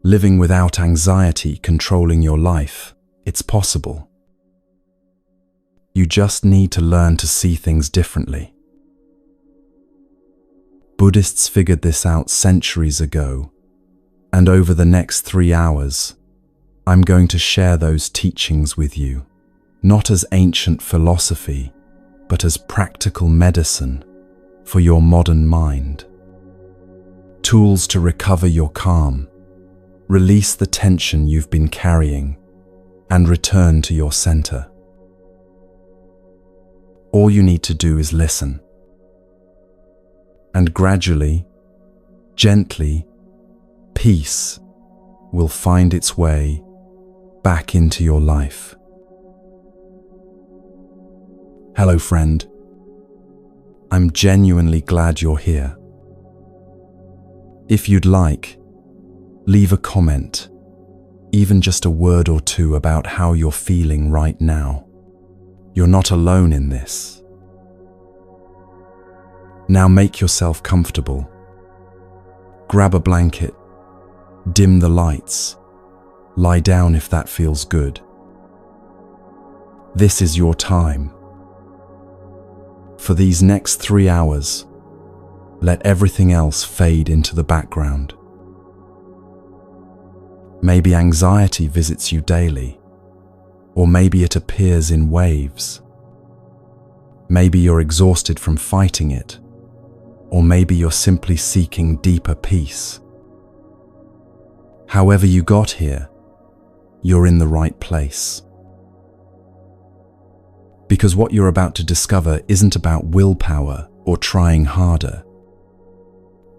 living without anxiety controlling your life. It's possible. You just need to learn to see things differently. Buddhists figured this out centuries ago, and over the next 3 hours, I'm going to share those teachings with you, not as ancient philosophy, but as practical medicine for your modern mind. Tools to recover your calm, release the tension you've been carrying, and return to your center. All you need to do is listen. And gradually, gently, peace will find its way back into your life. Hello, friend. I'm genuinely glad you're here. If you'd like, leave a comment, even just a word or two about how you're feeling right now. You're not alone in this. Now make yourself comfortable. Grab a blanket, dim the lights, lie down if that feels good. This is your time. For these next 3 hours, let everything else fade into the background. Maybe anxiety visits you daily, or maybe it appears in waves. Maybe you're exhausted from fighting it, or maybe you're simply seeking deeper peace. However you got here, you're in the right place. Because what you're about to discover isn't about willpower or trying harder.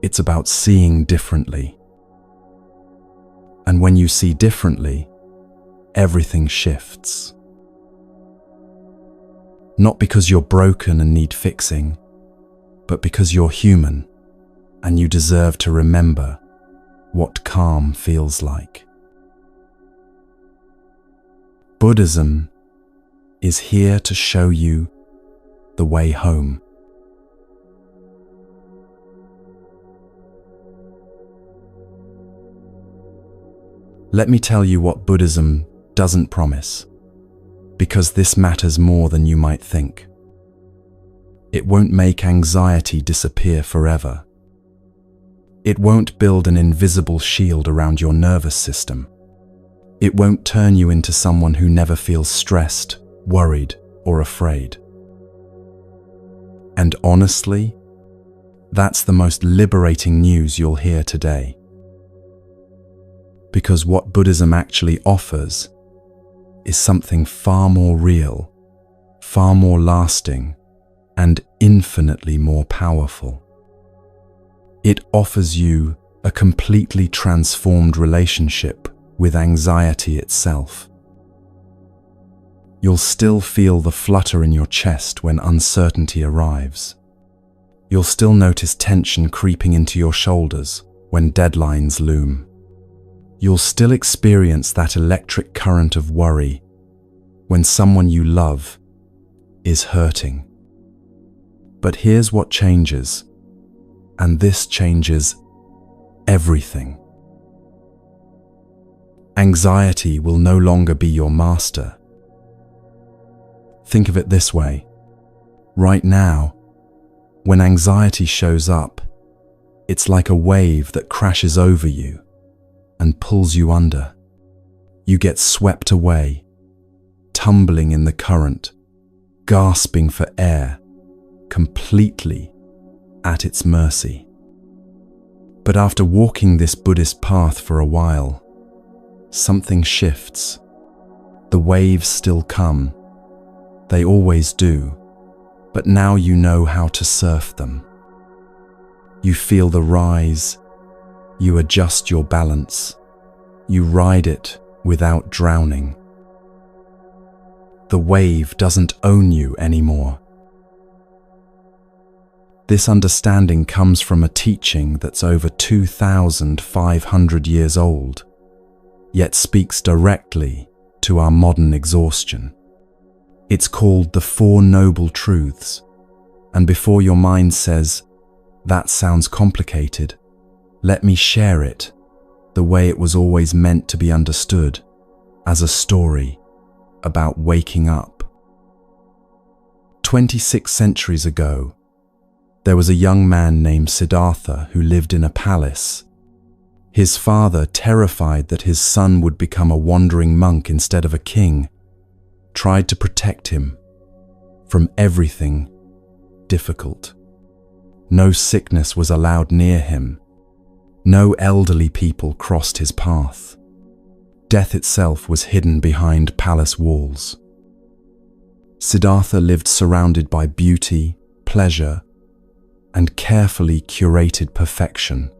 It's about seeing differently. And when you see differently, everything shifts. Not because you're broken and need fixing, but because you're human and you deserve to remember what calm feels like. Buddhism is here to show you the way home. Let me tell you what Buddhism doesn't promise, because this matters more than you might think. It won't make anxiety disappear forever. It won't build an invisible shield around your nervous system. It won't turn you into someone who never feels stressed, worried, or afraid. And honestly, that's the most liberating news you'll hear today. Because what Buddhism actually offers is something far more real, far more lasting, and infinitely more powerful. It offers you a completely transformed relationship with anxiety itself. You'll still feel the flutter in your chest when uncertainty arrives. You'll still notice tension creeping into your shoulders when deadlines loom. You'll still experience that electric current of worry when someone you love is hurting. But here's what changes, and this changes everything. Anxiety will no longer be your master. Think of it this way. Right now, when anxiety shows up, it's like a wave that crashes over you and pulls you under. You get swept away, tumbling in the current, gasping for air, completely at its mercy. But after walking this Buddhist path for a while, something shifts. The waves still come. They always do. But now you know how to surf them. You feel the rise. You adjust your balance. You ride it without drowning. The wave doesn't own you anymore. This understanding comes from a teaching that's over 2,500 years old, yet speaks directly to our modern exhaustion. It's called the Four Noble Truths, and before your mind says, "That sounds complicated, let me share it," the way it was always meant to be understood, as a story about waking up. 26 centuries ago, there was a young man named Siddhartha who lived in a palace. His father, terrified that his son would become a wandering monk instead of a king, tried to protect him from everything difficult. No sickness was allowed near him. No elderly people crossed his path. Death itself was hidden behind palace walls. Siddhartha lived surrounded by beauty, pleasure, and carefully curated perfection.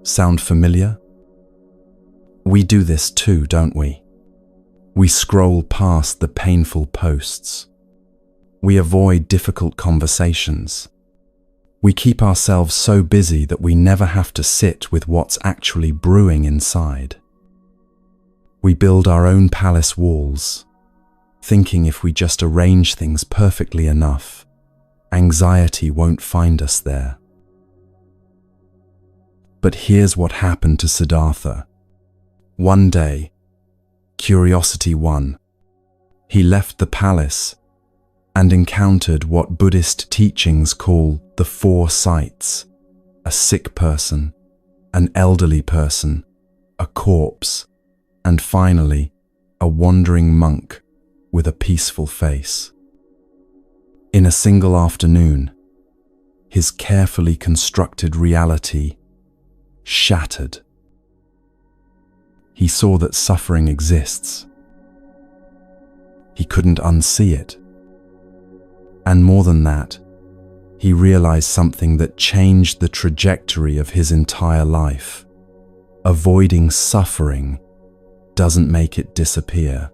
Sound familiar? We do this too, don't we? We scroll past the painful posts. We avoid difficult conversations. We keep ourselves so busy that we never have to sit with what's actually brewing inside. We build our own palace walls, thinking if we just arrange things perfectly enough, anxiety won't find us there. But here's what happened to Siddhartha. One day, curiosity won. He left the palace and encountered what Buddhist teachings call the four sights: a sick person, an elderly person, a corpse, and finally, a wandering monk with a peaceful face. In a single afternoon, his carefully constructed reality shattered. He saw that suffering exists. He couldn't unsee it. And more than that, he realized something that changed the trajectory of his entire life. Avoiding suffering doesn't make it disappear.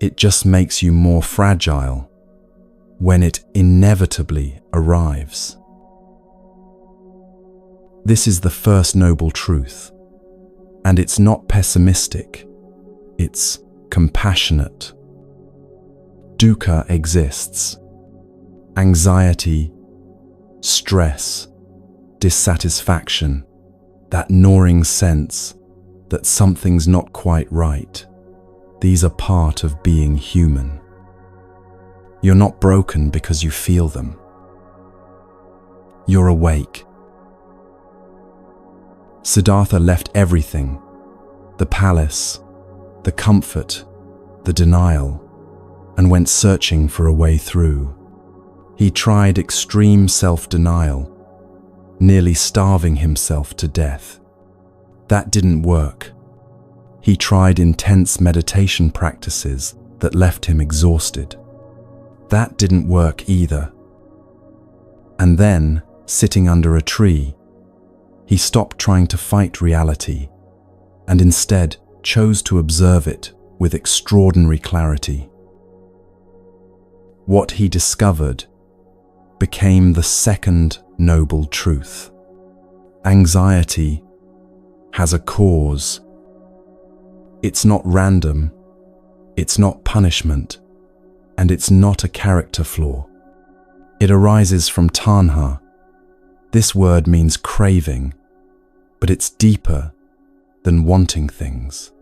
It just makes you more fragile when it inevitably arrives. This is the first noble truth, and it's not pessimistic, it's compassionate. Dukkha exists. Anxiety, stress, dissatisfaction, that gnawing sense that something's not quite right. These are part of being human. You're not broken because you feel them. You're awake. Siddhartha left everything: the palace, the comfort, the denial, and went searching for a way through. He tried extreme self-denial, nearly starving himself to death. That didn't work. He tried intense meditation practices that left him exhausted. That didn't work either. And then, sitting under a tree, he stopped trying to fight reality and instead chose to observe it with extraordinary clarity. What he discovered became the second noble truth. Anxiety has a cause. It's not random, it's not punishment, and it's not a character flaw. It arises from tanha. This word means craving, but it's deeper than wanting things.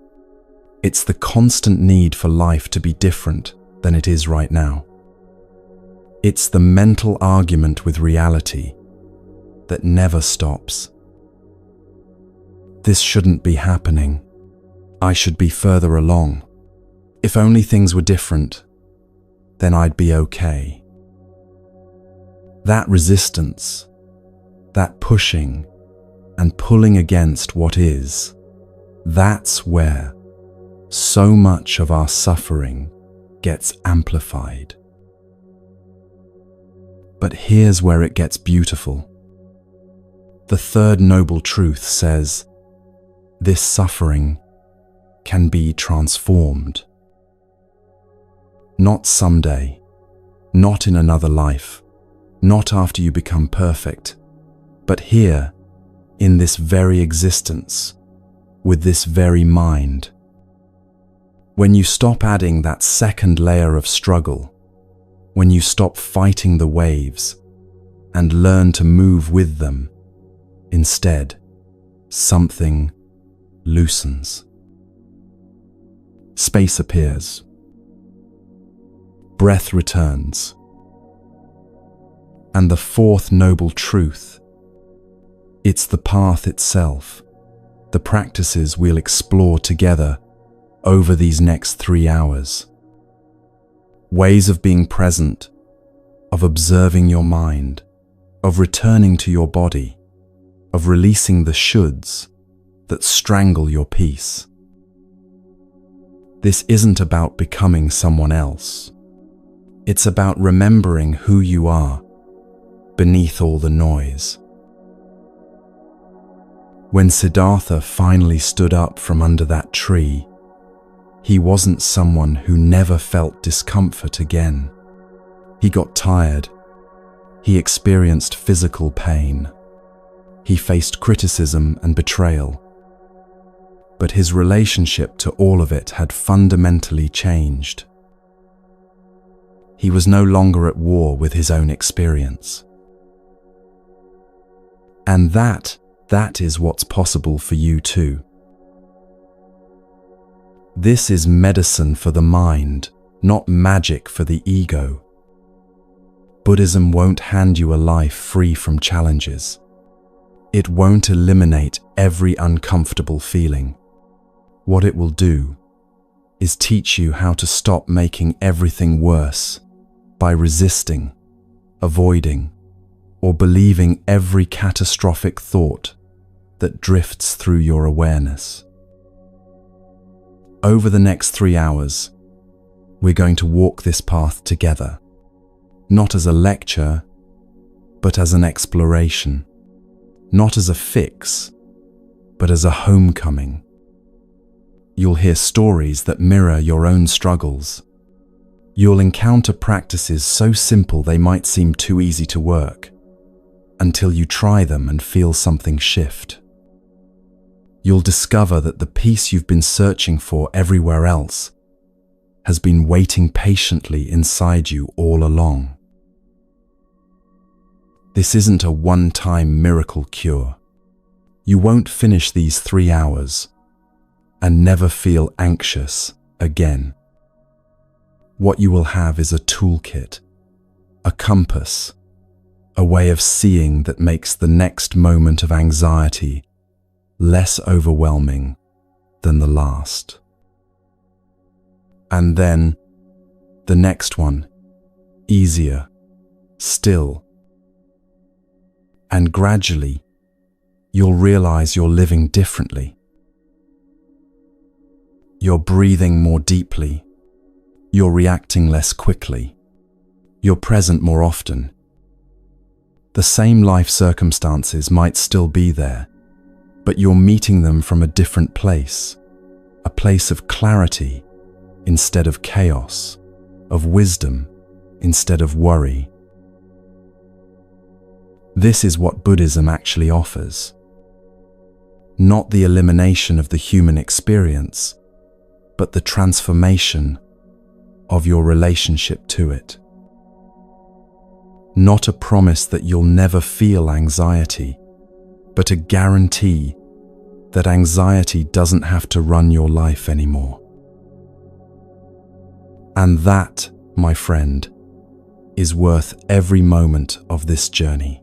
It's the constant need for life to be different than it is right now. It's the mental argument with reality that never stops. This shouldn't be happening. I should be further along. If only things were different, then I'd be okay. That resistance, that pushing and pulling against what is, that's where so much of our suffering gets amplified. But here's where it gets beautiful. The third noble truth says, this suffering can be transformed. Not someday, not in another life, not after you become perfect, but here, in this very existence, with this very mind. When you stop adding that second layer of struggle, when you stop fighting the waves and learn to move with them, Instead, something loosens. Space appears. Breath returns. And the fourth noble truth, it's the path itself, the practices we'll explore together over these next 3 hours. Ways of being present, of observing your mind, of returning to your body, of releasing the shoulds that strangle your peace. This isn't about becoming someone else. It's about remembering who you are beneath all the noise. When Siddhartha finally stood up from under that tree, he wasn't someone who never felt discomfort again. He got tired. He experienced physical pain. He faced criticism and betrayal. But his relationship to all of it had fundamentally changed. He was no longer at war with his own experience. And that is what's possible for you too. This is medicine for the mind, not magic for the ego. Buddhism won't hand you a life free from challenges. It won't eliminate every uncomfortable feeling. What it will do is teach you how to stop making everything worse by resisting, avoiding, or believing every catastrophic thought that drifts through your awareness. Over the next 3 hours, we're going to walk this path together, not as a lecture, but as an exploration, not as a fix, but as a homecoming. You'll hear stories that mirror your own struggles. You'll encounter practices so simple they might seem too easy to work, until you try them and feel something shift. You'll discover that the peace you've been searching for everywhere else has been waiting patiently inside you all along. This isn't a one-time miracle cure. You won't finish these 3 hours and never feel anxious again. What you will have is a toolkit, a compass, a way of seeing that makes the next moment of anxiety less overwhelming than the last. And then the next one, easier, still. And gradually, you'll realize you're living differently. You're breathing more deeply. You're reacting less quickly. You're present more often. The same life circumstances might still be there, but you're meeting them from a different place, a place of clarity instead of chaos, of wisdom instead of worry. This is what Buddhism actually offers. Not the elimination of the human experience, but the transformation of your relationship to it. Not a promise that you'll never feel anxiety, but a guarantee that anxiety doesn't have to run your life anymore. And that, my friend, is worth every moment of this journey.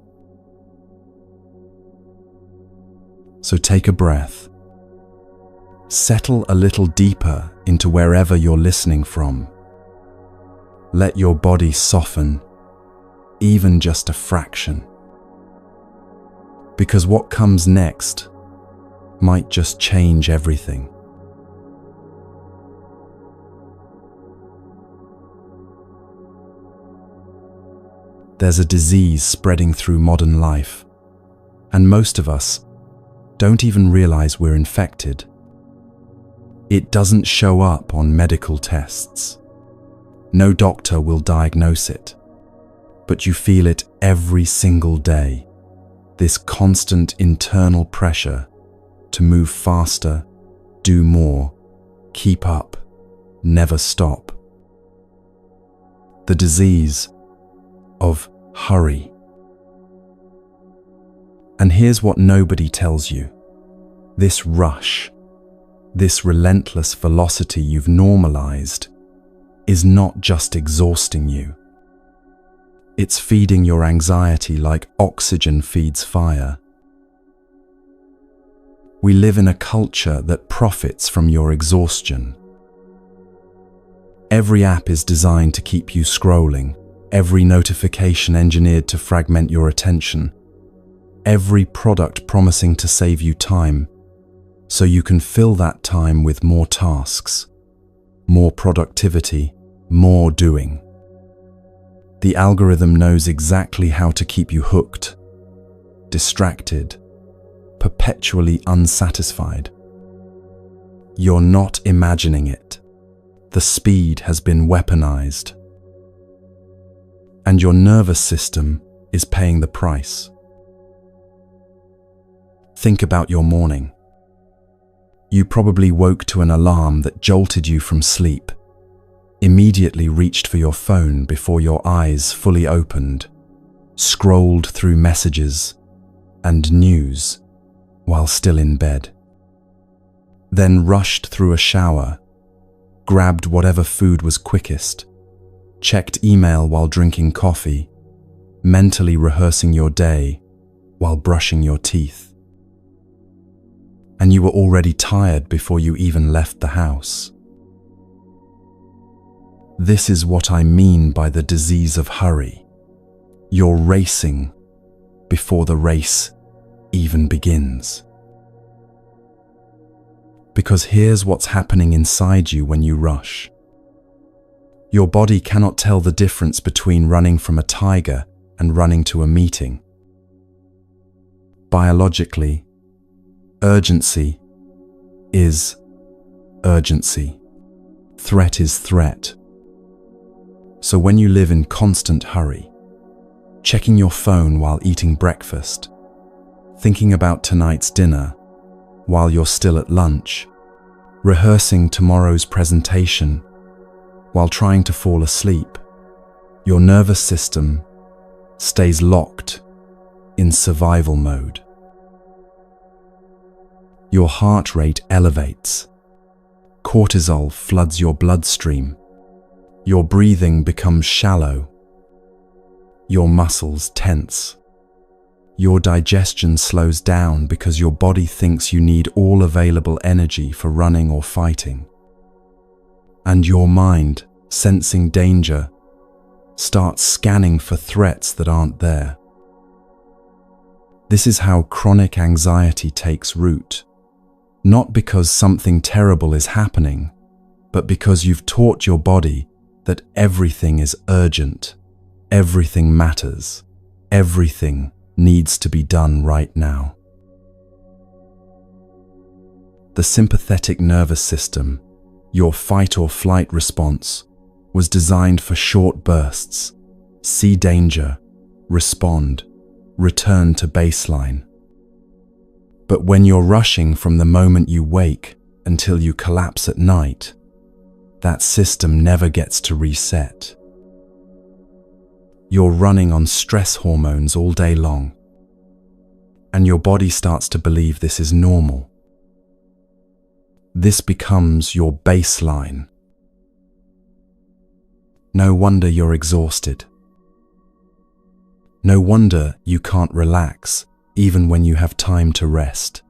So take a breath. Settle a little deeper into wherever you're listening from. Let your body soften, even just a fraction. Because what comes next might just change everything. There's a disease spreading through modern life, and most of us don't even realize we're infected. It doesn't show up on medical tests. No doctor will diagnose it, but you feel it every single day. This constant internal pressure to move faster, do more, keep up, never stop. The disease of hurry. And here's what nobody tells you. This rush, this relentless velocity you've normalized, is not just exhausting you. It's feeding your anxiety like oxygen feeds fire. We live in a culture that profits from your exhaustion. Every app is designed to keep you scrolling, every notification engineered to fragment your attention, every product promising to save you time, so you can fill that time with more tasks, more productivity, more doing. The algorithm knows exactly how to keep you hooked, distracted, perpetually unsatisfied. You're not imagining it. The speed has been weaponized. And your nervous system is paying the price. Think about your morning. You probably woke to an alarm that jolted you from sleep, immediately reached for your phone before your eyes fully opened, scrolled through messages and news while still in bed, then rushed through a shower, grabbed whatever food was quickest, checked email while drinking coffee, mentally rehearsing your day while brushing your teeth. And you were already tired before you even left the house. This is what I mean by the disease of hurry. You're racing before the race even begins. Because here's what's happening inside you when you rush. Your body cannot tell the difference between running from a tiger and running to a meeting. Biologically, urgency is urgency. Threat is threat. So when you live in constant hurry, checking your phone while eating breakfast, thinking about tonight's dinner while you're still at lunch, rehearsing tomorrow's presentation while trying to fall asleep, your nervous system stays locked in survival mode. Your heart rate elevates. Cortisol floods your bloodstream. Your breathing becomes shallow. Your muscles tense. Your digestion slows down because your body thinks you need all available energy for running or fighting. And your mind, sensing danger, starts scanning for threats that aren't there. This is how chronic anxiety takes root. Not because something terrible is happening, but because you've taught your body that everything is urgent, everything matters, everything needs to be done right now. The sympathetic nervous system, your fight or flight response, was designed for short bursts. See danger, respond, return to baseline. But when you're rushing from the moment you wake until you collapse at night, that system never gets to reset. You're running on stress hormones all day long, and your body starts to believe this is normal. This becomes your baseline. No wonder you're exhausted. No wonder you can't relax even when you have time to rest.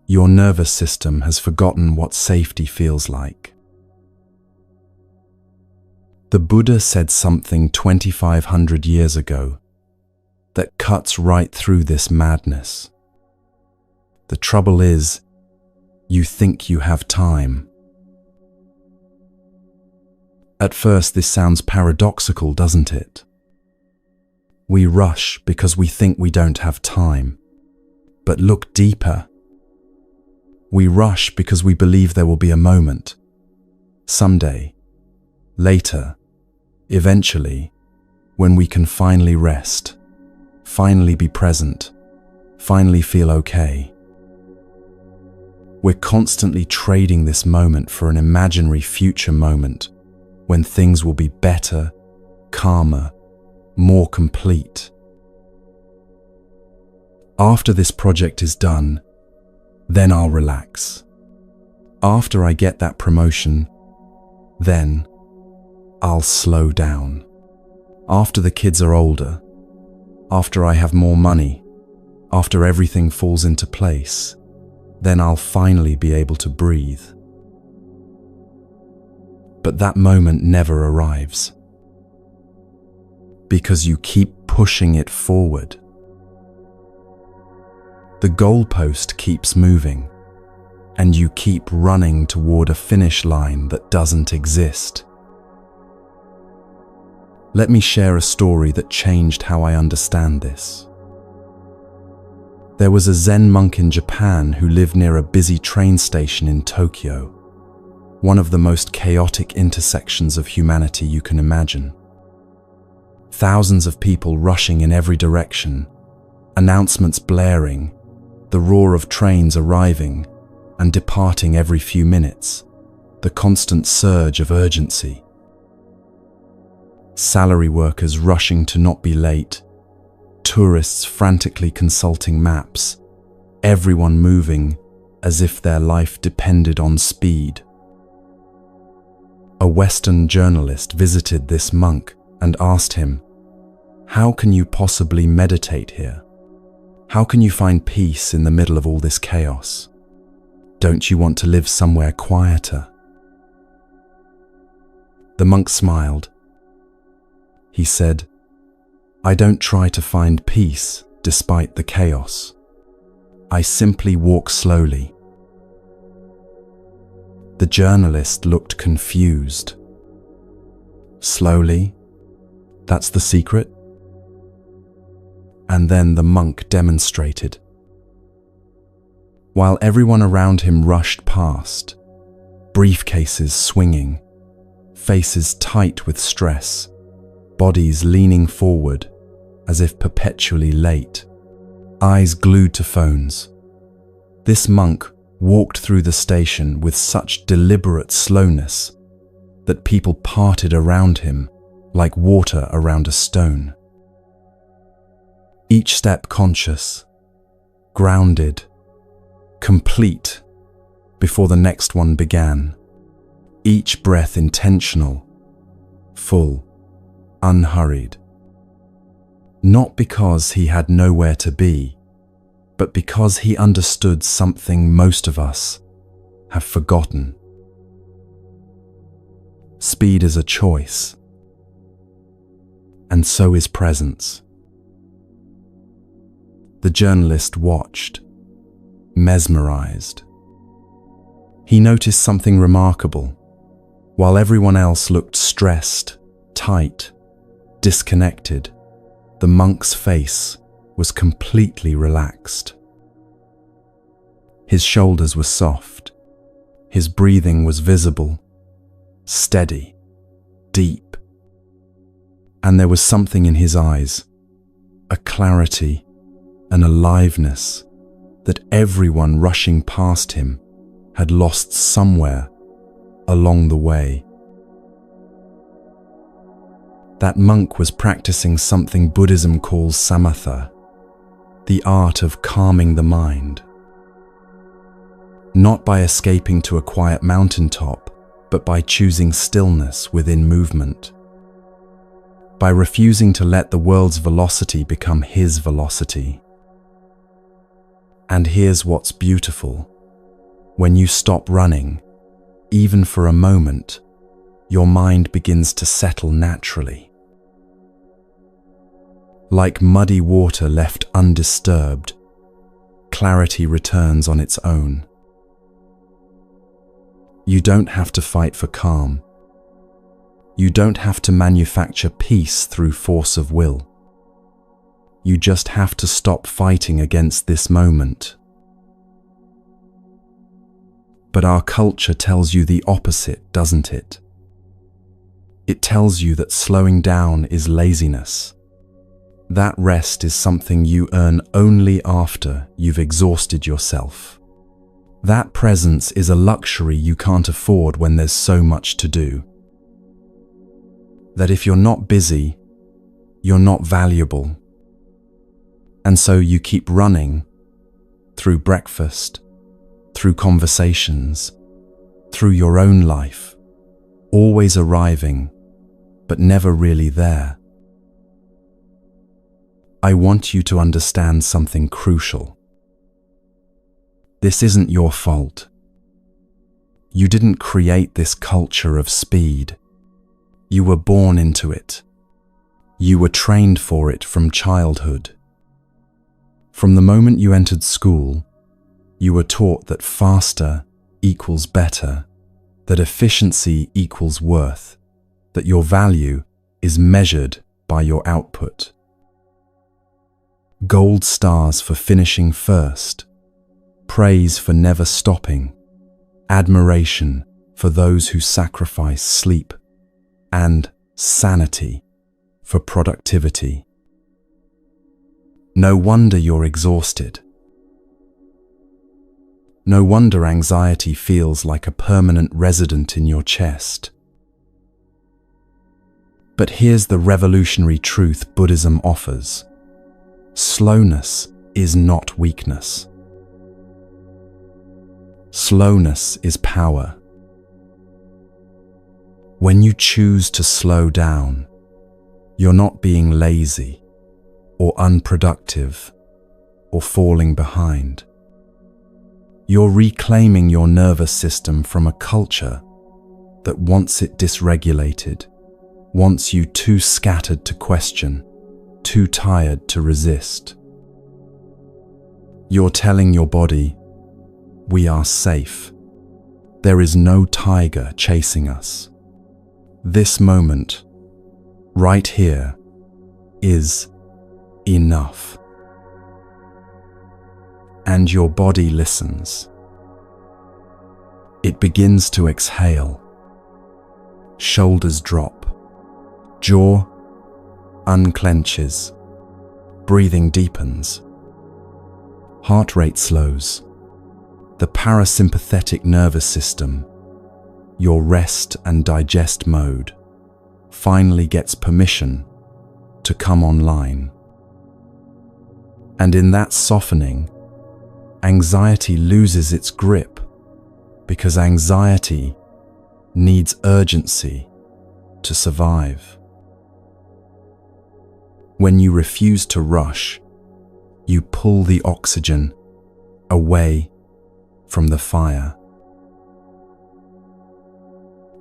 Your nervous system has forgotten what safety feels like. The Buddha said something 2,500 years ago that cuts right through this madness. The trouble is, you think you have time. At first, this sounds paradoxical, doesn't it? We rush because we think we don't have time. But look deeper. We rush because we believe there will be a moment, someday, later, eventually, when we can finally rest, finally be present, finally feel okay. We're constantly trading this moment for an imaginary future moment when things will be better, calmer, more complete. After this project is done, then I'll relax. After I get that promotion, then I'll slow down. After the kids are older, after I have more money, after everything falls into place, then I'll finally be able to breathe. But that moment never arrives, because you keep pushing it forward. The goalpost keeps moving, and you keep running toward a finish line that doesn't exist. Let me share a story that changed how I understand this. There was a Zen monk in Japan who lived near a busy train station in Tokyo, one of the most chaotic intersections of humanity you can imagine. Thousands of people rushing in every direction, announcements blaring, the roar of trains arriving and departing every few minutes, the constant surge of urgency. Salary workers rushing to not be late, tourists frantically consulting maps, everyone moving as if their life depended on speed. A Western journalist visited this monk and asked him, "How can you possibly meditate here? How can you find peace in the middle of all this chaos? Don't you want to live somewhere quieter?" The monk smiled. He said, "I don't try to find peace despite the chaos. I simply walk slowly." The journalist looked confused. "Slowly? That's the secret?" And then the monk demonstrated. While everyone around him rushed past, briefcases swinging, faces tight with stress, bodies leaning forward as if perpetually late, eyes glued to phones, this monk walked through the station with such deliberate slowness that people parted around him like water around a stone. Each step conscious, grounded, complete before the next one began. Each breath intentional, full, unhurried. Not because he had nowhere to be, but because he understood something most of us have forgotten. Speed is a choice, and so is presence. The journalist watched, mesmerized. He noticed something remarkable. While everyone else looked stressed, tight, disconnected, the monk's face was completely relaxed. His shoulders were soft. His breathing was visible, steady, deep. And there was something in his eyes, a clarity, an aliveness that everyone rushing past him had lost somewhere along the way. That monk was practicing something Buddhism calls samatha, the art of calming the mind. Not by escaping to a quiet mountaintop, but by choosing stillness within movement. By refusing to let the world's velocity become his velocity. And here's what's beautiful. When you stop running, even for a moment, your mind begins to settle naturally. Like muddy water left undisturbed, clarity returns on its own. You don't have to fight for calm. You don't have to manufacture peace through force of will. You just have to stop fighting against this moment. But our culture tells you the opposite, doesn't it? It tells you that slowing down is laziness. That rest is something you earn only after you've exhausted yourself. That presence is a luxury you can't afford when there's so much to do. That if you're not busy, you're not valuable. And so you keep running through breakfast, through conversations, through your own life, always arriving, but never really there. I want you to understand something crucial. This isn't your fault. You didn't create this culture of speed. You were born into it. You were trained for it from childhood. From the moment you entered school, you were taught that faster equals better, that efficiency equals worth, that your value is measured by your output. Gold stars for finishing first, praise for never stopping, admiration for those who sacrifice sleep, and sanity for productivity. No wonder you're exhausted. No wonder anxiety feels like a permanent resident in your chest. But here's the revolutionary truth Buddhism offers. Slowness is not weakness. Slowness is power. When you choose to slow down, you're not being lazy or unproductive or falling behind. You're reclaiming your nervous system from a culture that wants it dysregulated, wants you too scattered to question, too tired to resist. You're telling your body, we are safe. There is no tiger chasing us. This moment, right here, is enough. And your body listens. It begins to exhale. Shoulders drop. Jaw unclenches. Breathing deepens. Heart rate slows. The parasympathetic nervous system, your rest and digest mode, finally gets permission to come online. And in that softening, anxiety loses its grip, because anxiety needs urgency to survive. When you refuse to rush, you pull the oxygen away from the fire.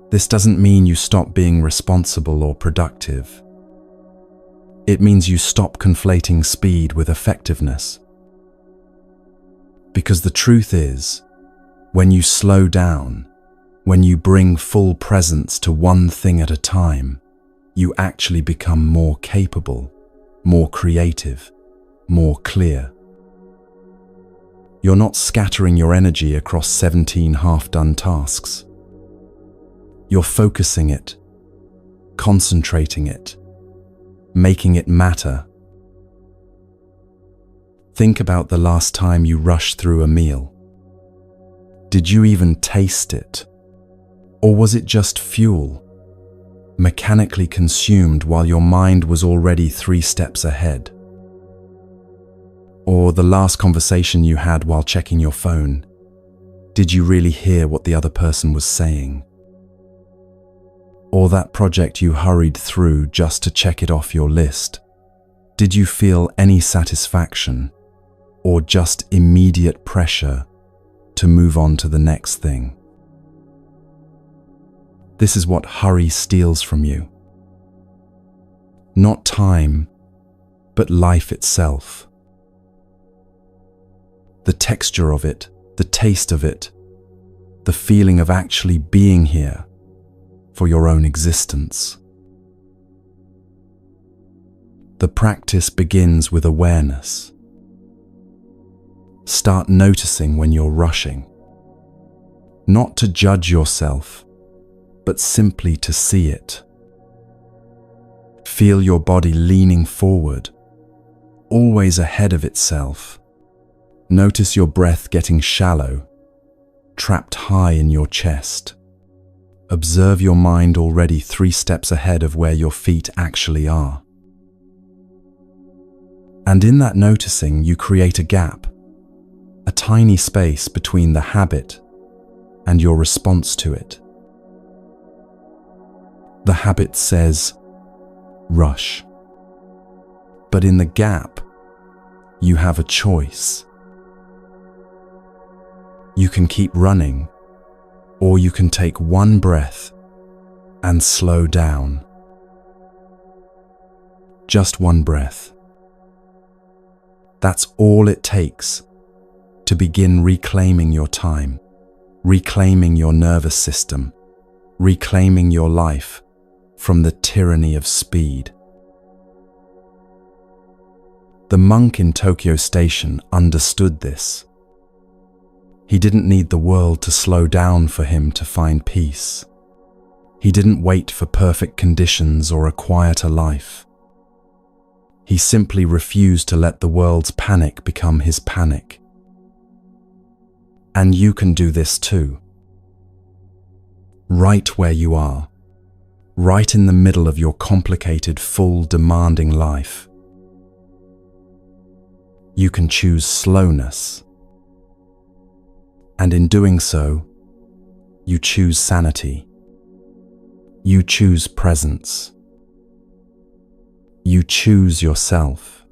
This doesn't mean you stop being responsible or productive. It means you stop conflating speed with effectiveness. Because the truth is, when you slow down, when you bring full presence to one thing at a time, you actually become more capable, more creative, more clear. You're not scattering your energy across 17 half-done tasks. You're focusing it, concentrating it, making it matter. Think about the last time you rushed through a meal. Did you even taste it? Or was it just fuel, mechanically consumed while your mind was already 3 steps ahead? Or the last conversation you had while checking your phone, did you really hear what the other person was saying? Or that project you hurried through just to check it off your list, did you feel any satisfaction or just immediate pressure to move on to the next thing? This is what hurry steals from you. Not time, but life itself. The texture of it, the taste of it, the feeling of actually being here for your own existence. The practice begins with awareness. Start noticing when you're rushing. Not to judge yourself, but simply to see it. Feel your body leaning forward, always ahead of itself. Notice your breath getting shallow, trapped high in your chest. Observe your mind already 3 steps ahead of where your feet actually are. And in that noticing, you create a gap, a tiny space between the habit and your response to it. The habit says, rush. But in the gap, you have a choice. You can keep running, or you can take one breath and slow down. Just one breath. That's all it takes to begin reclaiming your time, reclaiming your nervous system, reclaiming your life from the tyranny of speed. The monk in Tokyo Station understood this. He didn't need the world to slow down for him to find peace. He didn't wait for perfect conditions or a quieter life. He simply refused to let the world's panic become his panic. And you can do this too. Right where you are, right in the middle of your complicated, full, demanding life. You can choose slowness. And in doing so, you choose sanity. You choose presence. You choose yourself.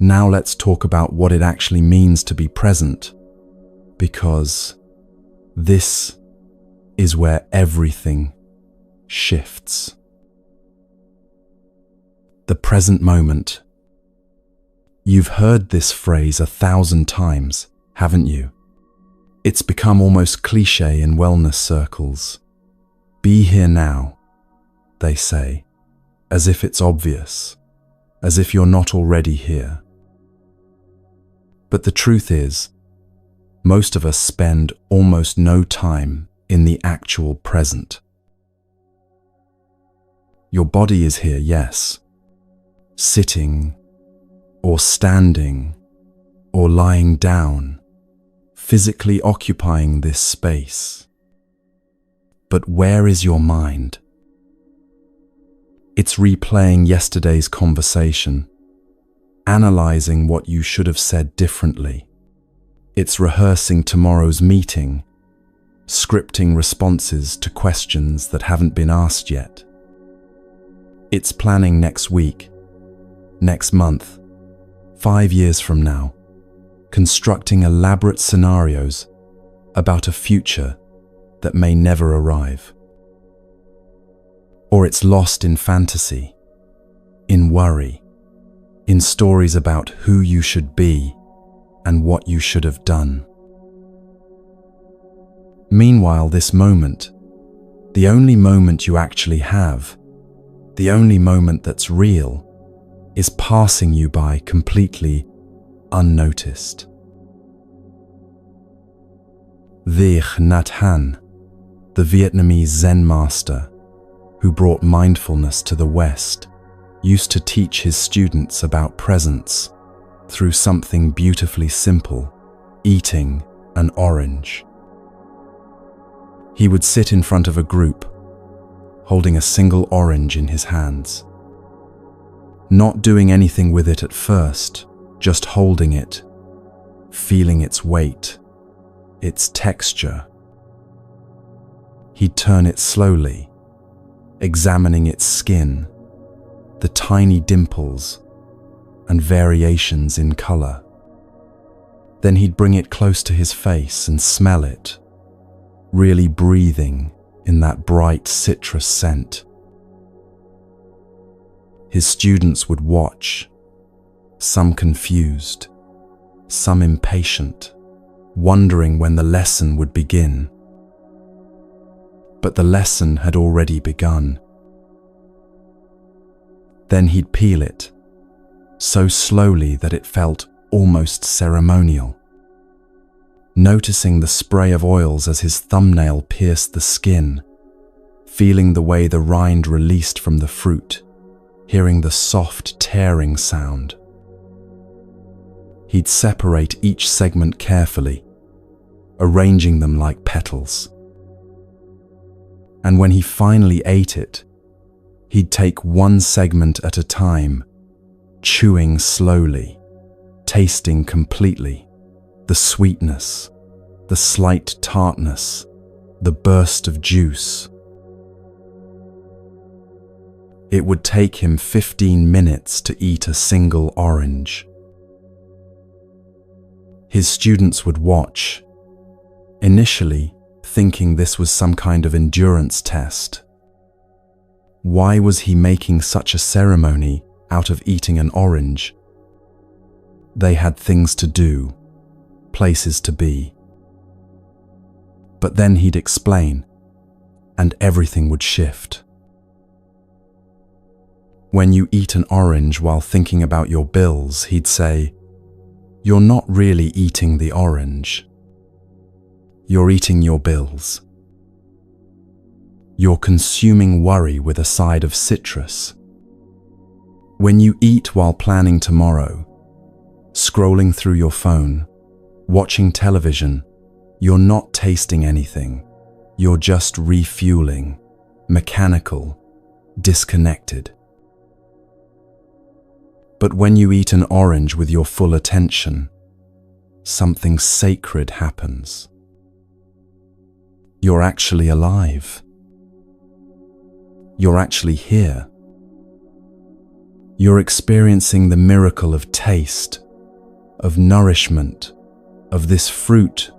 Now let's talk about what it actually means to be present, because this is where everything shifts. The present moment. You've heard this phrase 1,000 times, haven't you? It's become almost cliché in wellness circles. Be here now, they say, as if it's obvious, as if you're not already here. But the truth is, most of us spend almost no time in the actual present. Your body is here, yes, sitting, or standing, or lying down, physically occupying this space. But where is your mind? It's replaying yesterday's conversation, analyzing what you should have said differently. It's rehearsing tomorrow's meeting, scripting responses to questions that haven't been asked yet. It's planning next week, next month, 5 years from now, constructing elaborate scenarios about a future that may never arrive. Or it's lost in fantasy, in worry, in stories about who you should be and what you should have done. Meanwhile, this moment, the only moment you actually have, the only moment that's real, is passing you by completely unnoticed. Thich Nhat Hanh, the Vietnamese Zen master who brought mindfulness to the West, used to teach his students about presence through something beautifully simple, eating an orange. He would sit in front of a group, holding a single orange in his hands. Not doing anything with it at first, just holding it, feeling its weight, its texture. He'd turn it slowly, examining its skin, the tiny dimples and variations in color. Then he'd bring it close to his face and smell it, really breathing in that bright citrus scent. His students would watch, some confused, some impatient, wondering when the lesson would begin. But the lesson had already begun. Then he'd peel it, so slowly that it felt almost ceremonial, noticing the spray of oils as his thumbnail pierced the skin, feeling the way the rind released from the fruit, hearing the soft tearing sound. He'd separate each segment carefully, arranging them like petals. And when he finally ate it, he'd take one segment at a time, chewing slowly, tasting completely, the sweetness, the slight tartness, the burst of juice. It would take him 15 minutes to eat a single orange. His students would watch, initially thinking this was some kind of endurance test. Why was he making such a ceremony out of eating an orange? They had things to do, places to be. But then he'd explain, and everything would shift. When you eat an orange while thinking about your bills, he'd say, "You're not really eating the orange. You're eating your bills. You're consuming worry with a side of citrus. When you eat while planning tomorrow, scrolling through your phone, watching television, you're not tasting anything. You're just refueling, mechanical, disconnected. But when you eat an orange with your full attention, something sacred happens. You're actually alive. You're actually here. You're experiencing the miracle of taste, of nourishment, of this fruit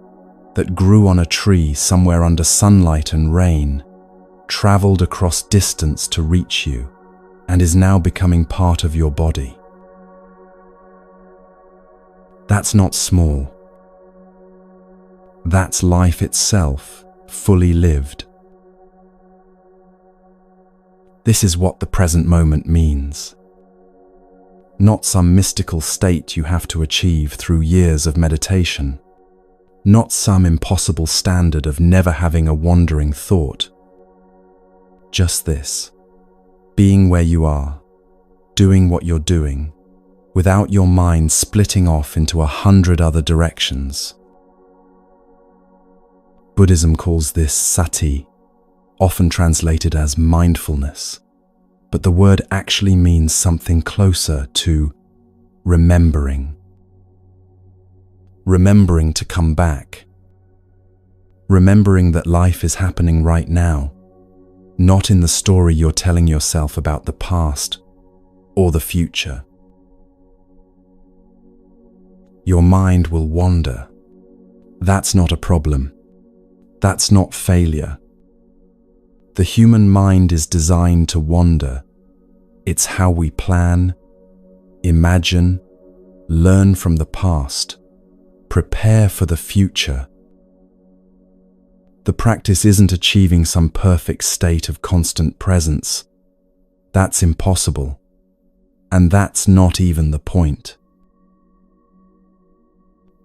that grew on a tree somewhere under sunlight and rain, traveled across distance to reach you, and is now becoming part of your body. That's not small. That's life itself, fully lived. This is what the present moment means. Not some mystical state you have to achieve through years of meditation. Not some impossible standard of never having a wandering thought. Just this, being where you are, doing what you're doing, without your mind splitting off into 100 other directions. Buddhism calls this sati, often translated as mindfulness, but the word actually means something closer to remembering. Remembering to come back. Remembering that life is happening right now, not in the story you're telling yourself about the past or the future. Your mind will wander. That's not a problem. That's not failure. The human mind is designed to wander. It's how we plan, imagine, learn from the past, prepare for the future. The practice isn't achieving some perfect state of constant presence. That's impossible. And that's not even the point.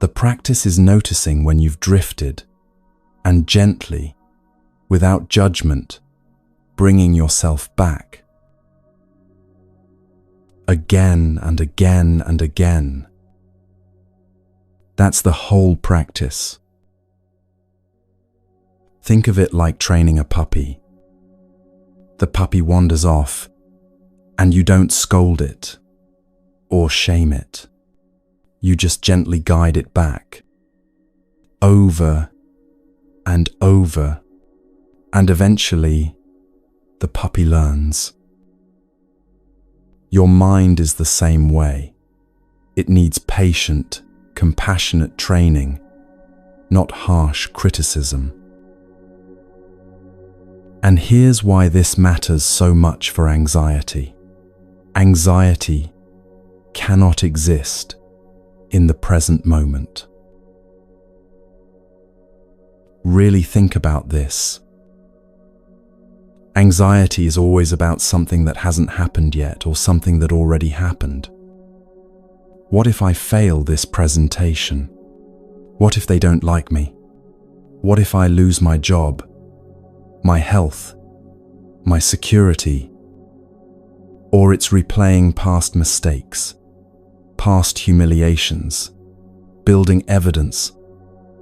The practice is noticing when you've drifted, and gently, without judgment, bringing yourself back. Again and again and again. That's the whole practice. Think of it like training a puppy. The puppy wanders off, and you don't scold it or shame it. You just gently guide it back, over and over, and eventually the puppy learns. Your mind is the same way. It needs patient, compassionate training, not harsh criticism. And here's why this matters so much for anxiety. Anxiety cannot exist in the present moment. Really think about this. Anxiety is always about something that hasn't happened yet or something that already happened. What if I fail this presentation? What if they don't like me? What if I lose my job, my health, my security? Or it's replaying past mistakes, past humiliations, building evidence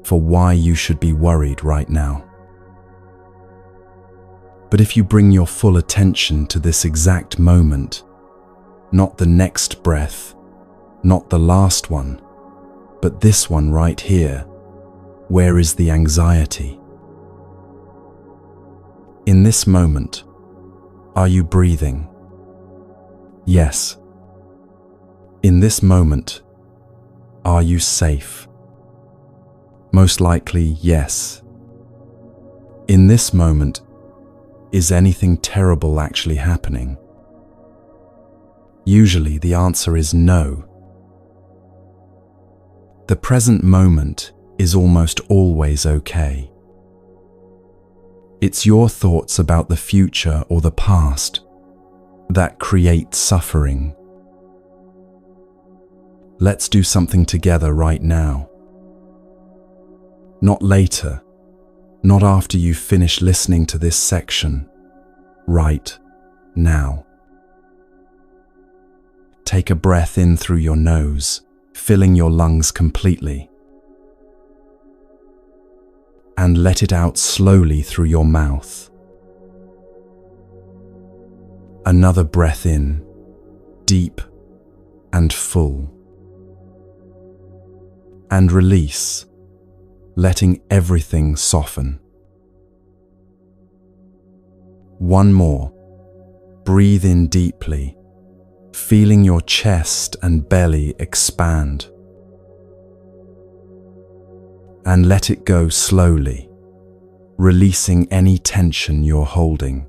for why you should be worried right now. But if you bring your full attention to this exact moment, Not the next breath, not the last one, but this one right here. Where is the anxiety? In this moment, are you breathing? Yes. In this moment, are you safe? Most likely, yes. In this moment, is anything terrible actually happening? Usually the answer is no. The present moment is almost always okay. It's your thoughts about the future or the past that create suffering. Let's do something together right now. Not later, not after you finish listening to this section. Right now. Take a breath in through your nose, filling your lungs completely. And let it out slowly through your mouth. Another breath in, deep and full. And release, letting everything soften. One more. Breathe in deeply, feeling your chest and belly expand. And let it go slowly, releasing any tension you're holding.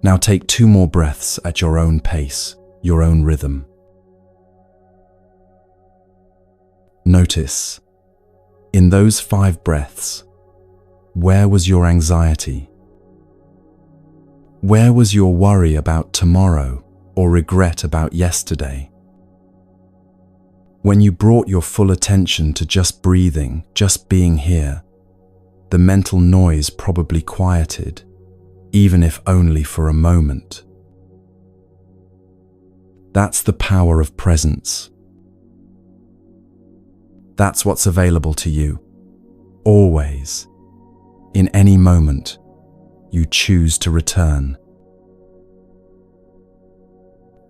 Now take 2 more breaths at your own pace, your own rhythm. Notice, in those 5 breaths, where was your anxiety? Where was your worry about tomorrow or regret about yesterday? When you brought your full attention to just breathing, just being here, the mental noise probably quieted, even if only for a moment. That's the power of presence. That's what's available to you, always, in any moment you choose to return.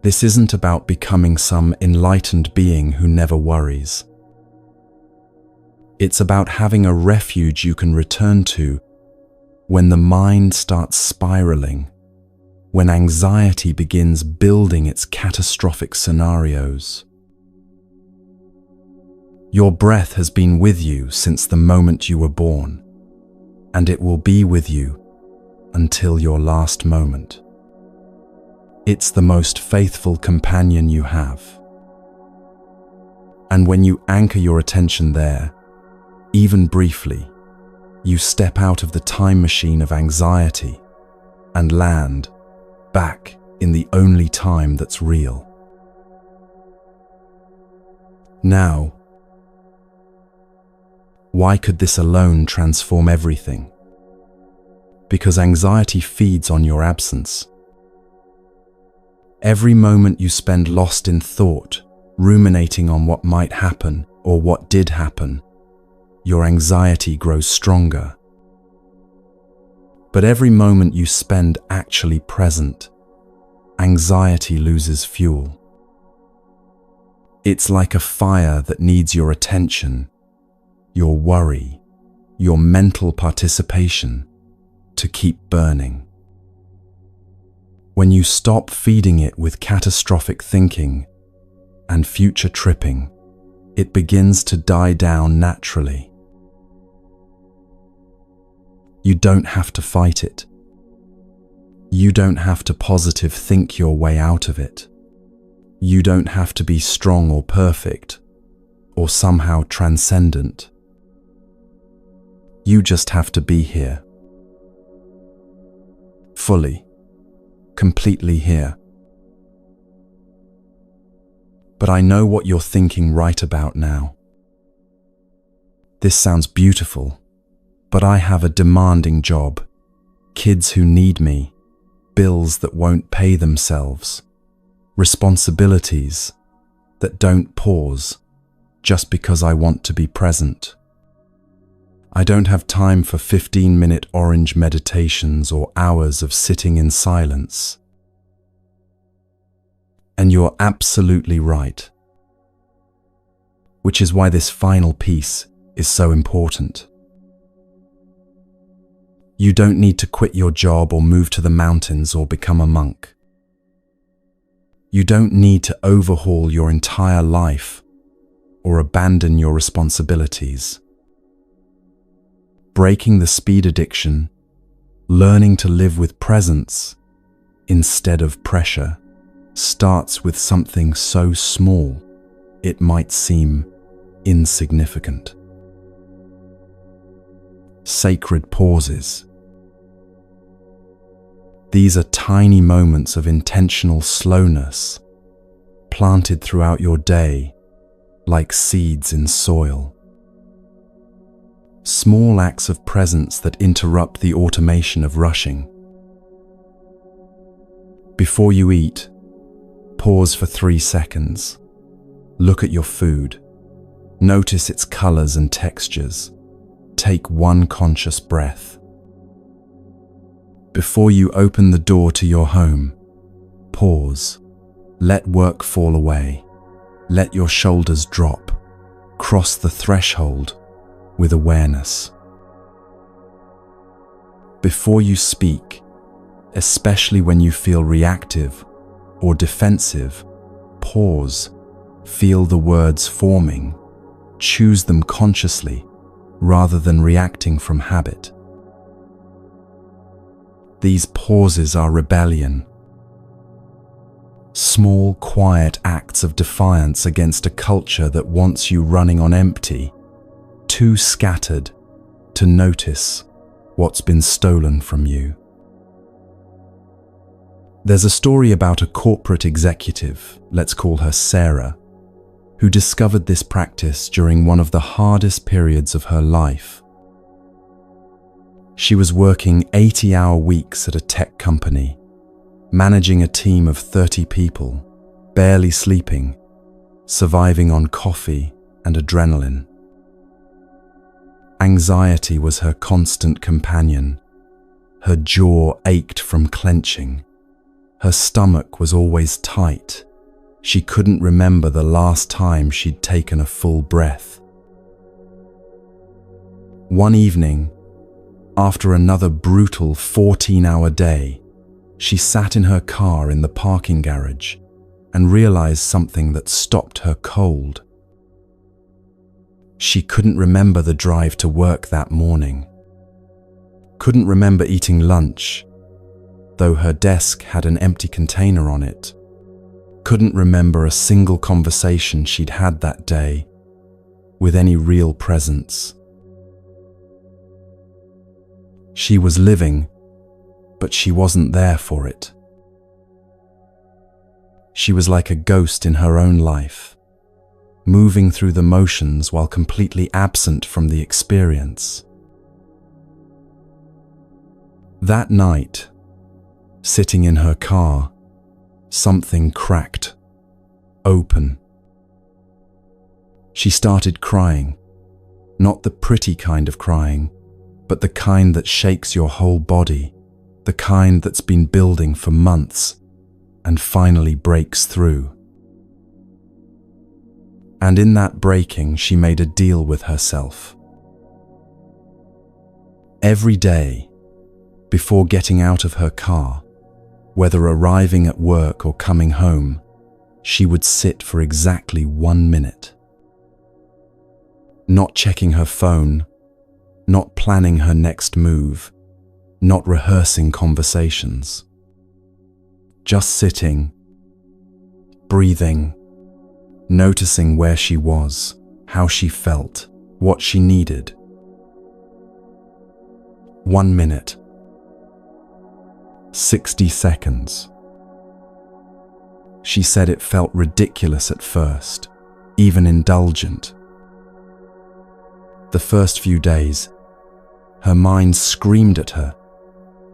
This isn't about becoming some enlightened being who never worries. It's about having a refuge you can return to when the mind starts spiraling, when anxiety begins building its catastrophic scenarios. Your breath has been with you since the moment you were born, and it will be with you until your last moment. It's the most faithful companion you have. And when you anchor your attention there, even briefly, you step out of the time machine of anxiety and land back in the only time that's real. Now, why could this alone transform everything? Because anxiety feeds on your absence. Every moment you spend lost in thought, ruminating on what might happen or what did happen, your anxiety grows stronger. But every moment you spend actually present, anxiety loses fuel. It's like a fire that needs your attention, your worry, your mental participation to keep burning. When you stop feeding it with catastrophic thinking and future tripping, it begins to die down naturally. You don't have to fight it. You don't have to positive think your way out of it. You don't have to be strong or perfect or somehow transcendent. You just have to be here. Fully, completely here. But I know what you're thinking right about now. This sounds beautiful, but I have a demanding job, kids who need me, bills that won't pay themselves, responsibilities that don't pause just because I want to be present. I don't have time for 15-minute orange meditations or hours of sitting in silence. And you're absolutely right. Which is why this final piece is so important. You don't need to quit your job or move to the mountains or become a monk. You don't need to overhaul your entire life or abandon your responsibilities. Breaking the speed addiction, learning to live with presence instead of pressure, starts with something so small it might seem insignificant. Sacred pauses. These are tiny moments of intentional slowness, planted throughout your day like seeds in soil. Small acts of presence that interrupt the automation of rushing. Before you eat, pause for 3 seconds. Look at your food. Notice its colors and textures. Take one conscious breath. Before you open the door to your home, pause. Let work fall away. Let your shoulders drop. Cross the threshold with awareness. Before you speak, especially when you feel reactive or defensive, pause. Feel the words forming. Choose them consciously rather than reacting from habit. These pauses are rebellion. Small, quiet acts of defiance against a culture that wants you running on empty, too scattered to notice what's been stolen from you. There's a story about a corporate executive, let's call her Sarah, who discovered this practice during one of the hardest periods of her life. She was working 80-hour weeks at a tech company, managing a team of 30 people, barely sleeping, surviving on coffee and adrenaline. Anxiety was her constant companion. Her jaw ached from clenching. Her stomach was always tight. She couldn't remember the last time she'd taken a full breath. One evening, after another brutal 14-hour day, she sat in her car in the parking garage and realized something that stopped her cold. She couldn't remember the drive to work that morning. Couldn't remember eating lunch, though her desk had an empty container on it. Couldn't remember a single conversation she'd had that day with any real presence. She was living, but she wasn't there for it. She was like a ghost in her own life, moving through the motions while completely absent from the experience. That night, sitting in her car, something cracked, open. She started crying, not the pretty kind of crying, but the kind that shakes your whole body, the kind that's been building for months and finally breaks through. And in that breaking, she made a deal with herself. Every day, before getting out of her car, whether arriving at work or coming home, she would sit for exactly 1 minute. Not checking her phone, not planning her next move, not rehearsing conversations. Just sitting, breathing, noticing where she was, how she felt, what she needed. 1 minute. 60 seconds. She said it felt ridiculous at first, even indulgent. The first few days, her mind screamed at her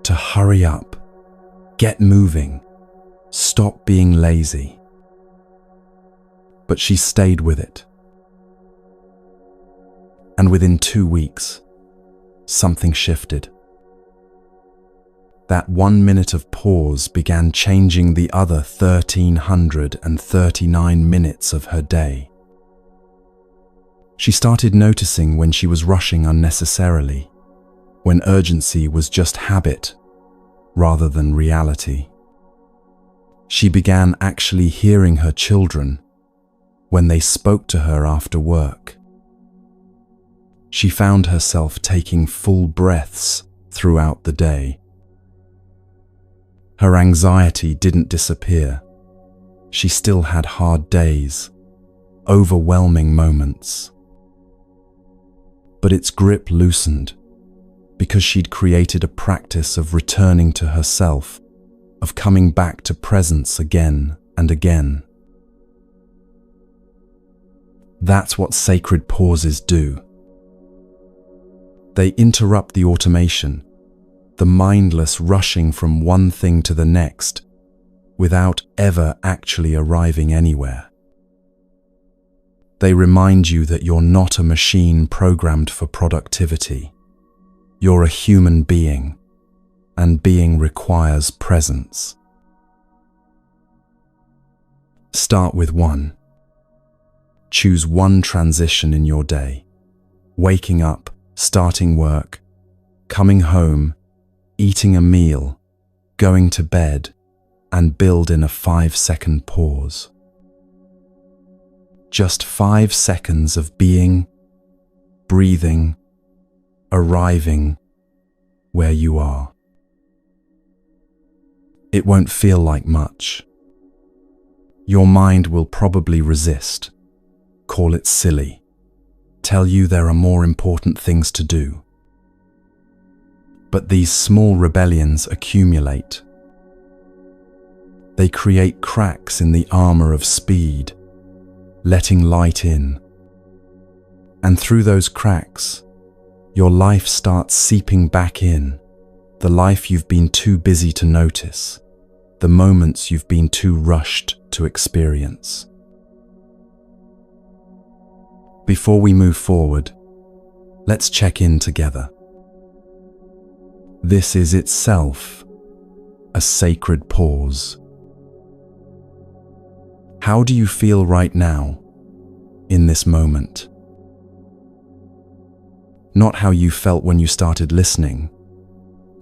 to hurry up, get moving, stop being lazy. But she stayed with it. And within 2 weeks, something shifted. That 1 minute of pause began changing the other 1,339 minutes of her day. She started noticing when she was rushing unnecessarily, when urgency was just habit rather than reality. She began actually hearing her children when they spoke to her after work. She found herself taking full breaths throughout the day. Her anxiety didn't disappear. She still had hard days, overwhelming moments. But its grip loosened because she'd created a practice of returning to herself, of coming back to presence again and again. That's what sacred pauses do. They interrupt the automation, the mindless rushing from one thing to the next, without ever actually arriving anywhere. They remind you that you're not a machine programmed for productivity. You're a human being, and being requires presence. Start with one. Choose one transition in your day: waking up, starting work, coming home, eating a meal, going to bed, and build in a 5-second pause. Just 5 seconds of being, breathing, arriving where you are. It won't feel like much. Your mind will probably resist, call it silly, tell you there are more important things to do. But these small rebellions accumulate. They create cracks in the armor of speed, letting light in. And through those cracks, your life starts seeping back in, the life you've been too busy to notice, the moments you've been too rushed to experience. Before we move forward, let's check in together. This is itself a sacred pause. How do you feel right now, in this moment? Not how you felt when you started listening,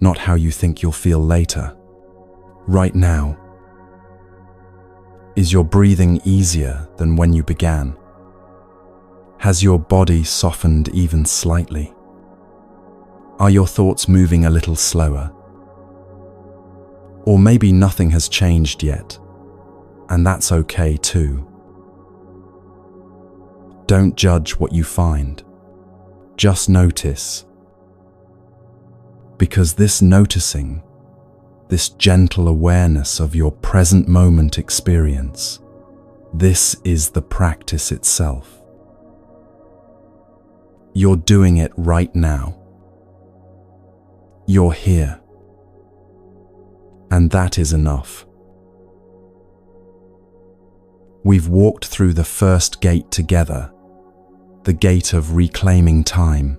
not how you think you'll feel later. Right now. Is your breathing easier than when you began? Has your body softened even slightly? Are your thoughts moving a little slower? Or maybe nothing has changed yet, and that's okay too. Don't judge what you find. Just notice. Because this noticing, this gentle awareness of your present moment experience, this is the practice itself. You're doing it right now. You're here. And that is enough. We've walked through the first gate together, the gate of reclaiming time.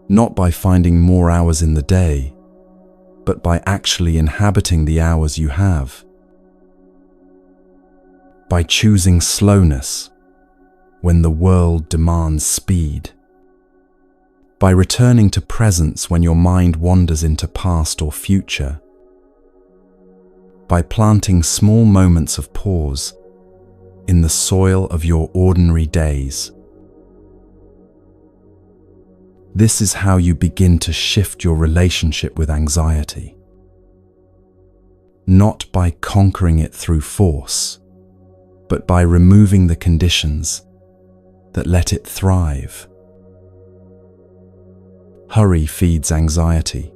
Not by finding more hours in the day, but by actually inhabiting the hours you have. By choosing slowness when the world demands speed. By returning to presence when your mind wanders into past or future. By planting small moments of pause in the soil of your ordinary days. This is how you begin to shift your relationship with anxiety. Not by conquering it through force, but by removing the conditions that let it thrive. Hurry feeds anxiety.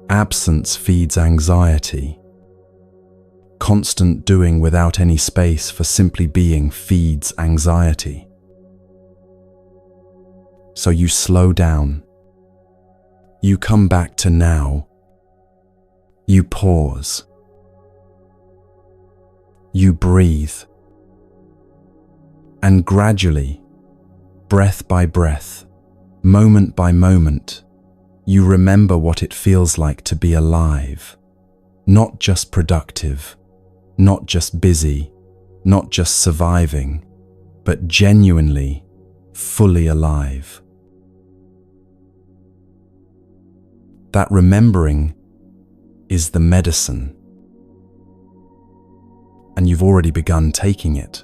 Absence feeds anxiety. Constant doing without any space for simply being feeds anxiety. So you slow down. You come back to now. You pause. You breathe. And gradually, breath by breath, moment by moment, You remember what it feels like to be alive, not just productive, not just busy, not just surviving, but genuinely, fully alive. That remembering is the medicine, and you've already begun taking it.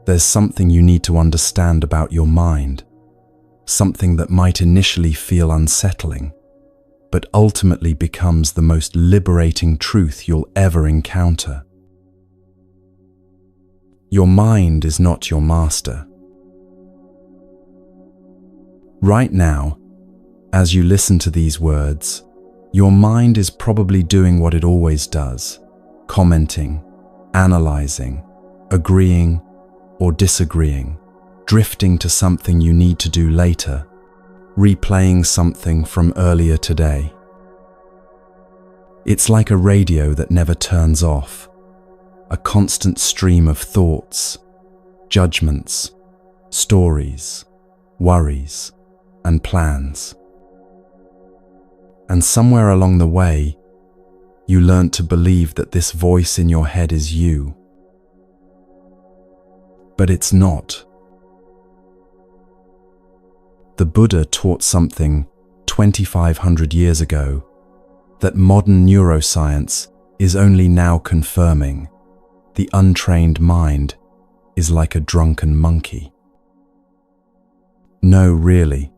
There's something you need to understand about your mind, something that might initially feel unsettling, but ultimately becomes the most liberating truth you'll ever encounter. Your mind is not your master. Right now, as you listen to these words, your mind is probably doing what it always does, commenting, analyzing, agreeing, or disagreeing, drifting to something you need to do later, replaying something from earlier today. It's like a radio that never turns off, a constant stream of thoughts, judgments, stories, worries, and plans. And somewhere along the way, you learn to believe that this voice in your head is you. But it's not. The Buddha taught something 2,500 years ago that modern neuroscience is only now confirming. The untrained mind is like a drunken monkey. No, really,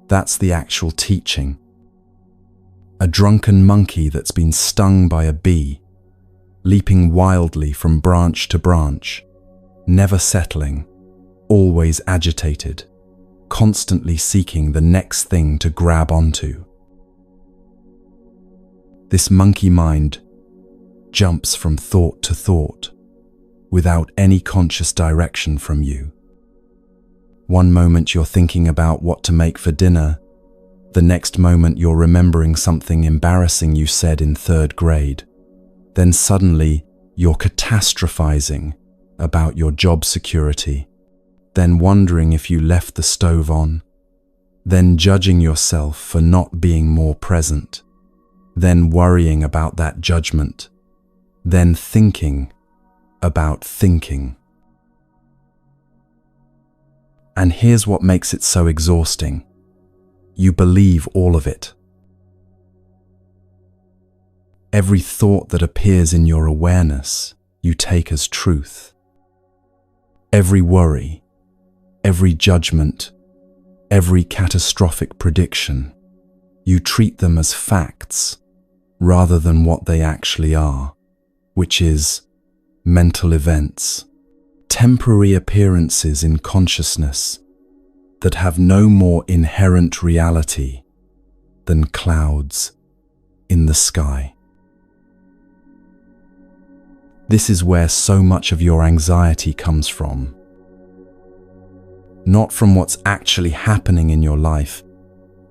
that's the actual teaching. A drunken monkey that's been stung by a bee, leaping wildly from branch to branch, never settling, always agitated, constantly seeking the next thing to grab onto. This monkey mind jumps from thought to thought without any conscious direction from you. One moment you're thinking about what to make for dinner, the next moment you're remembering something embarrassing you said in 3rd grade. Then suddenly you're catastrophizing about your job security, then wondering if you left the stove on, then judging yourself for not being more present, then worrying about that judgment, then thinking about thinking. And here's what makes it so exhausting. You believe all of it. Every thought that appears in your awareness, you take as truth. Every worry, every judgment, every catastrophic prediction, you treat them as facts rather than what they actually are, which is mental events, temporary appearances in consciousness that have no more inherent reality than clouds in the sky. This is where so much of your anxiety comes from. Not from what's actually happening in your life,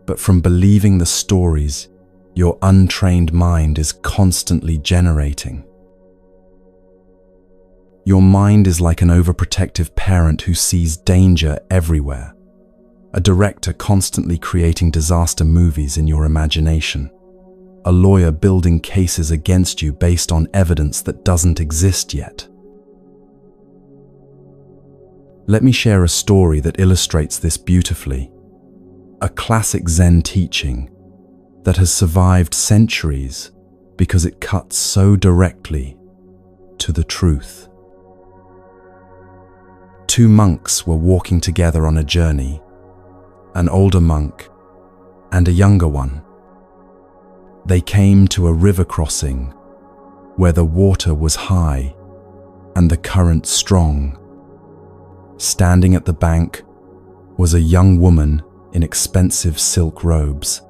but from believing the stories your untrained mind is constantly generating. Your mind is like an overprotective parent who sees danger everywhere, a director constantly creating disaster movies in your imagination, a lawyer building cases against you based on evidence that doesn't exist yet. Let me share a story that illustrates this beautifully. A classic Zen teaching that has survived centuries because it cuts so directly to the truth. 2 monks were walking together on a journey, an older monk and a younger one. They came to a river crossing where the water was high and the current strong. Standing at the bank was a young woman in expensive silk robes,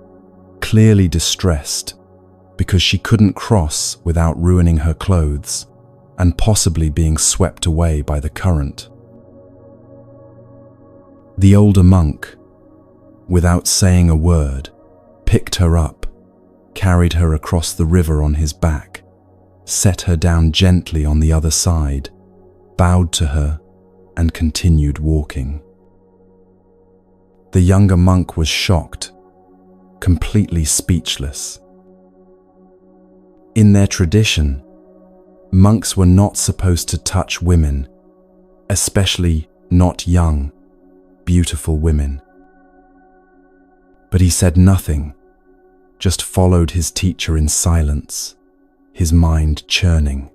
clearly distressed because she couldn't cross without ruining her clothes and possibly being swept away by the current. The older monk, without saying a word, picked her up, carried her across the river on his back, set her down gently on the other side, bowed to her, and continued walking. The younger monk was shocked, completely speechless. In their tradition, monks were not supposed to touch women, especially not young, beautiful women. But he said nothing, just followed his teacher in silence, his mind churning.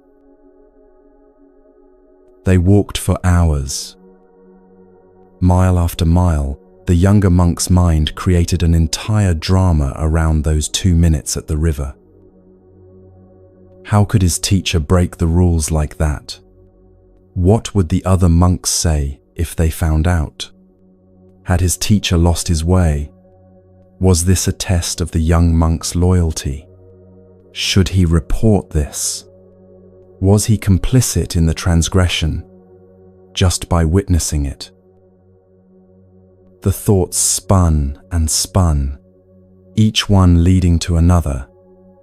They walked for hours. Mile after mile, the younger monk's mind created an entire drama around those 2 minutes at the river. How could his teacher break the rules like that? What would the other monks say if they found out? Had his teacher lost his way? Was this a test of the young monk's loyalty? Should he report this? Was he complicit in the transgression just by witnessing it? The thoughts spun and spun, each one leading to another,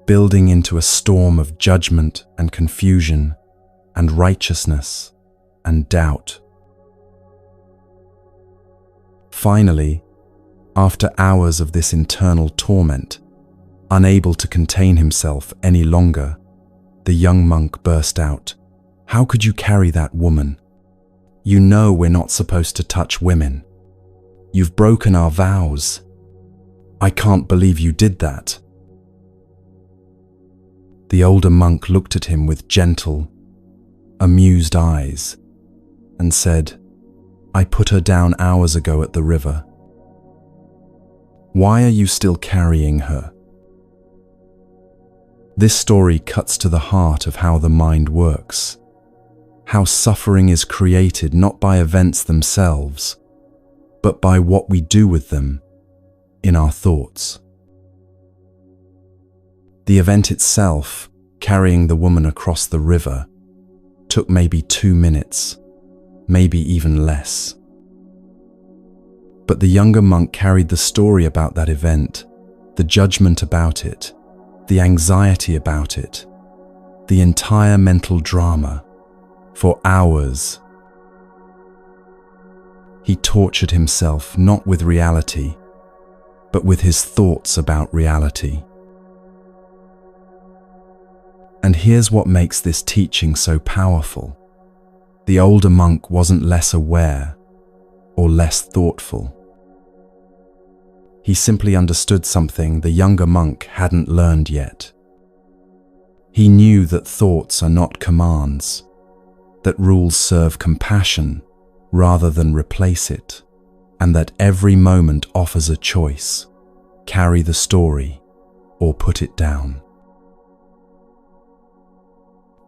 building into a storm of judgment and confusion and righteousness and doubt. Finally, after hours of this internal torment, unable to contain himself any longer, the young monk burst out, "How could you carry that woman? You know we're not supposed to touch women. You've broken our vows. I can't believe you did that." The older monk looked at him with gentle, amused eyes and said, "I put her down hours ago at the river. Why are you still carrying her?" This story cuts to the heart of how the mind works, how suffering is created not by events themselves, but by what we do with them in our thoughts. The event itself, carrying the woman across the river, took maybe 2 minutes, maybe even less. But the younger monk carried the story about that event, the judgment about it, the anxiety about it, the entire mental drama, for hours. He tortured himself not with reality, but with his thoughts about reality. And here's what makes this teaching so powerful. The older monk wasn't less aware or less thoughtful. He simply understood something the younger monk hadn't learned yet. He knew that thoughts are not commands, that rules serve compassion rather than replace it, and that every moment offers a choice: carry the story or put it down.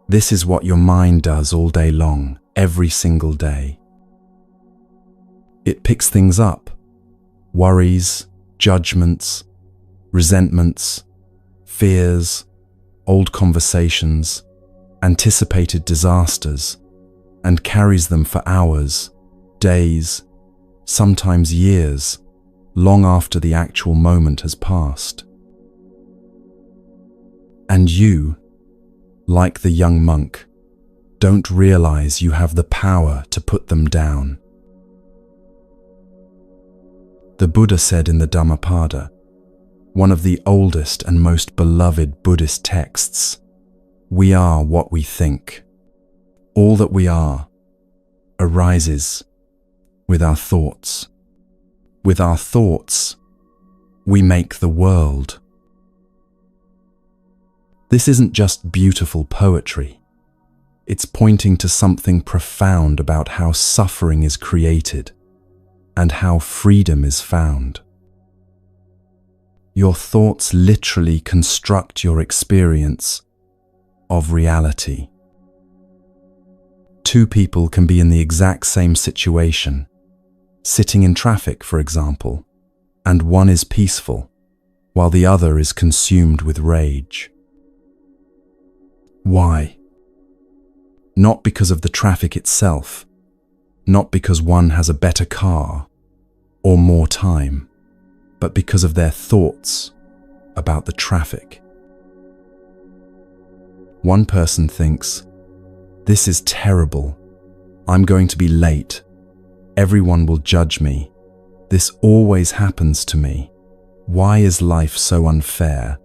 This is what your mind does all day long, every single day. It picks things up: worries, judgments, resentments, fears, old conversations, anticipated disasters, and carries them for hours, days, sometimes years, long after the actual moment has passed. And you, like the young monk, don't realize you have the power to put them down. The Buddha said in the Dhammapada, one of the oldest and most beloved Buddhist texts, "We are what we think. All that we are arises with our thoughts. With our thoughts, we make the world." This isn't just beautiful poetry. It's pointing to something profound about how suffering is created and how freedom is found. Your thoughts literally construct your experience of reality. Two people can be in the exact same situation, sitting in traffic, for example, and one is peaceful, while the other is consumed with rage. Why? Not because of the traffic itself, not because one has a better car or more time, but because of their thoughts about the traffic. One person thinks, "This is terrible. I'm going to be late. Everyone will judge me. This always happens to me. Why is life so unfair?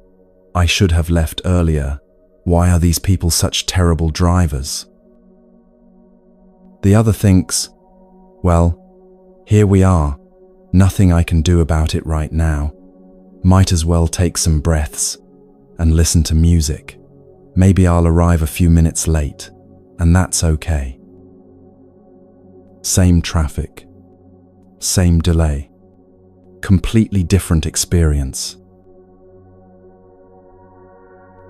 I should have left earlier. Why are these people such terrible drivers? The other thinks, well, here we are. Nothing I can do about it right now. Might as well take some breaths and listen to music. Maybe I'll arrive a few minutes late, and that's okay. Same traffic, same delay, completely different experience.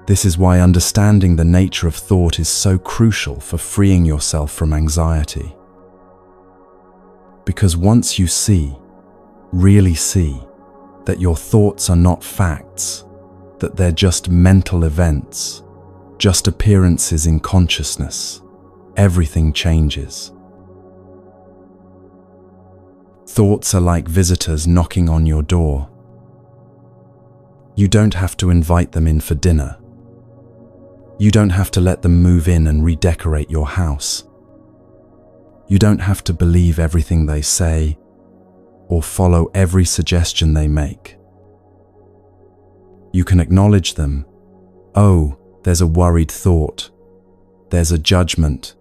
This is why understanding the nature of thought is so crucial for freeing yourself from anxiety. Because once you see, really see, that your thoughts are not facts, that they're just mental events, just appearances in consciousness, everything changes. Thoughts are like visitors knocking on your door. You don't have to invite them in for dinner. You don't have to let them move in and redecorate your house. You don't have to believe everything they say or follow every suggestion they make. You can acknowledge them. Oh, there's a worried thought. There's a judgment.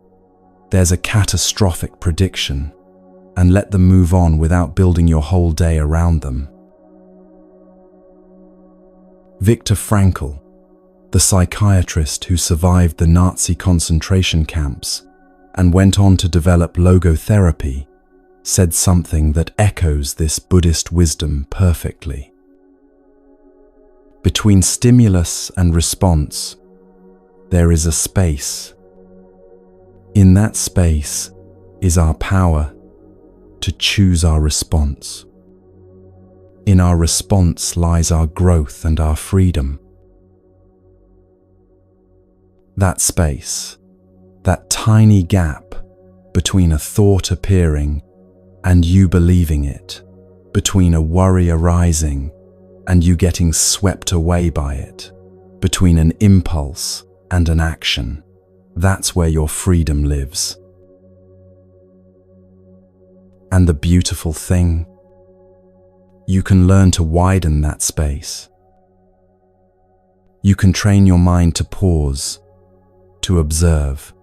There's a catastrophic prediction. And let them move on without building your whole day around them. Viktor Frankl, the psychiatrist who survived the Nazi concentration camps and went on to develop logotherapy, said something that echoes this Buddhist wisdom perfectly. Between stimulus and response, there is a space. In that space is our power to choose our response. In our response lies our growth and our freedom. That space, that tiny gap between a thought appearing and you believing it, between a worry arising and you getting swept away by it, between an impulse and an action, that's where your freedom lives. And the beautiful thing, you can learn to widen that space. You can train your mind to pause, to observe,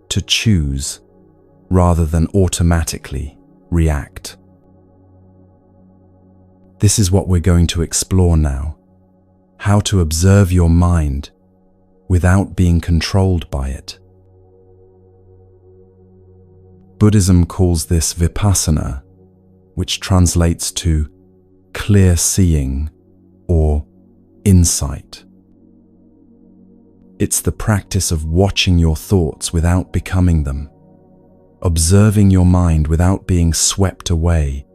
to choose, rather than automatically react. This is what we're going to explore now, how to observe your mind without being controlled by it. Buddhism calls this vipassana, which translates to clear seeing or insight. It's the practice of watching your thoughts without becoming them, observing your mind without being swept away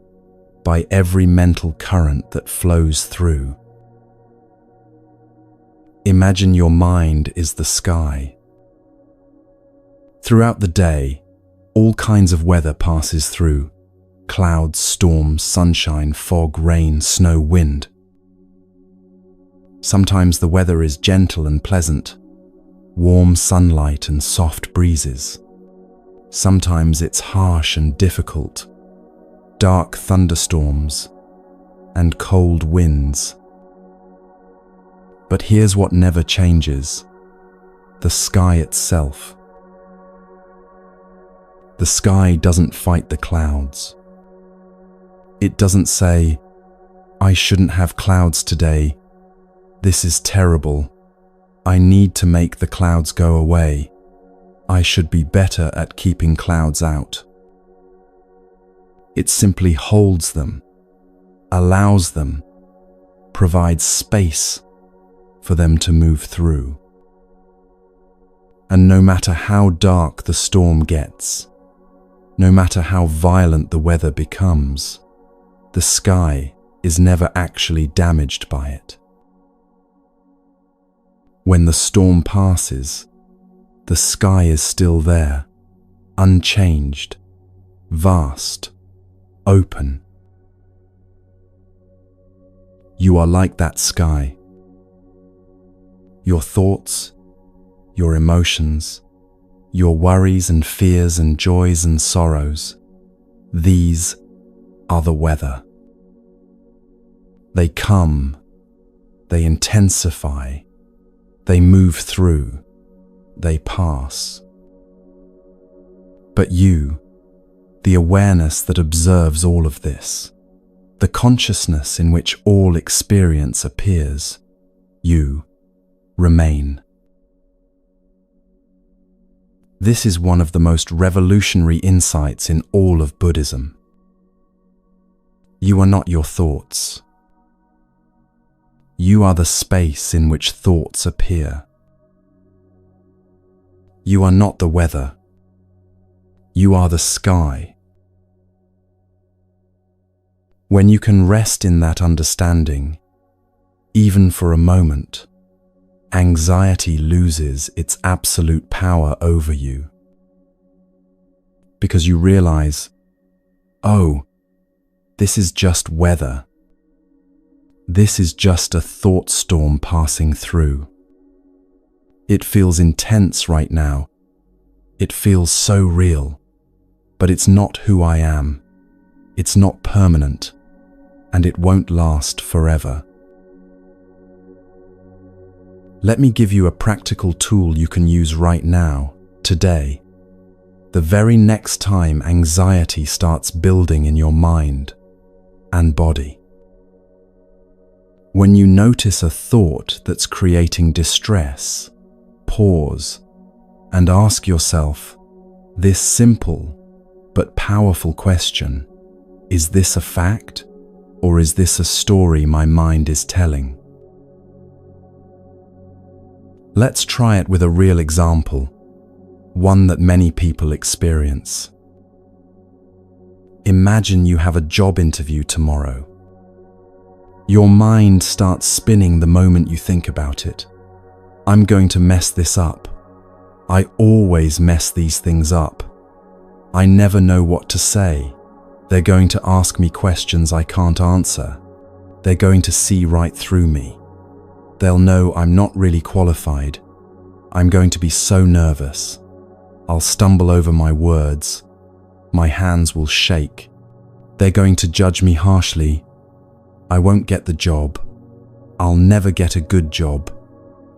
by every mental current that flows through. Imagine your mind is the sky. Throughout the day, all kinds of weather passes through: clouds, storms, sunshine, fog, rain, snow, wind. Sometimes the weather is gentle and pleasant, warm sunlight and soft breezes. Sometimes it's harsh and difficult, dark thunderstorms and cold winds. But here's what never changes: the sky itself. The sky doesn't fight the clouds. It doesn't say, "I shouldn't have clouds today. This is terrible. I need to make the clouds go away. I should be better at keeping clouds out." It simply holds them, allows them, provides space for them to move through. And no matter how dark the storm gets, no matter how violent the weather becomes, the sky is never actually damaged by it. When the storm passes, the sky is still there, unchanged, vast, open. You are like that sky. Your thoughts, your emotions, your worries and fears and joys and sorrows, these are the weather. They come, they intensify, they move through, they pass. But you, the awareness that observes all of this, the consciousness in which all experience appears, you remain. This is one of the most revolutionary insights in all of Buddhism. You are not your thoughts. You are the space in which thoughts appear. You are not the weather. You are the sky. When you can rest in that understanding, even for a moment, anxiety loses its absolute power over you. Because you realize, oh, this is just weather. This is just a thought storm passing through. It feels intense right now. It feels so real, but it's not who I am. It's not permanent, and it won't last forever. Let me give you a practical tool you can use right now, today, the very next time anxiety starts building in your mind and body. When you notice a thought that's creating distress, pause and ask yourself this simple but powerful question: is this a fact, or is this a story my mind is telling? Let's try it with a real example, one that many people experience. Imagine you have a job interview tomorrow. Your mind starts spinning the moment you think about it. I'm going to mess this up. I always mess these things up. I never know what to say. They're going to ask me questions I can't answer. They're going to see right through me. They'll know I'm not really qualified. I'm going to be so nervous. I'll stumble over my words. My hands will shake. They're going to judge me harshly. I won't get the job. I'll never get a good job.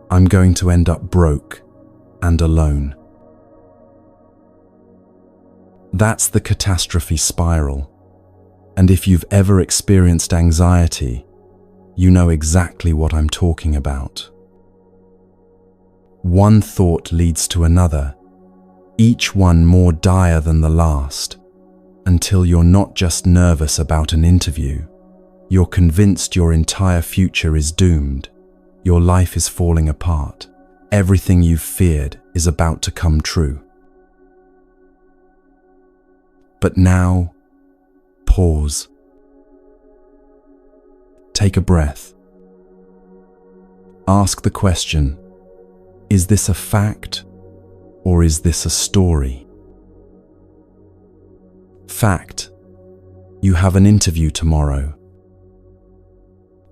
I'm going to end up broke and alone. That's the catastrophe spiral. And if you've ever experienced anxiety, you know exactly what I'm talking about. One thought leads to another, each one more dire than the last, until you're not just nervous about an interview. You're convinced your entire future is doomed. Your life is falling apart. Everything you've feared is about to come true. But now, pause. Take a breath. Ask the question, is this a fact or is this a story? Fact, you have an interview tomorrow.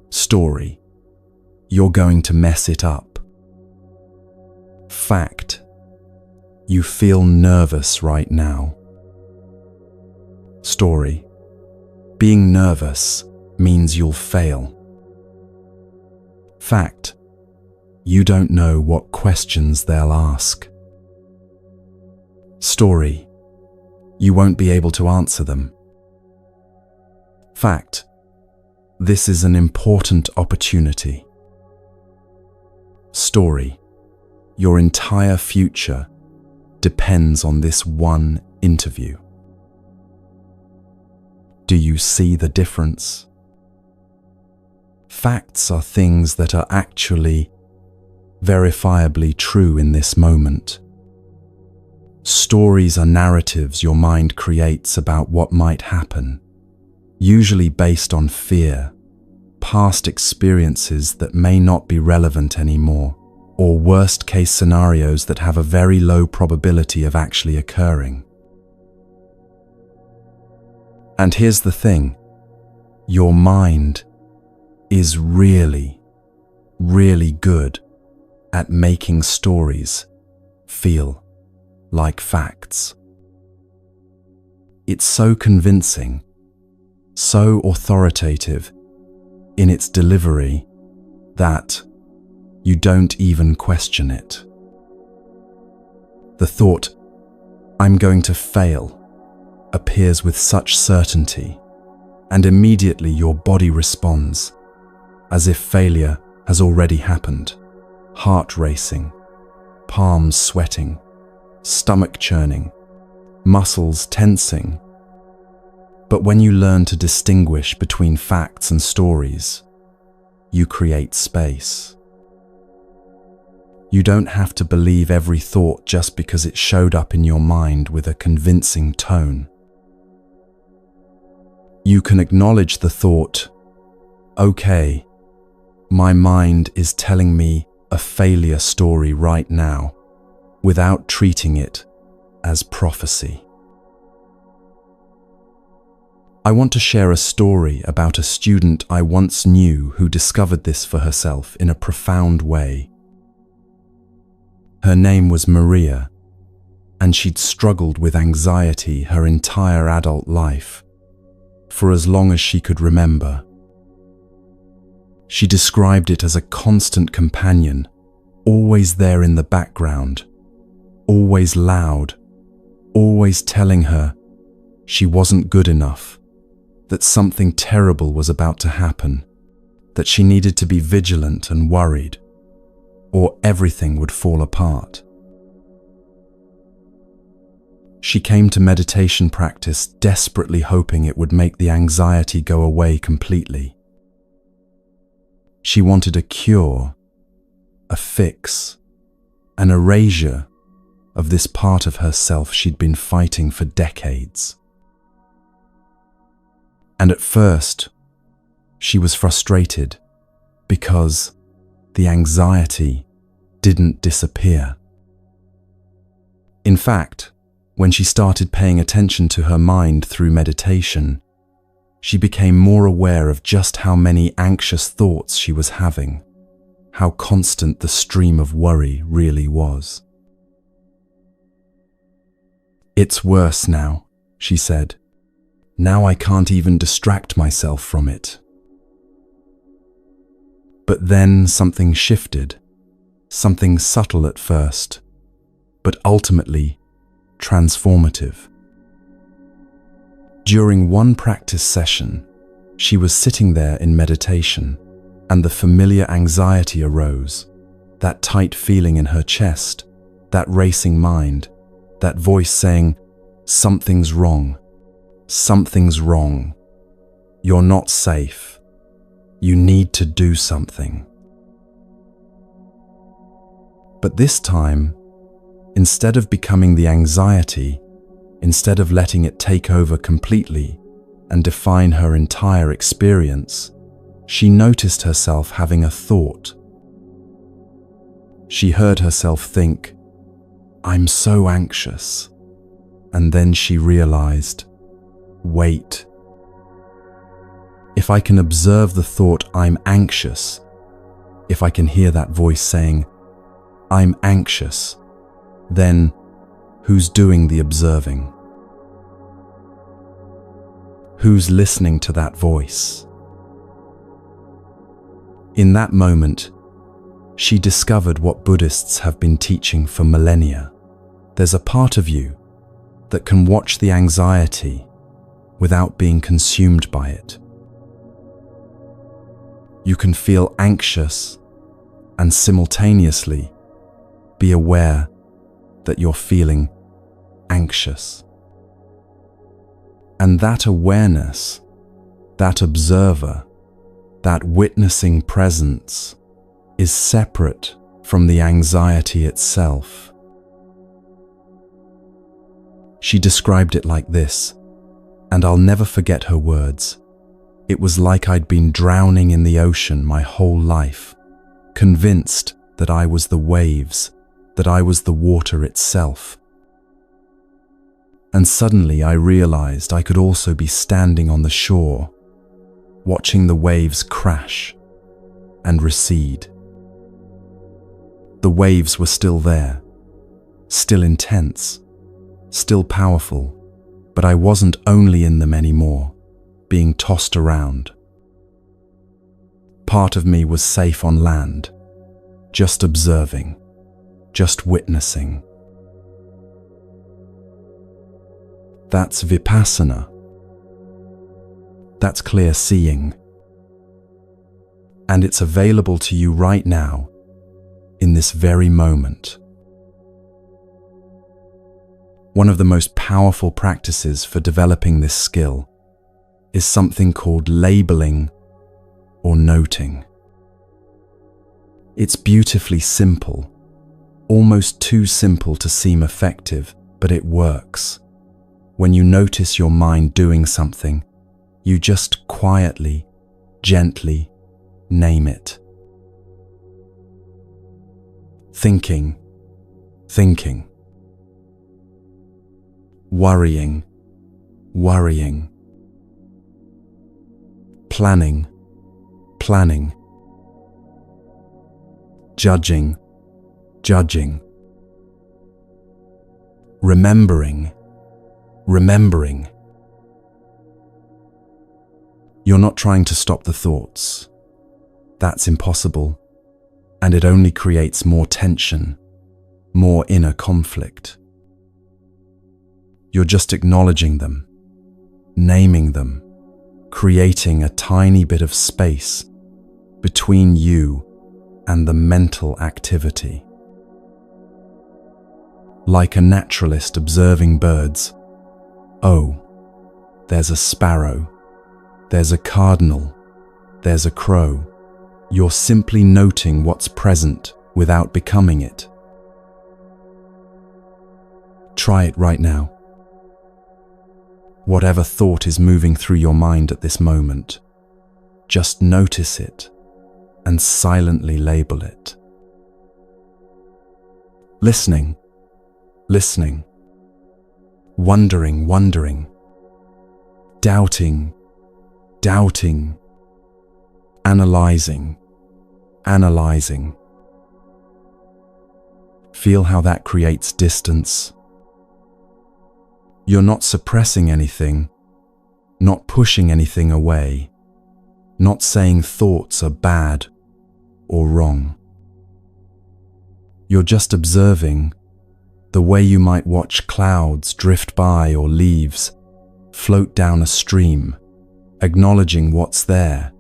Story, you're going to mess it up. Fact, you feel nervous right now. Story, being nervous means you'll fail. Fact, you don't know what questions they'll ask. Story, you won't be able to answer them. Fact, this is an important opportunity. Story, your entire future depends on this one interview. Do you see the difference? Facts are things that are actually verifiably true in this moment. Stories are narratives your mind creates about what might happen, usually based on fear, past experiences that may not be relevant anymore, or worst-case scenarios that have a very low probability of actually occurring. And here's the thing, your mind is really, really good at making stories feel like facts. It's so convincing, so authoritative in its delivery that you don't even question it. The thought, "I'm going to fail," appears with such certainty, and immediately your body responds, as if failure has already happened. Heart racing, palms sweating, stomach churning, muscles tensing. But when you learn to distinguish between facts and stories, you create space. You don't have to believe every thought just because it showed up in your mind with a convincing tone. You can acknowledge the thought, "Okay, my mind is telling me a failure story right now," without treating it as prophecy. I want to share a story about a student I once knew who discovered this for herself in a profound way. Her name was Maria, and she'd struggled with anxiety her entire adult life, for as long as she could remember. She described it as a constant companion, always there in the background, always loud, always telling her she wasn't good enough, that something terrible was about to happen, that she needed to be vigilant and worried, or everything would fall apart. She came to meditation practice desperately hoping it would make the anxiety go away completely. She wanted a cure, a fix, an erasure of this part of herself she'd been fighting for decades. And at first, she was frustrated because the anxiety didn't disappear. In fact, when she started paying attention to her mind through meditation, she became more aware of just how many anxious thoughts she was having, how constant the stream of worry really was. "It's worse now," she said. "Now I can't even distract myself from it." But then something shifted, something subtle at first, but ultimately transformative. During one practice session, she was sitting there in meditation, and the familiar anxiety arose, that tight feeling in her chest, that racing mind, that voice saying, "Something's wrong. Something's wrong. You're not safe. You need to do something." But this time, instead of becoming the anxiety, instead of letting it take over completely and define her entire experience, she noticed herself having a thought. She heard herself think, "I'm so anxious." And then she realized, wait. If I can observe the thought, "I'm anxious," if I can hear that voice saying, "I'm anxious," then who's doing the observing? Who's listening to that voice? In that moment, she discovered what Buddhists have been teaching for millennia. There's a part of you that can watch the anxiety without being consumed by it. You can feel anxious and simultaneously be aware that you're feeling anxious. And that awareness, that observer, that witnessing presence is separate from the anxiety itself. She described it like this, and I'll never forget her words. It was like I'd been drowning in the ocean my whole life, convinced that I was the waves, that I was the water itself. And suddenly I realized I could also be standing on the shore, watching the waves crash and recede. The waves were still there, still intense, still powerful, but I wasn't only in them anymore, being tossed around. Part of me was safe on land, just observing, just witnessing. That's vipassana. That's clear seeing. And it's available to you right now, in this very moment. One of the most powerful practices for developing this skill is something called labeling or noting. It's beautifully simple, almost too simple to seem effective, but it works. When you notice your mind doing something, you just quietly, gently name it. Thinking. Worrying. Planning. Judging. Remembering. You're not trying to stop the thoughts. That's impossible, and it only creates more tension, more inner conflict. You're just acknowledging them, naming them, creating a tiny bit of space between you and the mental activity. Like a naturalist observing birds. Oh, there's a sparrow, there's a cardinal, there's a crow. You're simply noting what's present without becoming it. Try it right now. Whatever thought is moving through your mind at this moment, just notice it and silently label it. Listening, wondering, doubting, analyzing. Feel how that creates distance. You're not suppressing anything, not pushing anything away, not saying thoughts are bad or wrong. You're just observing the way you might watch clouds drift by or leaves float down a stream, acknowledging what's there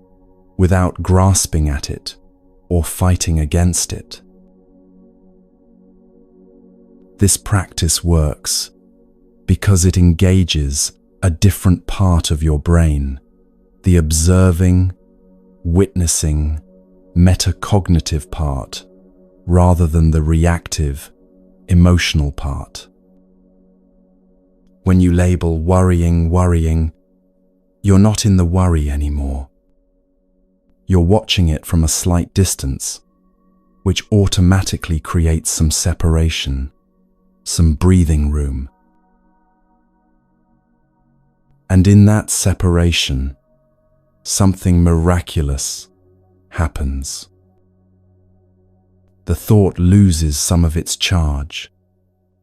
without grasping at it or fighting against it. This practice works because it engages a different part of your brain, the observing, witnessing, metacognitive part, rather than the reactive, emotional part. When you label worrying, you're not in the worry anymore. You're watching it from a slight distance, which automatically creates some separation, some breathing room. And in that separation, something miraculous happens. The thought loses some of its charge,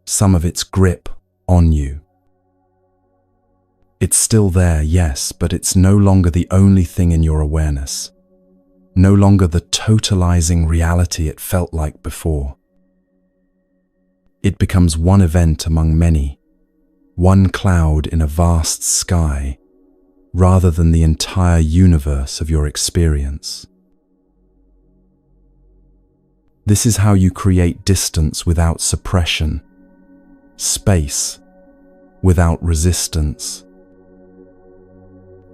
some of its grip on you. It's still there, yes, but it's no longer the only thing in your awareness, no longer the totalizing reality it felt like before. It becomes one event among many, one cloud in a vast sky, rather than the entire universe of your experience. This is how you create distance without suppression, space without resistance.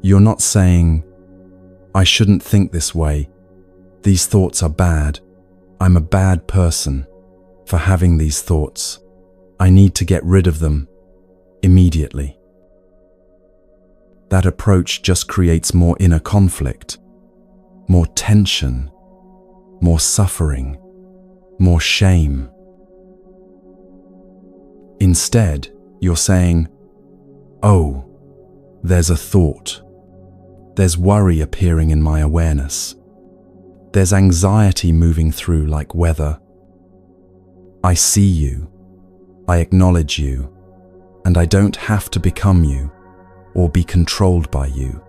You're not saying, I shouldn't think this way, these thoughts are bad, I'm a bad person for having these thoughts, I need to get rid of them immediately. That approach just creates more inner conflict, more tension, more suffering, more shame. Instead, you're saying, oh, there's a thought. There's worry appearing in my awareness. There's anxiety moving through like weather. I see you. I acknowledge you. and I don't have to become you or be controlled by you.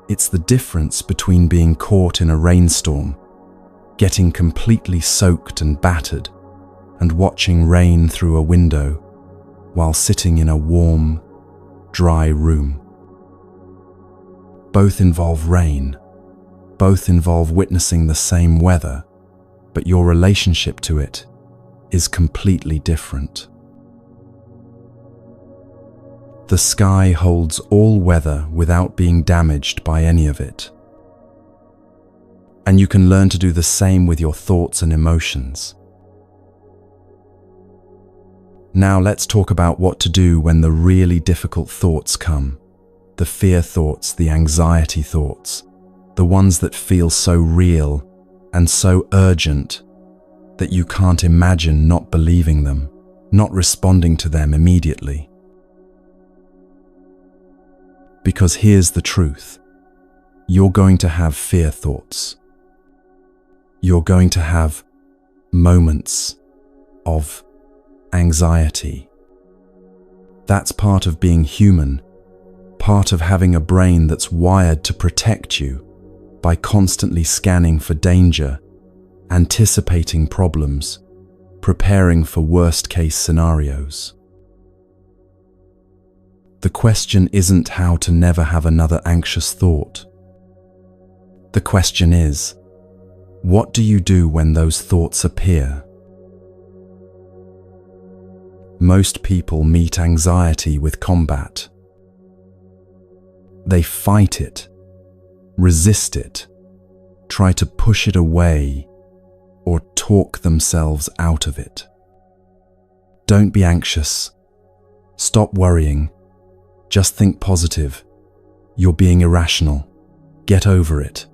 It's the difference between being caught in a rainstorm, getting completely soaked and battered, and watching rain through a window while sitting in a warm, dry room. Both involve rain, both involve witnessing the same weather, but your relationship to it is completely different. The sky holds all weather without being damaged by any of it. And you can learn to do the same with your thoughts and emotions. Now let's talk about what to do when the really difficult thoughts come. The fear thoughts, the anxiety thoughts, the ones that feel so real and so urgent that you can't imagine not believing them, not responding to them immediately. Because here's the truth. You're going to have fear thoughts. You're going to have moments of anxiety. That's part of being human, part of having a brain that's wired to protect you by constantly scanning for danger, anticipating problems, preparing for worst-case scenarios. The question isn't how to never have another anxious thought. The question is, what do you do when those thoughts appear? Most people meet anxiety with combat. They fight it, resist it, try to push it away, or talk themselves out of it. Don't be anxious. Stop worrying. Just think positive. You're being irrational. Get over it.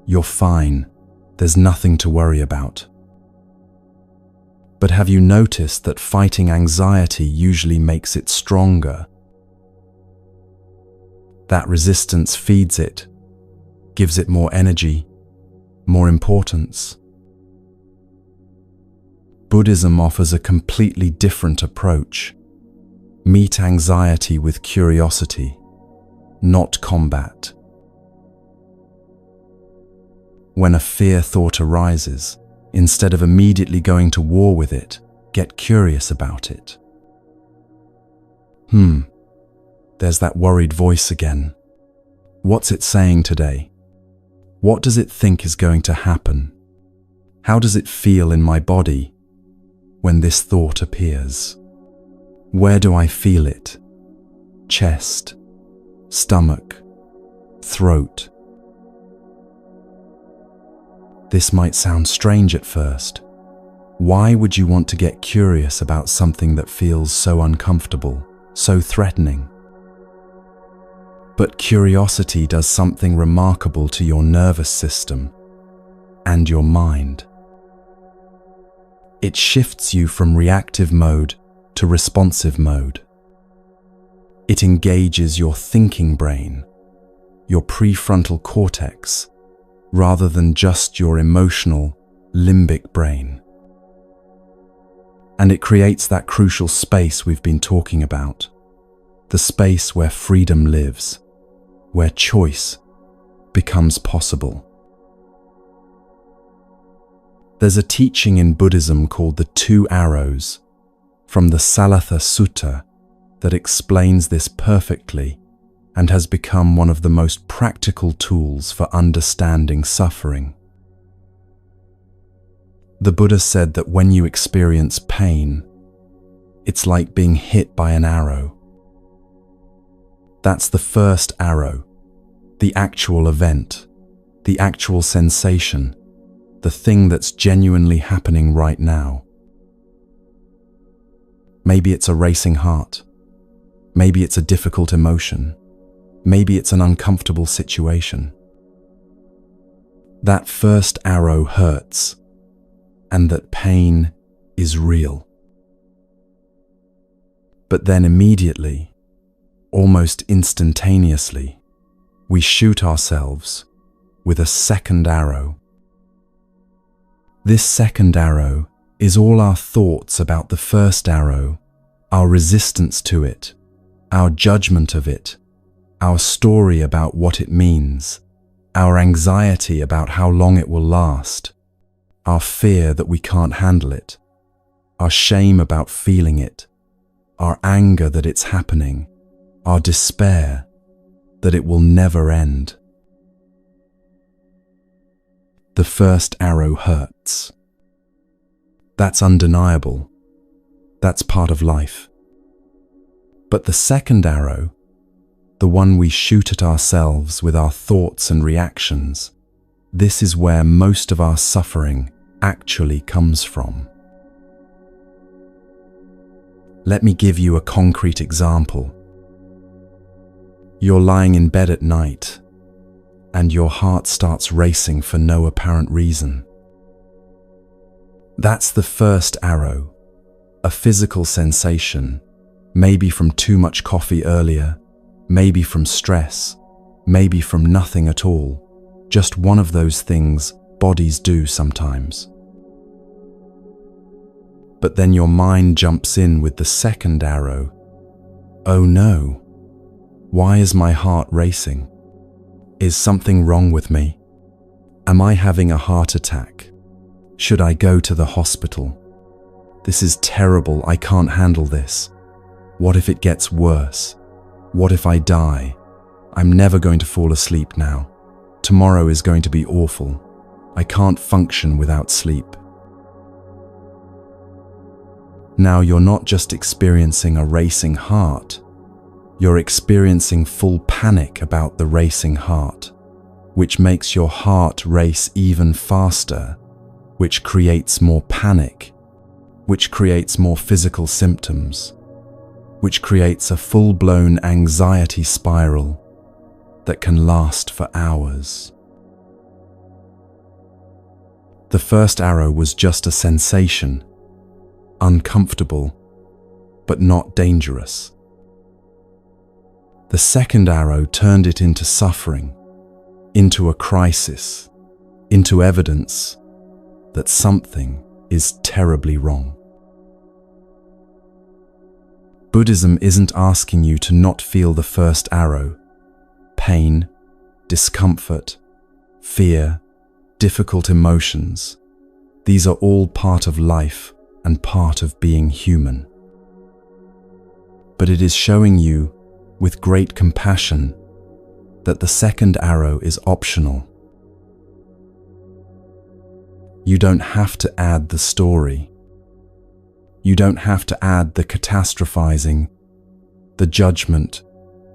You're fine. There's nothing to worry about. But have you noticed that fighting anxiety usually makes it stronger? That resistance feeds it, gives it more energy, more importance. Buddhism offers a completely different approach. Meet anxiety with curiosity, not combat. When a fear thought arises, instead of immediately going to war with it, get curious about it. There's that worried voice again. What's it saying today? What does it think is going to happen? How does it feel in my body when this thought appears? Where do I feel it? Chest, stomach, throat. This might sound strange at first. Why would you want to get curious about something that feels so uncomfortable, so threatening? But curiosity does something remarkable to your nervous system and your mind. It shifts you from reactive mode to responsive mode. It engages your thinking brain, your prefrontal cortex, rather than just your emotional, limbic brain. And it creates that crucial space we've been talking about, the space where freedom lives, where choice becomes possible. There's a teaching in Buddhism called the 2 arrows from the Salatha Sutta that explains this perfectly and has become one of the most practical tools for understanding suffering. The Buddha said that when you experience pain, it's like being hit by an arrow. That's the first arrow, the actual event, the actual sensation, the thing that's genuinely happening right now. Maybe it's a racing heart. Maybe it's a difficult emotion. Maybe it's an uncomfortable situation. That first arrow hurts, and that pain is real. But then immediately, almost instantaneously, we shoot ourselves with a second arrow. This second arrow is all our thoughts about the first arrow, our resistance to it, our judgment of it, our story about what it means, our anxiety about how long it will last, our fear that we can't handle it, our shame about feeling it, our anger that it's happening, our despair that it will never end. The first arrow hurts. That's undeniable. That's part of life. But the second arrow, the one we shoot at ourselves with our thoughts and reactions, this is where most of our suffering actually comes from. Let me give you a concrete example. You're lying in bed at night, and your heart starts racing for no apparent reason. That's the first arrow, a physical sensation, maybe from too much coffee earlier, maybe from stress, maybe from nothing at all, just one of those things bodies do sometimes. But then your mind jumps in with the second arrow. Oh no, why is my heart racing? Is something wrong with me? Am I having a heart attack? Should I go to the hospital? This is terrible, I can't handle this. What if it gets worse? What if I die? I'm never going to fall asleep now. Tomorrow is going to be awful. I can't function without sleep. Now you're not just experiencing a racing heart, you're experiencing full panic about the racing heart, which makes your heart race even faster, which creates more panic, which creates more physical symptoms, which creates a full-blown anxiety spiral that can last for hours. The first arrow was just a sensation, uncomfortable, but not dangerous. The second arrow turned it into suffering, into a crisis, into evidence that something is terribly wrong. Buddhism isn't asking you to not feel the first arrow. Pain, discomfort, fear, difficult emotions, these are all part of life and part of being human. But it is showing you, with great compassion, that the second arrow is optional. You don't have to add the story. You don't have to add the catastrophizing, the judgment,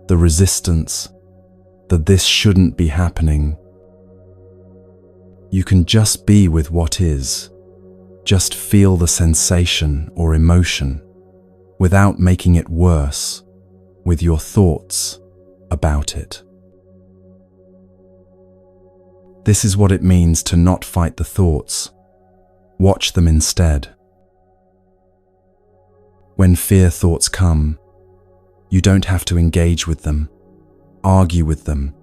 the resistance, the this shouldn't be happening. You can just be with what is. Just feel the sensation or emotion without making it worse with your thoughts about it. This is what it means to not fight the thoughts. Watch them instead. When fear thoughts come, you don't have to engage with them, argue with them,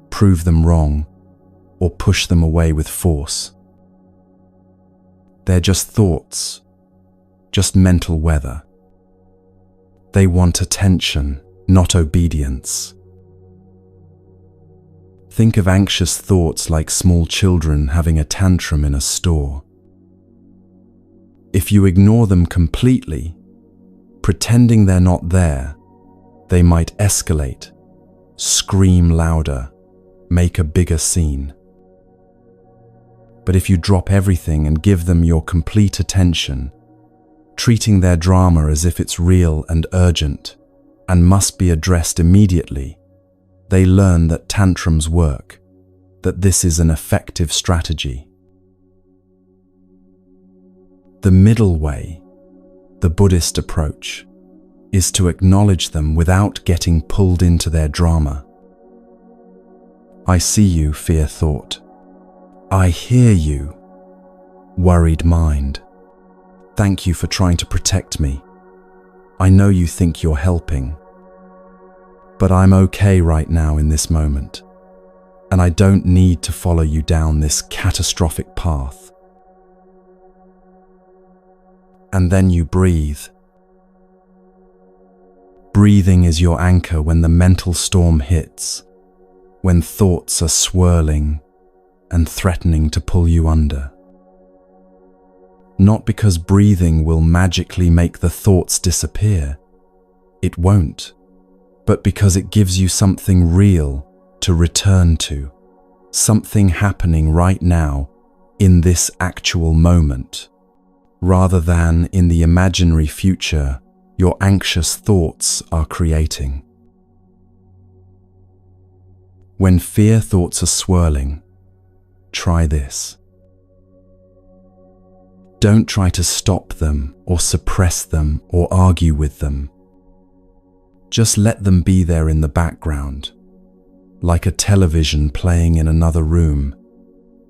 prove them wrong, or push them away with force. They're just thoughts, just mental weather. They want attention, not obedience. Think of anxious thoughts like small children having a tantrum in a store. If you ignore them completely, pretending they're not there, they might escalate, scream louder, make a bigger scene. But if you drop everything and give them your complete attention, treating their drama as if it's real and urgent and must be addressed immediately, they learn that tantrums work, that this is an effective strategy. The middle way, the Buddhist approach, is to acknowledge them without getting pulled into their drama. I see you, fear thought. I hear you, worried mind. Thank you for trying to protect me. I know you think you're helping, but I'm okay right now in this moment, and I don't need to follow you down this catastrophic path. and then you breathe. Breathing is your anchor when the mental storm hits, when thoughts are swirling and threatening to pull you under. Not because breathing will magically make the thoughts disappear. It won't. But because it gives you something real to return to, something happening right now in this actual moment, rather than in the imaginary future your anxious thoughts are creating. When fear thoughts are swirling, try this. Don't try to stop them or suppress them or argue with them. Just let them be there in the background, like a television playing in another room,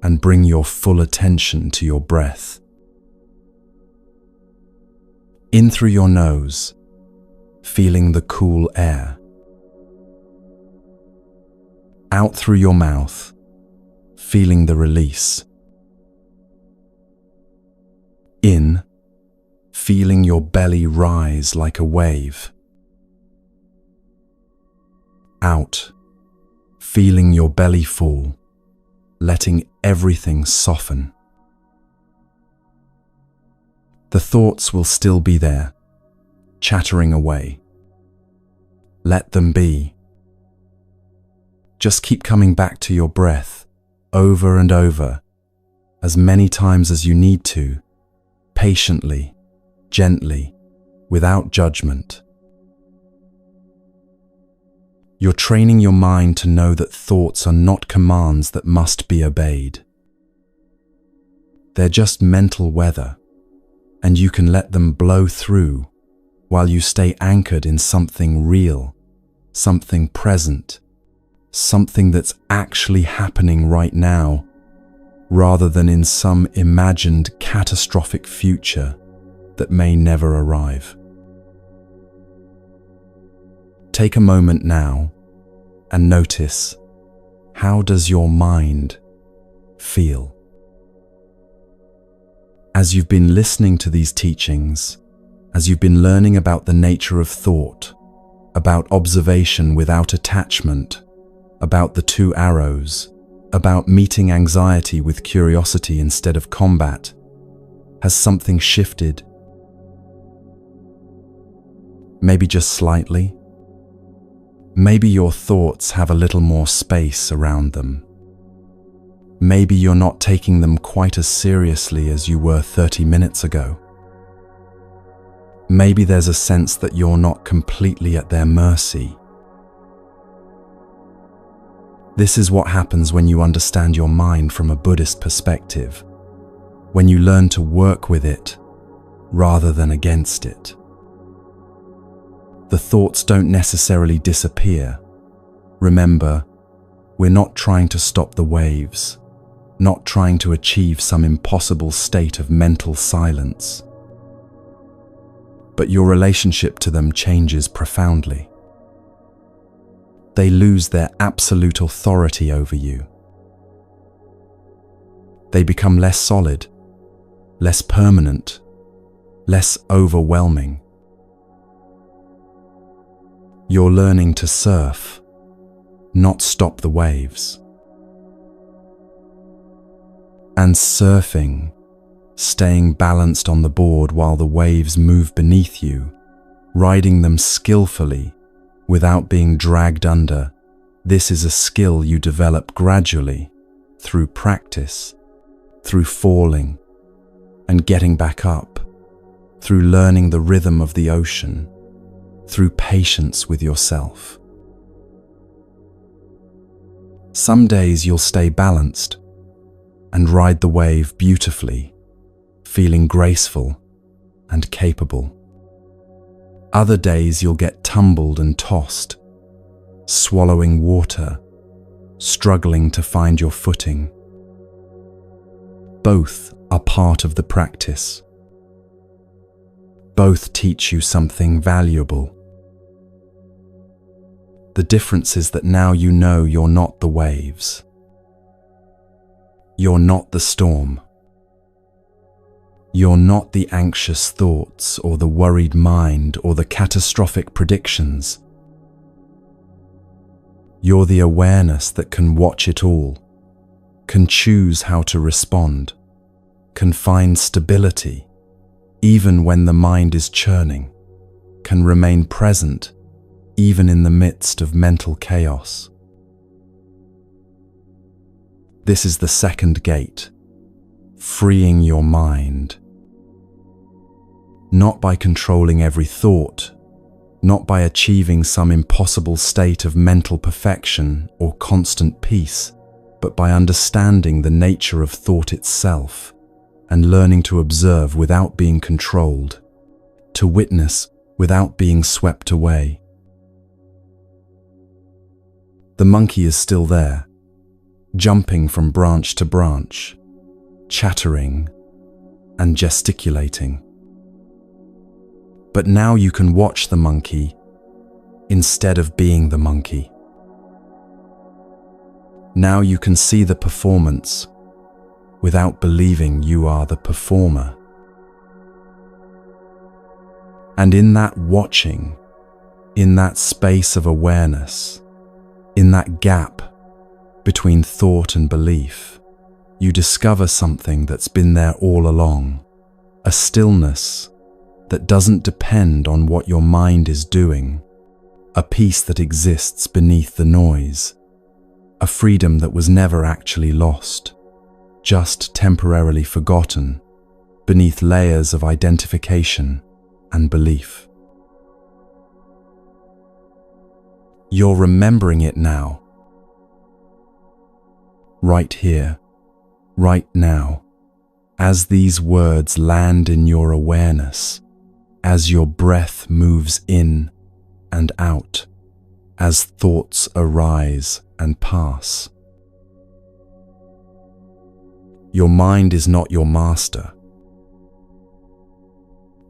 and bring your full attention to your breath. In through your nose, feeling the cool air. Out through your mouth, feeling the release. In, feeling your belly rise like a wave. Out, feeling your belly fall, letting everything soften. The thoughts will still be there, chattering away. Let them be. Just keep coming back to your breath, over and over, as many times as you need to, patiently, gently, without judgment. You're training your mind to know that thoughts are not commands that must be obeyed. They're just mental weather, and you can let them blow through while you stay anchored in something real, something present, something that's actually happening right now, rather than in some imagined catastrophic future that may never arrive. Take a moment now and notice, how does your mind feel? As you've been listening to these teachings, as you've been learning about the nature of thought, about observation without attachment, about the two arrows, about meeting anxiety with curiosity instead of combat, has something shifted? Maybe just slightly? Maybe your thoughts have a little more space around them. Maybe you're not taking them quite as seriously as you were 30 minutes ago. Maybe there's a sense that you're not completely at their mercy. This is what happens when you understand your mind from a Buddhist perspective, when you learn to work with it rather than against it. The thoughts don't necessarily disappear. Remember, we're not trying to stop the waves, not trying to achieve some impossible state of mental silence. But your relationship to them changes profoundly. They lose their absolute authority over you. They become less solid, less permanent, less overwhelming. You're learning to surf, not stop the waves. And surfing, staying balanced on the board while the waves move beneath you, riding them skillfully without being dragged under, this is a skill you develop gradually through practice, through falling and getting back up, through learning the rhythm of the ocean, through patience with yourself. Some days you'll stay balanced and ride the wave beautifully, feeling graceful and capable. Other days you'll get tumbled and tossed, swallowing water, struggling to find your footing. Both are part of the practice. Both teach you something valuable. The difference is that now you know you're not the waves. You're not the storm. You're not the anxious thoughts or the worried mind or the catastrophic predictions. You're the awareness that can watch it all, can choose how to respond, can find stability even when the mind is churning, can remain present even in the midst of mental chaos. This is the second gate, freeing your mind. Not by controlling every thought, not by achieving some impossible state of mental perfection or constant peace, but by understanding the nature of thought itself and learning to observe without being controlled, to witness without being swept away. The monkey is still there, jumping from branch to branch, chattering and gesticulating. But now you can watch the monkey instead of being the monkey. Now you can see the performance without believing you are the performer. And in that watching, in that space of awareness, in that gap between thought and belief, you discover something that's been there all along, a stillness that doesn't depend on what your mind is doing, a peace that exists beneath the noise, a freedom that was never actually lost, just temporarily forgotten beneath layers of identification and belief. You're remembering it now, right here, right now, as these words land in your awareness, as your breath moves in and out, as thoughts arise and pass. Your mind is not your master.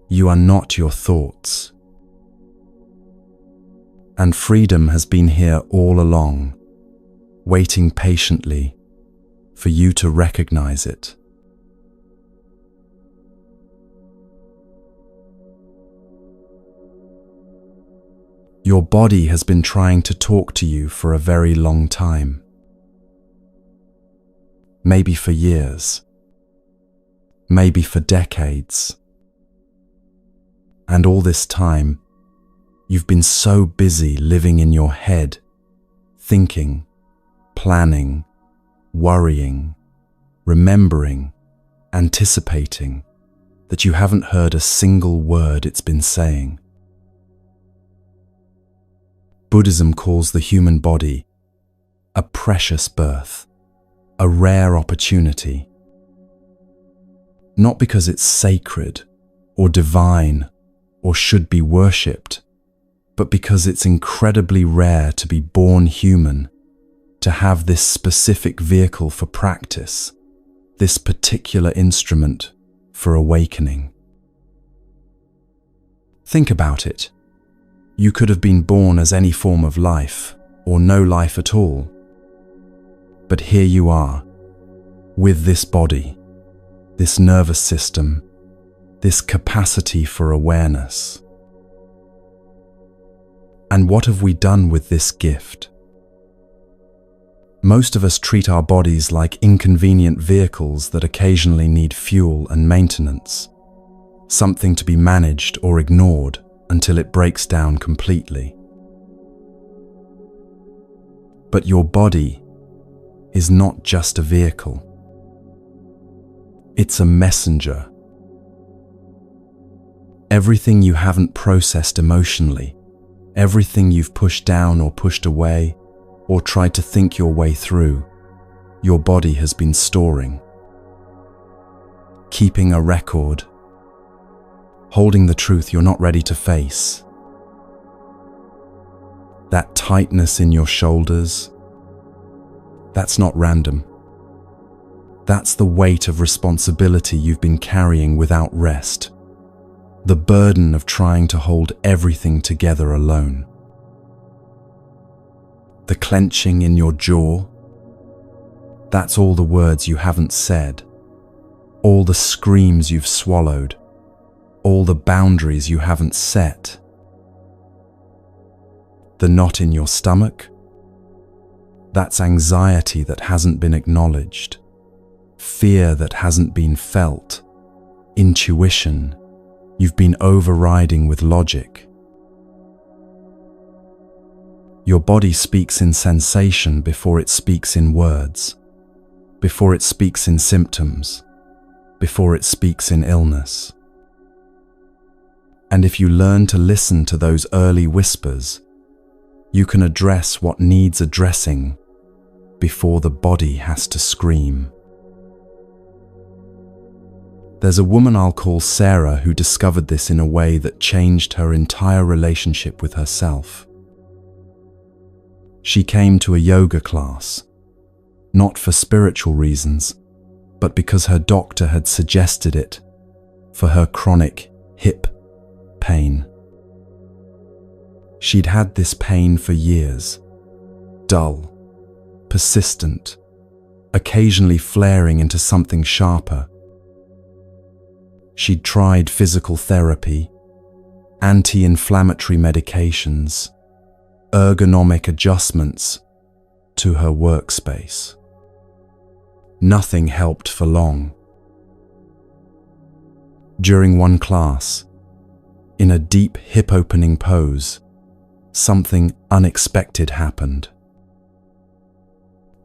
You are not your thoughts. And freedom has been here all along, waiting patiently for you to recognize it. Your body has been trying to talk to you for a very long time. Maybe for years. Maybe for decades. And all this time, you've been so busy living in your head, thinking, planning, worrying, remembering, anticipating, that you haven't heard a single word it's been saying. Buddhism calls the human body a precious birth, a rare opportunity. Not because it's sacred or divine or should be worshipped, but because it's incredibly rare to be born human, to have this specific vehicle for practice, this particular instrument for awakening. Think about it. You could have been born as any form of life, or no life at all. But here you are, with this body, this nervous system, this capacity for awareness. And what have we done with this gift? Most of us treat our bodies like inconvenient vehicles that occasionally need fuel and maintenance, something to be managed or ignored until it breaks down completely. But your body is not just a vehicle. It's a messenger. Everything you haven't processed emotionally, everything you've pushed down or pushed away, or tried to think your way through, your body has been storing. Keeping a record, holding the truth you're not ready to face. That tightness in your shoulders, that's not random. That's the weight of responsibility you've been carrying without rest. The burden of trying to hold everything together alone. The clenching in your jaw, that's all the words you haven't said, all the screams you've swallowed, all the boundaries you haven't set. The knot in your stomach? That's anxiety that hasn't been acknowledged, fear that hasn't been felt, intuition you've been overriding with logic. Your body speaks in sensation before it speaks in words, before it speaks in symptoms, before it speaks in illness. And if you learn to listen to those early whispers, you can address what needs addressing before the body has to scream. There's a woman I'll call Sarah who discovered this in a way that changed her entire relationship with herself. She came to a yoga class, not for spiritual reasons, but because her doctor had suggested it for her chronic hip pain. She'd had this pain for years, dull, persistent, occasionally flaring into something sharper. She'd tried physical therapy, anti-inflammatory medications, ergonomic adjustments to her workspace. Nothing helped for long. During one class, in a deep hip-opening pose, something unexpected happened.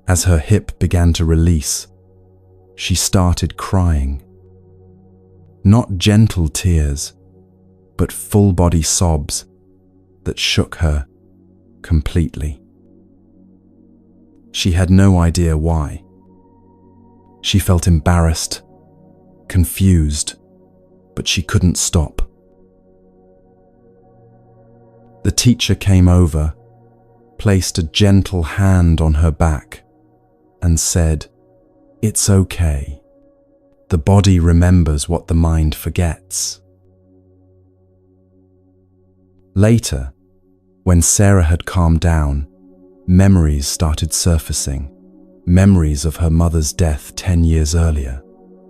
As her hip began to release, she started crying. Not gentle tears, but full-body sobs that shook her completely. She had no idea why. She felt embarrassed, confused, but she couldn't stop. The teacher came over, placed a gentle hand on her back, and said, "It's okay. The body remembers what the mind forgets." Later, when Sarah had calmed down, memories started surfacing. Memories of her mother's death 10 years earlier.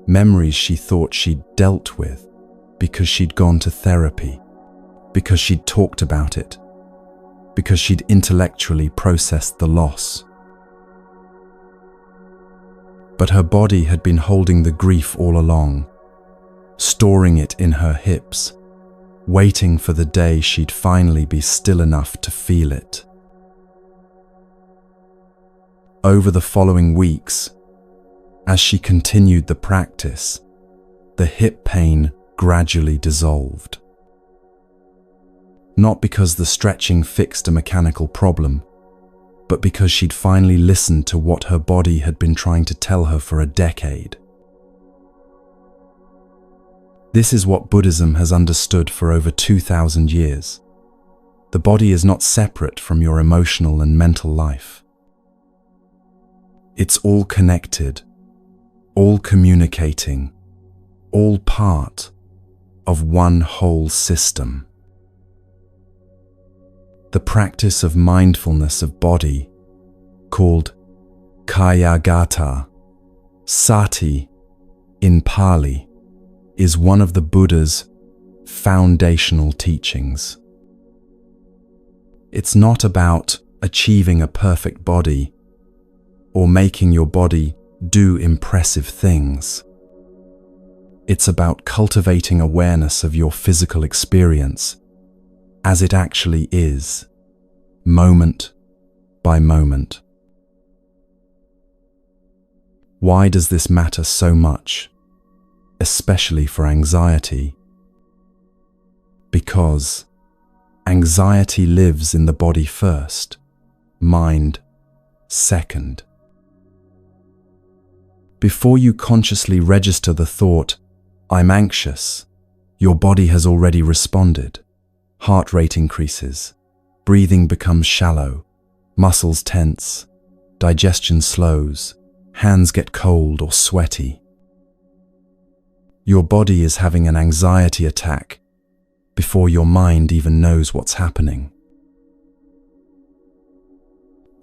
Memories she thought she'd dealt with because she'd gone to therapy, because she'd talked about it, because she'd intellectually processed the loss. But her body had been holding the grief all along, storing it in her hips, waiting for the day she'd finally be still enough to feel it. Over the following weeks, as she continued the practice, the hip pain gradually dissolved. Not because the stretching fixed a mechanical problem, but because she'd finally listened to what her body had been trying to tell her for a decade. This is what Buddhism has understood for over 2,000 years. The body is not separate from your emotional and mental life. It's all connected, all communicating, all part of one whole system. The practice of mindfulness of body, called Kayagata, Sati in Pali, is one of the Buddha's foundational teachings. It's not about achieving a perfect body or making your body do impressive things. It's about cultivating awareness of your physical experience as it actually is, moment by moment. Why does this matter so much, especially for anxiety? Because anxiety lives in the body first, mind second. Before you consciously register the thought, "I'm anxious," your body has already responded. Heart rate increases, breathing becomes shallow, muscles tense, digestion slows, hands get cold or sweaty. Your body is having an anxiety attack before your mind even knows what's happening.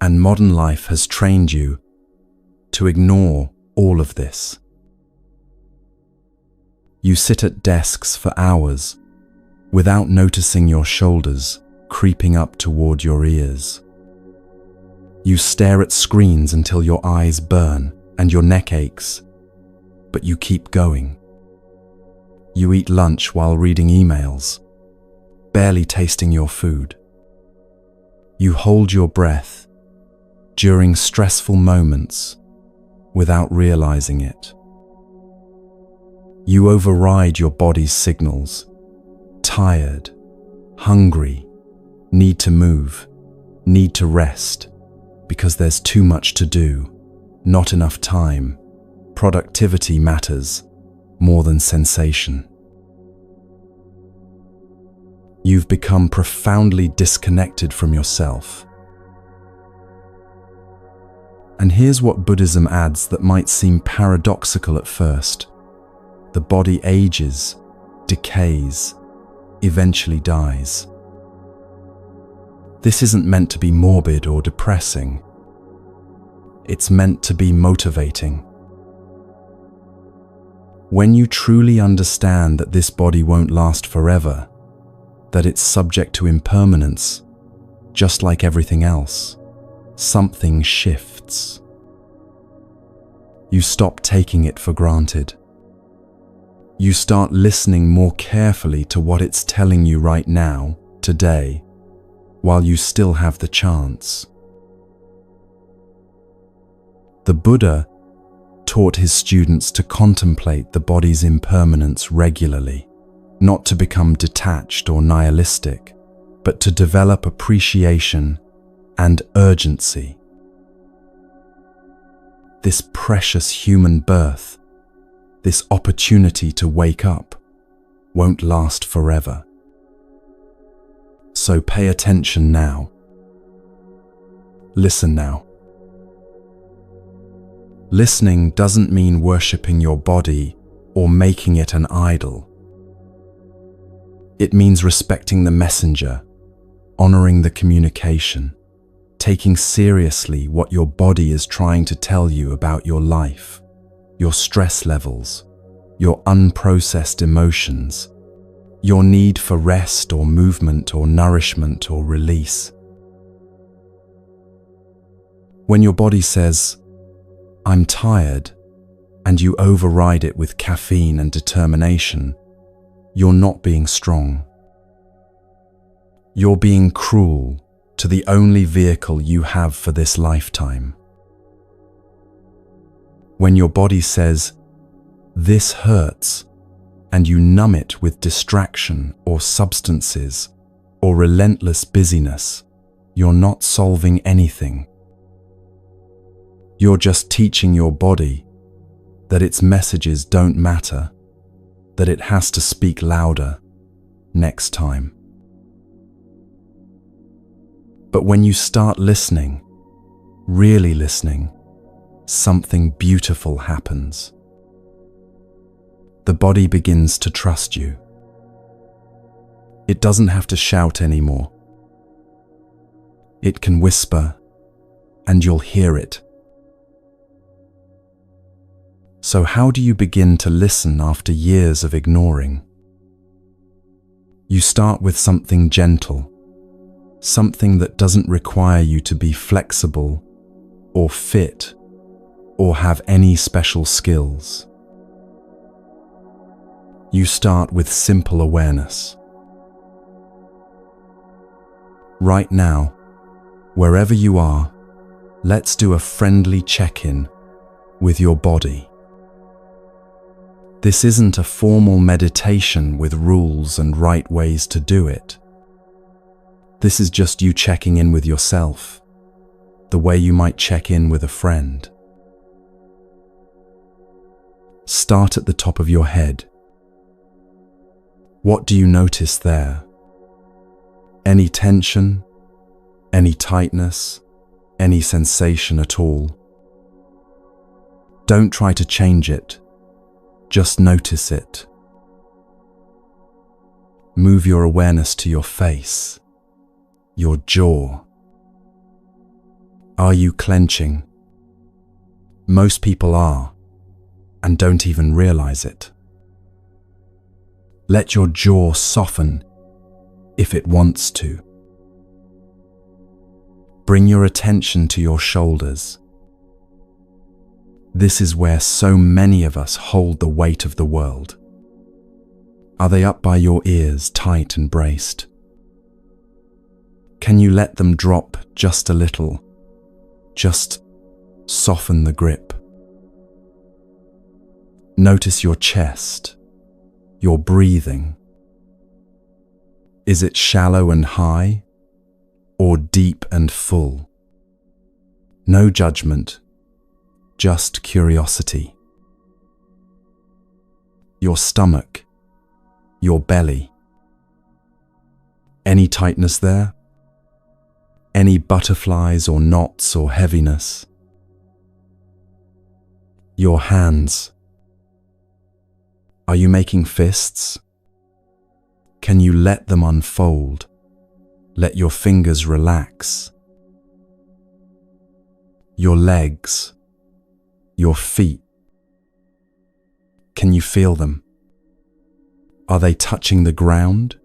And modern life has trained you to ignore all of this. You sit at desks for hours without noticing your shoulders creeping up toward your ears. You stare at screens until your eyes burn and your neck aches, but you keep going. You eat lunch while reading emails, barely tasting your food. You hold your breath during stressful moments without realizing it. You override your body's signals: tired, hungry, need to move, need to rest, because there's too much to do, not enough time. Productivity matters more than sensation. You've become profoundly disconnected from yourself. And here's what Buddhism adds that might seem paradoxical at first. The body ages, decays, eventually dies. This isn't meant to be morbid or depressing. It's meant to be motivating. When you truly understand that this body won't last forever, that it's subject to impermanence, just like everything else, something shifts. You stop taking it for granted. You start listening more carefully to what it's telling you right now, today, while you still have the chance. The Buddha taught his students to contemplate the body's impermanence regularly, not to become detached or nihilistic, but to develop appreciation and urgency. This precious human birth, this opportunity to wake up, won't last forever. So pay attention now. Listen now. Listening doesn't mean worshipping your body or making it an idol. It means respecting the messenger, honoring the communication, taking seriously what your body is trying to tell you about your life, your stress levels, your unprocessed emotions, your need for rest or movement or nourishment or release. When your body says, "I'm tired," and you override it with caffeine and determination, you're not being strong. You're being cruel to the only vehicle you have for this lifetime. When your body says, "This hurts," and you numb it with distraction or substances or relentless busyness, you're not solving anything. You're just teaching your body that its messages don't matter, that it has to speak louder next time. But when you start listening, really listening, something beautiful happens. The body begins to trust you. It doesn't have to shout anymore. It can whisper, and you'll hear it. So how do you begin to listen after years of ignoring? You start with something gentle, something that doesn't require you to be flexible or fit or have any special skills. You start with simple awareness. Right now, wherever you are, let's do a friendly check-in with your body. This isn't a formal meditation with rules and right ways to do it. This is just you checking in with yourself, the way you might check in with a friend. Start at the top of your head. What do you notice there? Any tension? Any tightness? Any sensation at all? Don't try to change it. Just notice it. Move your awareness to your face, your jaw. Are you clenching? Most people are, and don't even realize it. Let your jaw soften if it wants to. Bring your attention to your shoulders. This is where so many of us hold the weight of the world. Are they up by your ears, tight and braced? Can you let them drop just a little? Just soften the grip. Notice your chest, your breathing. Is it shallow and high, or deep and full? No judgment, just curiosity. Your stomach, your belly. Any tightness there? Any butterflies or knots or heaviness? Your hands. Are you making fists? Can you let them unfold? Let your fingers relax. Your legs, your feet. Can you feel them? Are they touching the ground?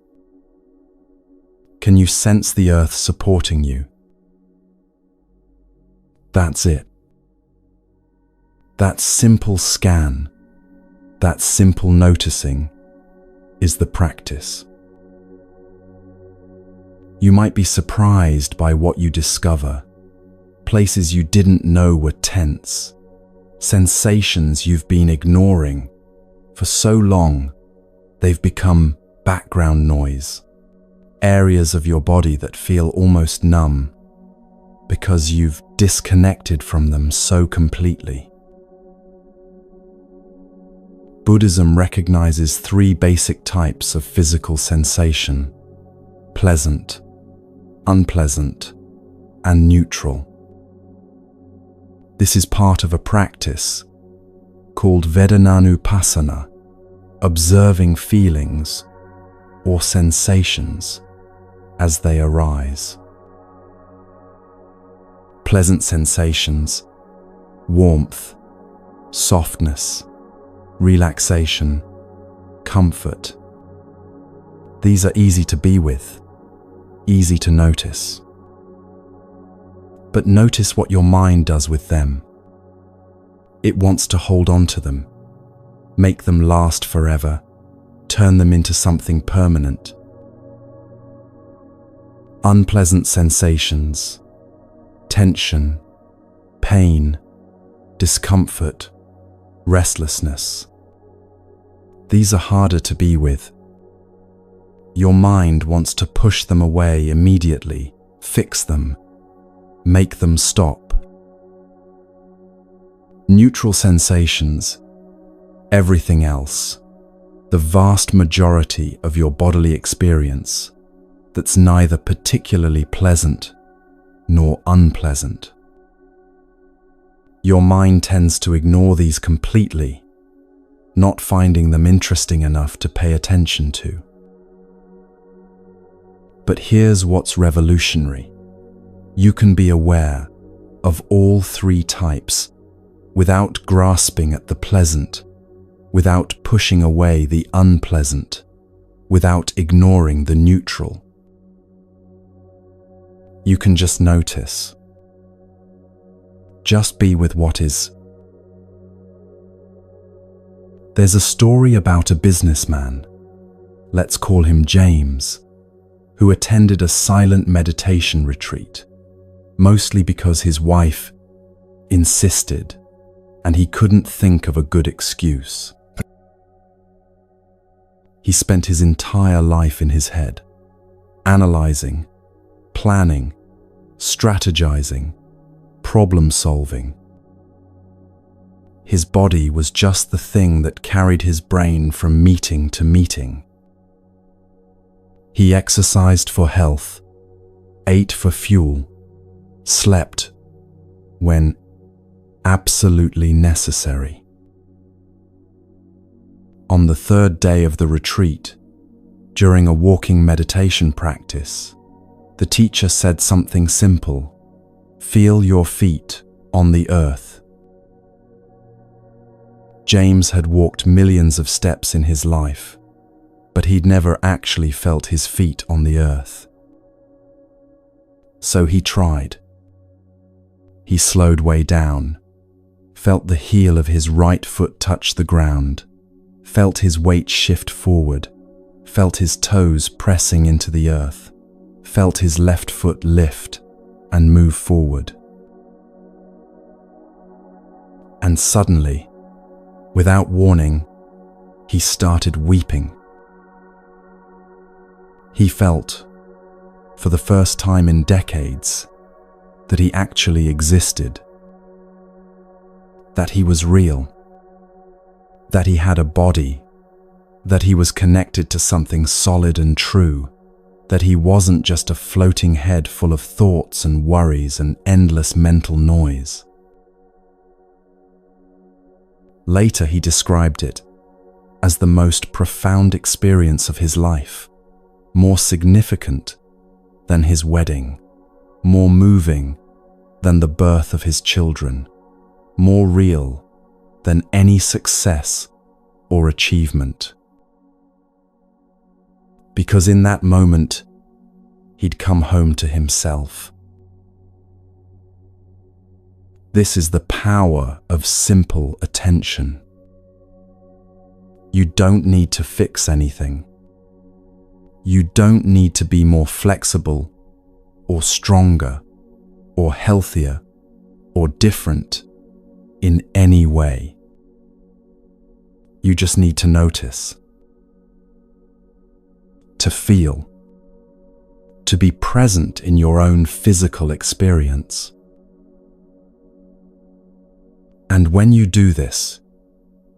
Can you sense the earth supporting you? That's it. That simple scan, that simple noticing is the practice. You might be surprised by what you discover, places you didn't know were tense, sensations you've been ignoring for so long they've become background noise, areas of your body that feel almost numb because you've disconnected from them so completely. Buddhism recognizes three basic types of physical sensation: pleasant, unpleasant, and neutral. This is part of a practice called Vedananupasana, observing feelings or sensations as they arise. Pleasant sensations, warmth, softness, relaxation, comfort. These are easy to be with, easy to notice. But notice what your mind does with them. It wants to hold on to them, make them last forever, turn them into something permanent. Unpleasant sensations, tension, pain, discomfort, restlessness. These are harder to be with. Your mind wants to push them away immediately, fix them, make them stop. Neutral sensations, everything else, the vast majority of your bodily experience that's neither particularly pleasant nor unpleasant. Your mind tends to ignore these completely, not finding them interesting enough to pay attention to. But here's what's revolutionary. You can be aware of all three types without grasping at the pleasant, without pushing away the unpleasant, without ignoring the neutral. You can just notice. Just be with what is. There's a story about a businessman, let's call him James, who attended a silent meditation retreat, mostly because his wife insisted and he couldn't think of a good excuse. He spent his entire life in his head, analyzing, planning, strategizing, problem-solving. His body was just the thing that carried his brain from meeting to meeting. He exercised for health, ate for fuel, slept when absolutely necessary. On the third day of the retreat, during a walking meditation practice, the teacher said something simple: feel your feet on the earth. James had walked millions of steps in his life, but he'd never actually felt his feet on the earth. So he tried. He slowed way down, felt the heel of his right foot touch the ground, felt his weight shift forward, felt his toes pressing into the earth, felt his left foot lift and move forward. And suddenly, without warning, he started weeping. He felt, for the first time in decades, that he actually existed, that he was real, that he had a body, that he was connected to something solid and true, that he wasn't just a floating head full of thoughts and worries and endless mental noise. Later he described it as the most profound experience of his life, more significant than his wedding, more moving than the birth of his children, more real than any success or achievement. Because in that moment, he'd come home to himself. This is the power of simple attention. You don't need to fix anything. You don't need to be more flexible, or stronger, or healthier, or different in any way. You just need to notice, to feel, to be present in your own physical experience. And when you do this,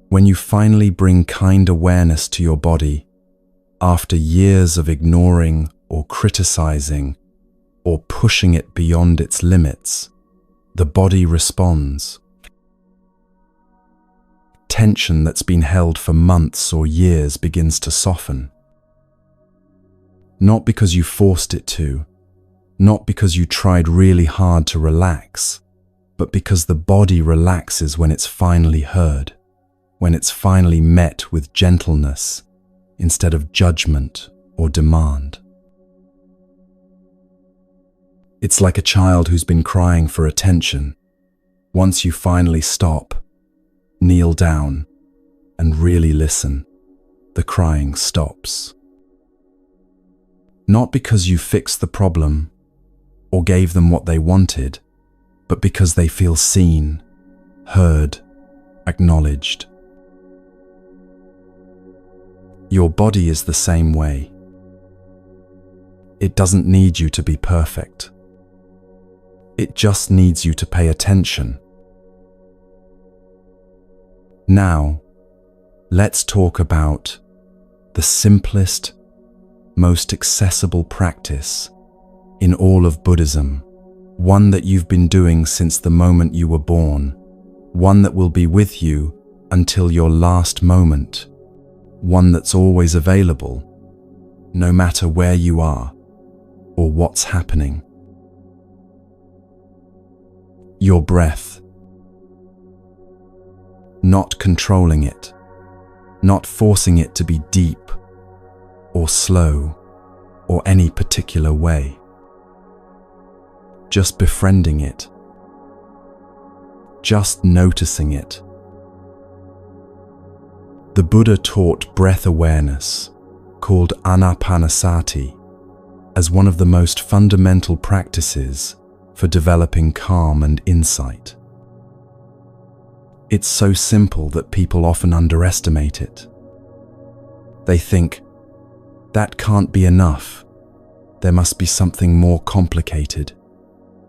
when you finally bring kind awareness to your body, after years of ignoring or criticizing or pushing it beyond its limits, the body responds. Tension that's been held for months or years begins to soften. Not because you forced it to, not because you tried really hard to relax, but because the body relaxes when it's finally heard, when it's finally met with gentleness instead of judgment or demand. It's like a child who's been crying for attention. Once you finally stop, kneel down, and really listen, the crying stops. Not because you fixed the problem or gave them what they wanted, but because they feel seen, heard, acknowledged. Your body is the same way. It doesn't need you to be perfect. It just needs you to pay attention. Now, let's talk about the simplest, most accessible practice in all of Buddhism, one that you've been doing since the moment you were born, one that will be with you until your last moment, one that's always available, no matter where you are or what's happening. Your breath. Not controlling it, not forcing it to be deep or slow or any particular way. Just befriending it, just noticing it. The Buddha taught breath awareness, called anapanasati, as one of the most fundamental practices for developing calm and insight. It's so simple that people often underestimate it. They think, that can't be enough. There must be something more complicated,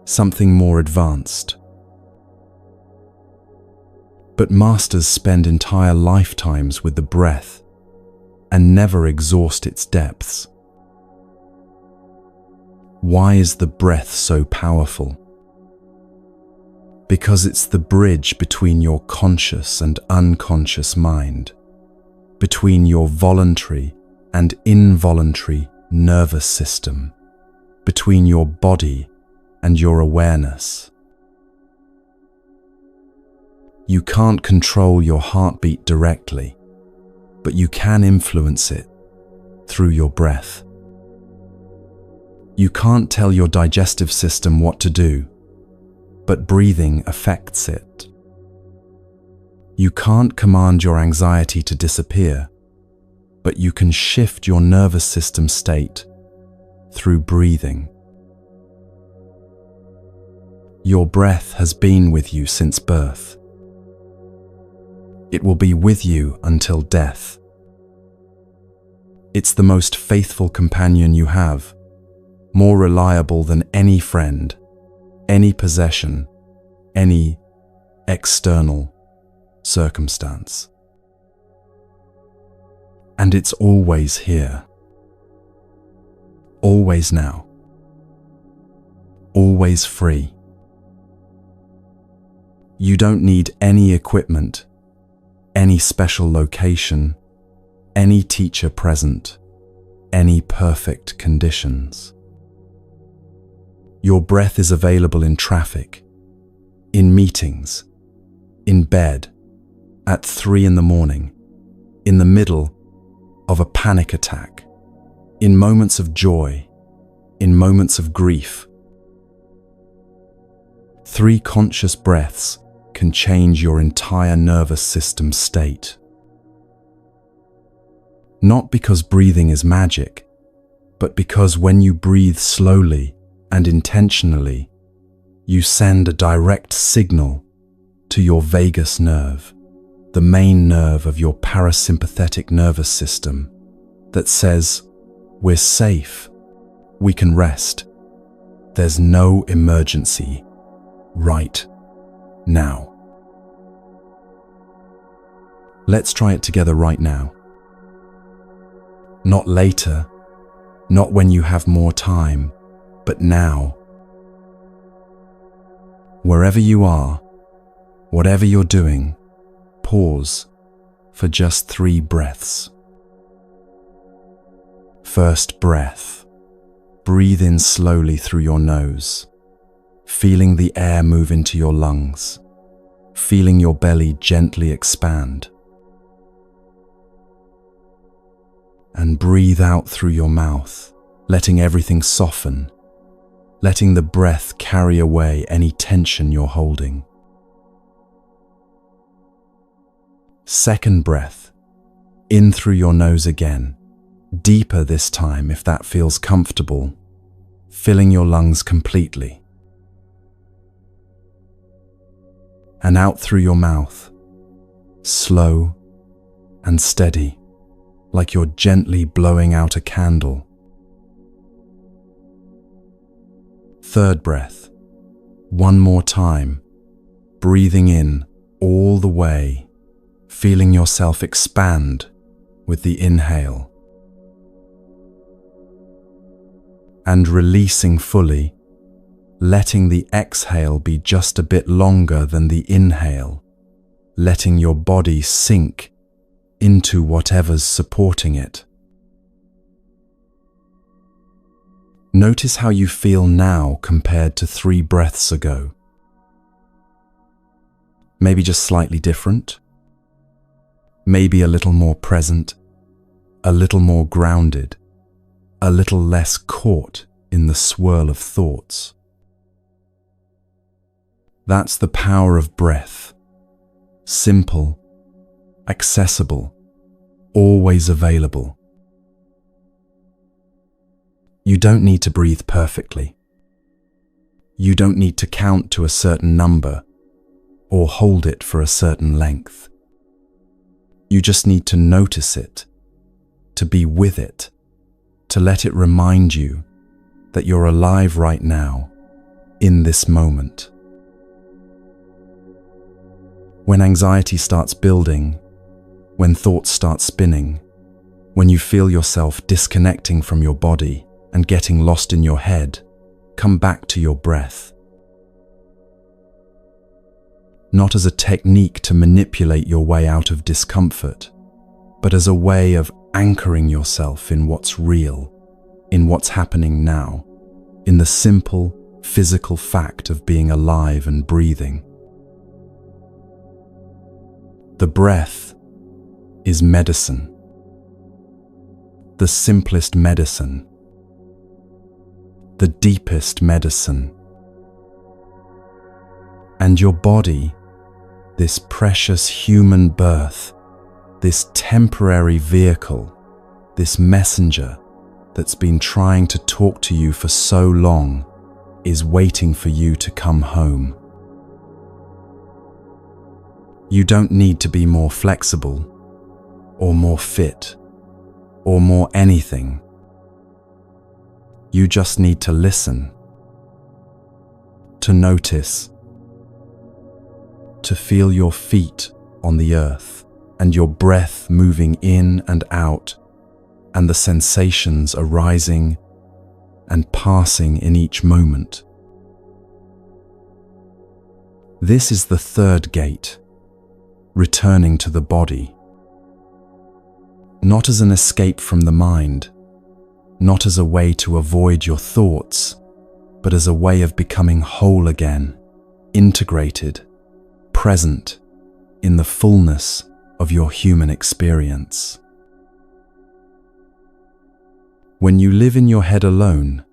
something more advanced. But masters spend entire lifetimes with the breath and never exhaust its depths. Why is the breath so powerful? Because it's the bridge between your conscious and unconscious mind, between your voluntary and involuntary nervous system, between your body and your awareness. You can't control your heartbeat directly, but you can influence it through your breath. You can't tell your digestive system what to do, but breathing affects it. You can't command your anxiety to disappear, but you can shift your nervous system state through breathing. Your breath has been with you since birth. It will be with you until death. It's the most faithful companion you have, more reliable than any friend, any possession, any external circumstance. And it's always here, always now, always free. You don't need any equipment, any special location, any teacher present, any perfect conditions. Your breath is available in traffic, in meetings, in bed, at 3 a.m, in the middle of a panic attack, in moments of joy, in moments of grief. 3 conscious breaths can change your entire nervous system state. Not because breathing is magic, but because when you breathe slowly and intentionally, you send a direct signal to your vagus nerve, the main nerve of your parasympathetic nervous system, that says, "We're safe, we can rest, there's no emergency right now." Let's try it together right now. Not later, not when you have more time, but now. Wherever you are, whatever you're doing, pause for just 3 breaths. First breath. Breathe in slowly through your nose, feeling the air move into your lungs, feeling your belly gently expand. And breathe out through your mouth, letting everything soften, letting the breath carry away any tension you're holding. Second breath, in through your nose again, deeper this time if that feels comfortable, filling your lungs completely. And out through your mouth, slow and steady, like you're gently blowing out a candle. Third breath, one more time, breathing in all the way, feeling yourself expand with the inhale. And releasing fully, letting the exhale be just a bit longer than the inhale, letting your body sink into whatever's supporting it. Notice how you feel now compared to 3 breaths ago. Maybe just slightly different. Maybe a little more present, a little more grounded, a little less caught in the swirl of thoughts. That's the power of breath. Simple, accessible, always available. You don't need to breathe perfectly. You don't need to count to a certain number or hold it for a certain length. You just need to notice it, to be with it, to let it remind you that you're alive right now, in this moment. When anxiety starts building, when thoughts start spinning, when you feel yourself disconnecting from your body and getting lost in your head, come back to your breath. Not as a technique to manipulate your way out of discomfort, but as a way of anchoring yourself in what's real, in what's happening now, in the simple, physical fact of being alive and breathing. The breath is medicine. the simplest medicine, the deepest medicine. And your body, this precious human birth, this temporary vehicle, this messenger that's been trying to talk to you for so long, is waiting for you to come home. You don't need to be more flexible, or more fit, or more anything. You just need to listen, to notice, to feel your feet on the earth and your breath moving in and out, and the sensations arising and passing in each moment. This is the third gate, returning to the body. Not as an escape from the mind, not as a way to avoid your thoughts, but as a way of becoming whole again, integrated, present in the fullness of your human experience. When you live in your head alone,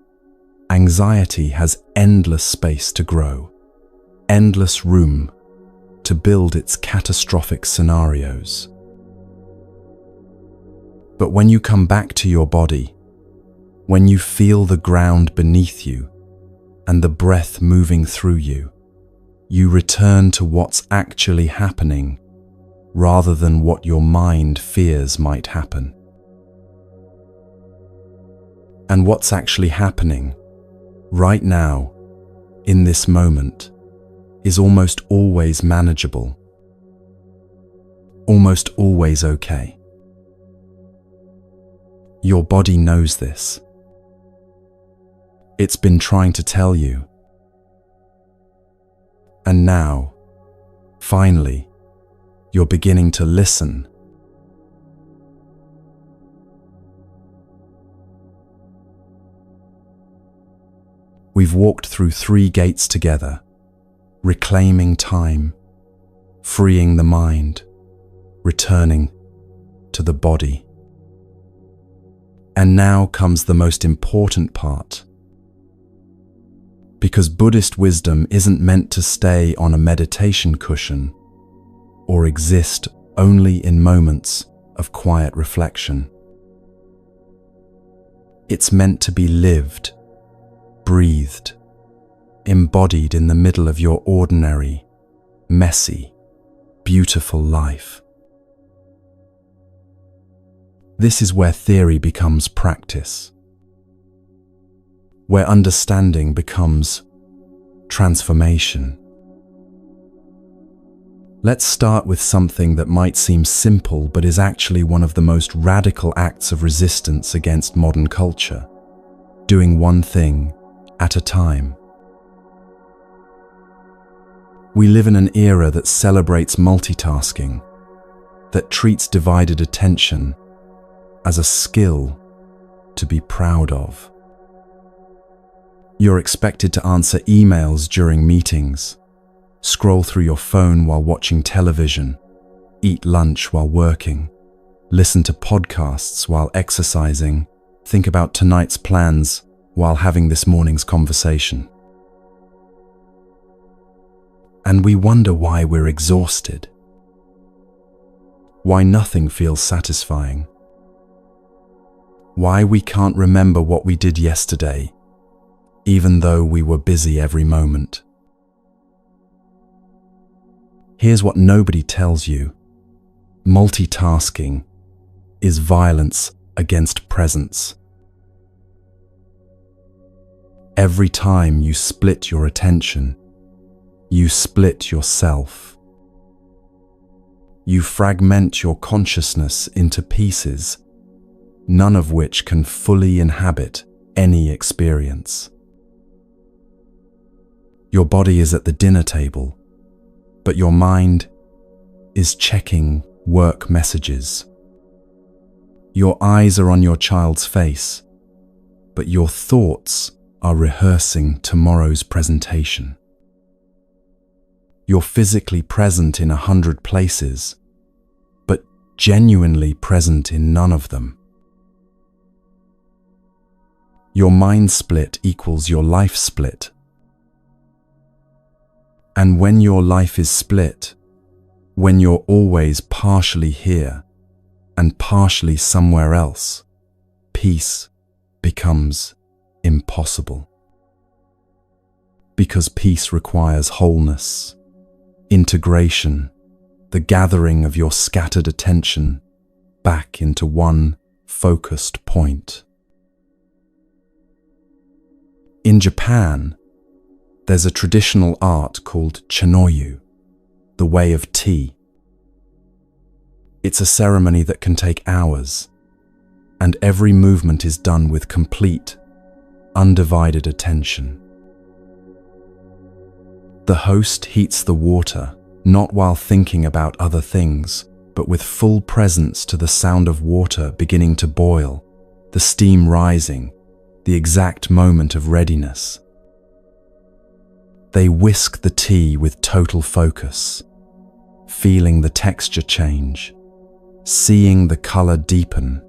anxiety has endless space to grow, endless room to build its catastrophic scenarios. But when you come back to your body, when you feel the ground beneath you and the breath moving through you, you return to what's actually happening rather than what your mind fears might happen. And what's actually happening right now, in this moment, is almost always manageable, almost always okay. Your body knows this. It's been trying to tell you. And now, finally, you're beginning to listen. We've walked through 3 gates together, reclaiming time, freeing the mind, returning to the body. And now comes the most important part. Because Buddhist wisdom isn't meant to stay on a meditation cushion or exist only in moments of quiet reflection. It's meant to be lived, breathed, embodied in the middle of your ordinary, messy, beautiful life. This is where theory becomes practice, where understanding becomes transformation. Let's start with something that might seem simple but is actually one of the most radical acts of resistance against modern culture: doing one thing at a time. We live in an era that celebrates multitasking, that treats divided attention as a skill to be proud of. You're expected to answer emails during meetings, scroll through your phone while watching television, eat lunch while working, listen to podcasts while exercising, think about tonight's plans while having this morning's conversation. And we wonder why we're exhausted, why nothing feels satisfying, why we can't remember what we did yesterday, even though we were busy every moment. Here's what nobody tells you: multitasking is violence against presence. Every time you split your attention, you split yourself. You fragment your consciousness into pieces, none of which can fully inhabit any experience. Your body is at the dinner table, but your mind is checking work messages. Your eyes are on your child's face, but your thoughts are rehearsing tomorrow's presentation. You're physically present in 100 places, but genuinely present in none of them. Your mind split equals your life split. And when your life is split, when you're always partially here and partially somewhere else, peace becomes impossible. Because peace requires wholeness, integration, the gathering of your scattered attention back into one focused point. In Japan, there's a traditional art called chanoyu, the way of tea. It's a ceremony that can take hours, and every movement is done with complete, undivided attention. The host heats the water, not while thinking about other things, but with full presence to the sound of water beginning to boil, the steam rising, the exact moment of readiness. They whisk the tea with total focus, feeling the texture change, seeing the color deepen,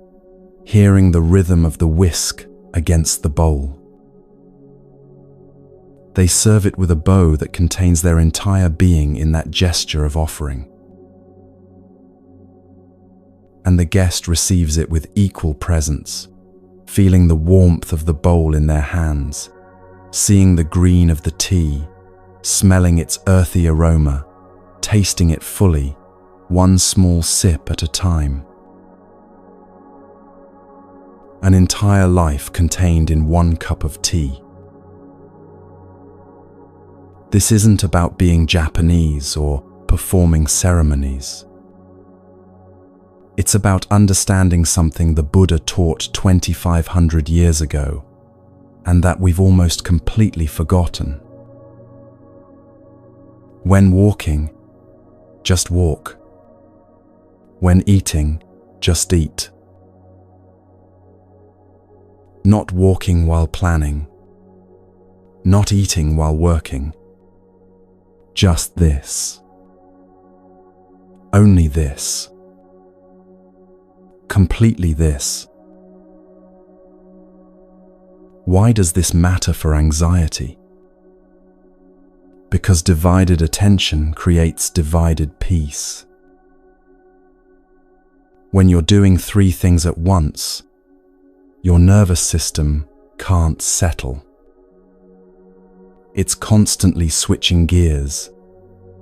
hearing the rhythm of the whisk against the bowl. They serve it with a bow that contains their entire being in that gesture of offering. And the guest receives it with equal presence, feeling the warmth of the bowl in their hands, seeing the green of the tea, smelling its earthy aroma, tasting it fully, one small sip at a time. An entire life contained in one cup of tea. This isn't about being Japanese or performing ceremonies. It's about understanding something the Buddha taught 2,500 years ago, and that we've almost completely forgotten. When walking, just walk. When eating, just eat. Not walking while planning. Not eating while working. Just this. Only this. Completely this. Why does this matter for anxiety? Because divided attention creates divided peace. When you're doing 3 things at once, your nervous system can't settle. It's constantly switching gears,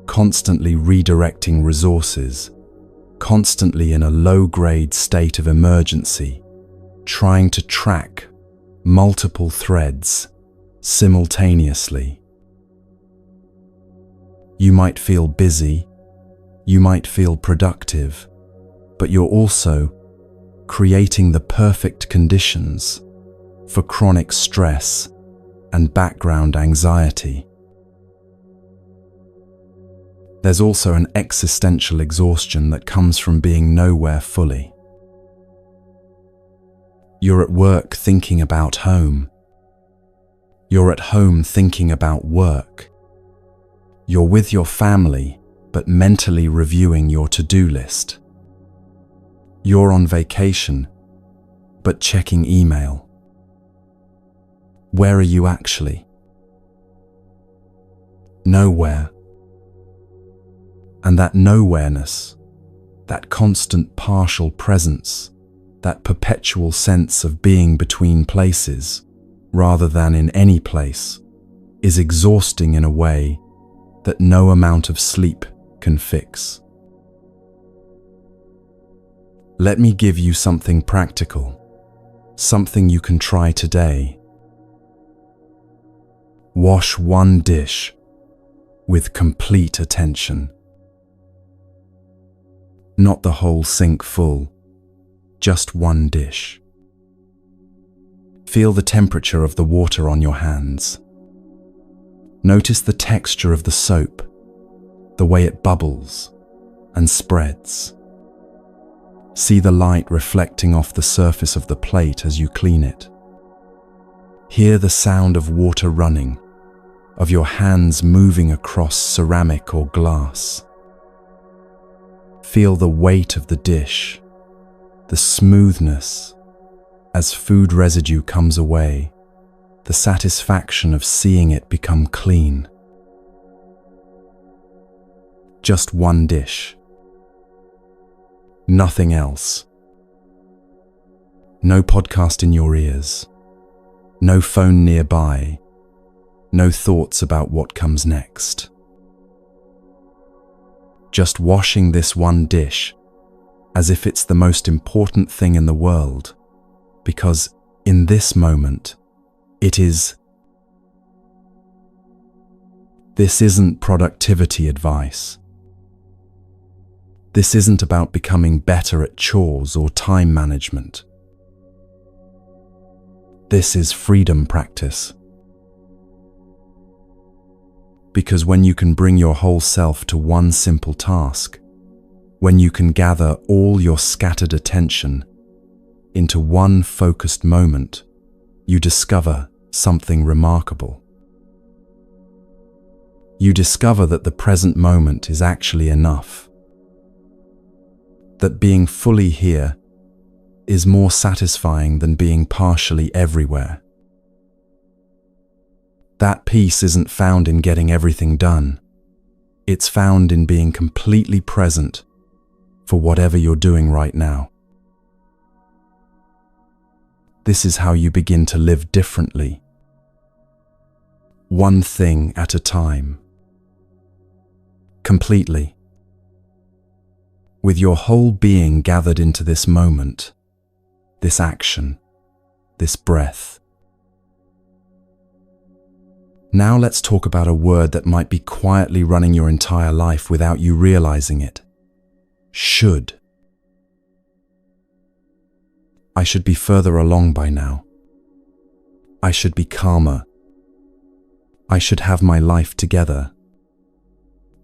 constantly redirecting resources, constantly in a low-grade state of emergency, trying to track multiple threads simultaneously. You might feel busy, you might feel productive, but you're also creating the perfect conditions for chronic stress and background anxiety. There's also an existential exhaustion that comes from being nowhere fully. You're at work thinking about home. You're at home thinking about work. You're with your family, but mentally reviewing your to-do list. You're on vacation, but checking email. Where are you actually? Nowhere. And that nowhereness, that constant partial presence, that perpetual sense of being between places, rather than in any place, is exhausting in a way that no amount of sleep can fix. Let me give you something practical, something you can try today. Wash one dish with complete attention. Not the whole sink full, just one dish. Feel the temperature of the water on your hands. Notice the texture of the soap, the way it bubbles and spreads. See the light reflecting off the surface of the plate as you clean it. Hear the sound of water running, of your hands moving across ceramic or glass. Feel the weight of the dish, the smoothness, As food residue comes away, the satisfaction of seeing it become clean. Just one dish. Nothing else. No podcast in your ears. No phone nearby. No thoughts about what comes next. Just washing this one dish as if it's the most important thing in the world, because in this moment, it is. This isn't productivity advice. This isn't about becoming better at chores or time management. This is freedom practice. Because when you can bring your whole self to one simple task, when you can gather all your scattered attention into one focused moment, you discover something remarkable. You discover that the present moment is actually enough. That being fully here is more satisfying than being partially everywhere. That peace isn't found in getting everything done. It's found in being completely present for whatever you're doing right now. This is how you begin to live differently. One thing at a time. Completely. With your whole being gathered into this moment, this action, this breath. Now let's talk about a word that might be quietly running your entire life without you realizing it. Should. I should be further along by now. I should be calmer. I should have my life together.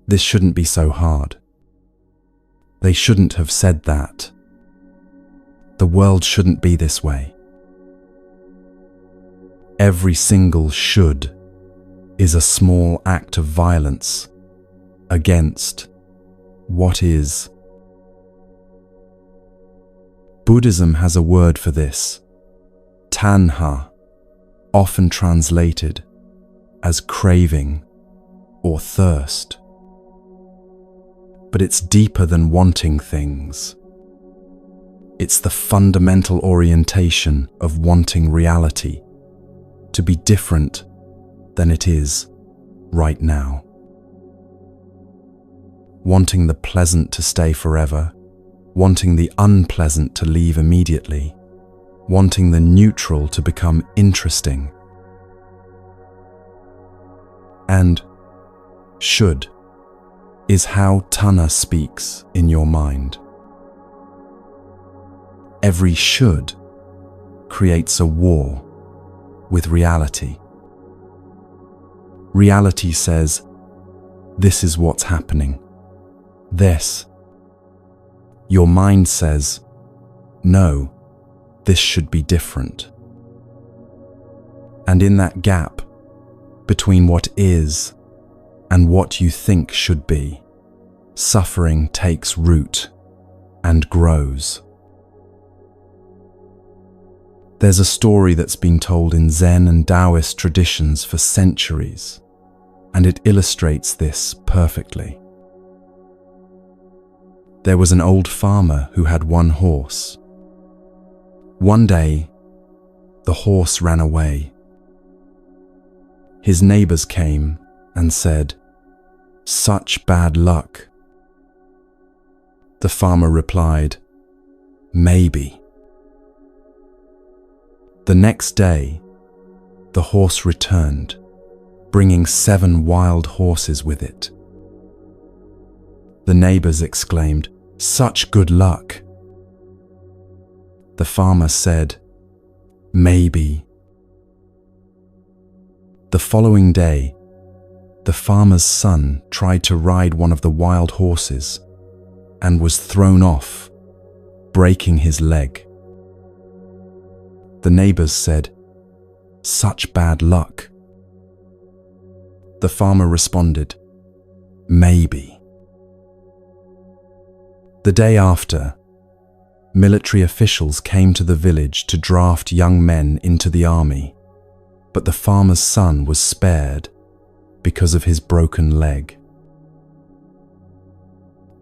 This shouldn't be so hard. They shouldn't have said that. The world shouldn't be this way. Every single should is a small act of violence against what is. Buddhism has a word for this, tanha, often translated as craving or thirst. But it's deeper than wanting things. It's the fundamental orientation of wanting reality to be different than it is right now. Wanting the pleasant to stay forever, wanting the unpleasant to leave immediately, wanting the neutral to become interesting. And should is how tanha speaks in your mind. Every should creates a war with reality. Reality says, this is what's happening. This. Your mind says, no, this should be different. And in that gap between what is and what you think should be, suffering takes root and grows. There's a story that's been told in Zen and Taoist traditions for centuries, and it illustrates this perfectly. There was an old farmer who had one horse. One day, the horse ran away. His neighbors came and said, "Such bad luck." The farmer replied, "Maybe." The next day, the horse returned, bringing 7 wild horses with it. The neighbors exclaimed, "Such good luck." The farmer said, "Maybe." The following day, the farmer's son tried to ride one of the wild horses and was thrown off, breaking his leg. The neighbors said, "Such bad luck." The farmer responded, "Maybe." The day after, Military officials came to the village to draft young men into the army, but the farmer's son was spared because of his broken leg.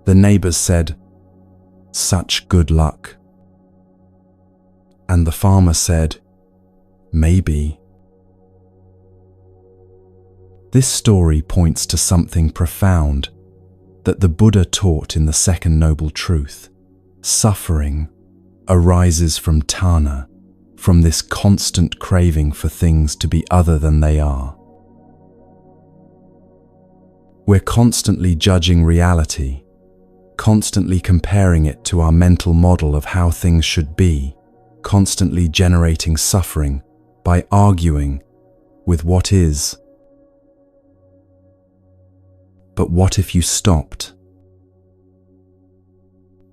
The neighbors said, "Such good luck." And the farmer said, "Maybe." This story points to something profound that the Buddha taught in the second noble truth. Suffering arises from tanha, from this constant craving for things to be other than they are. We're constantly judging reality, constantly comparing it to our mental model of how things should be, constantly generating suffering by arguing with what is. But what if you stopped?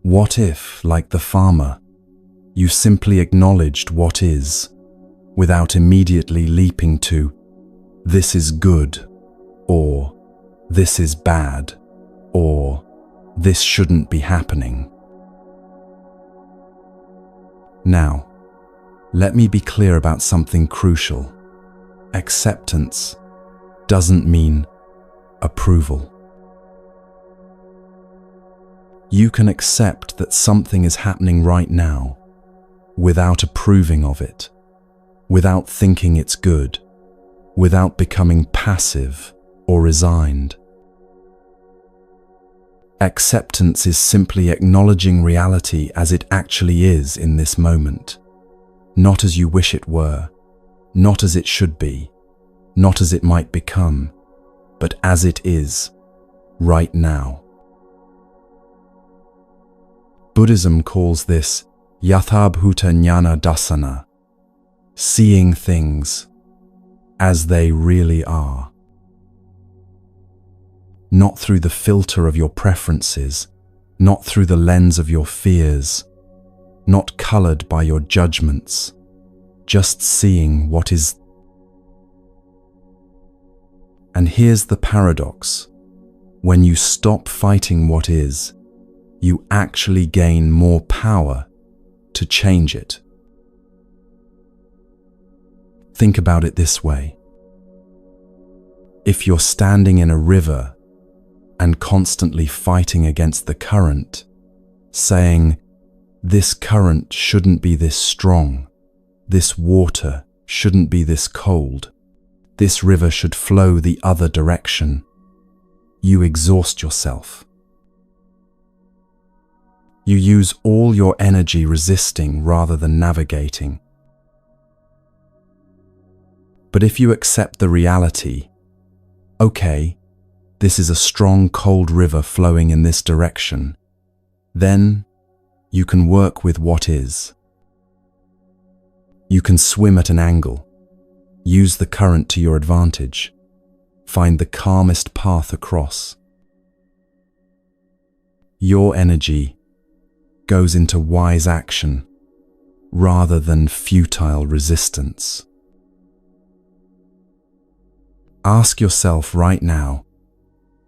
What if, like the farmer, you simply acknowledged what is, without immediately leaping to, "This is good," or "This is bad," or "This shouldn't be happening"? Now, let me be clear about something crucial. Acceptance doesn't mean approval. You can accept that something is happening right now without approving of it, without thinking it's good, without becoming passive or resigned. Acceptance is simply acknowledging reality as it actually is in this moment, not as you wish it were, not as it should be, not as it might become, but as it is, right now. Buddhism calls this yathabhuta jnana dassana, seeing things as they really are. Not through the filter of your preferences, not through the lens of your fears, not colored by your judgments, just seeing what is. And here's the paradox. When you stop fighting what is, you actually gain more power to change it. Think about it this way. If you're standing in a river and constantly fighting against the current, saying, "This current shouldn't be this strong, this water shouldn't be this cold, this river should flow the other direction," you exhaust yourself. You use all your energy resisting rather than navigating. But if you accept the reality, okay, this is a strong cold river flowing in this direction, then you can work with what is. You can swim at an angle, use the current to your advantage, find the calmest path across. Your energy goes into wise action rather than futile resistance. Ask yourself right now,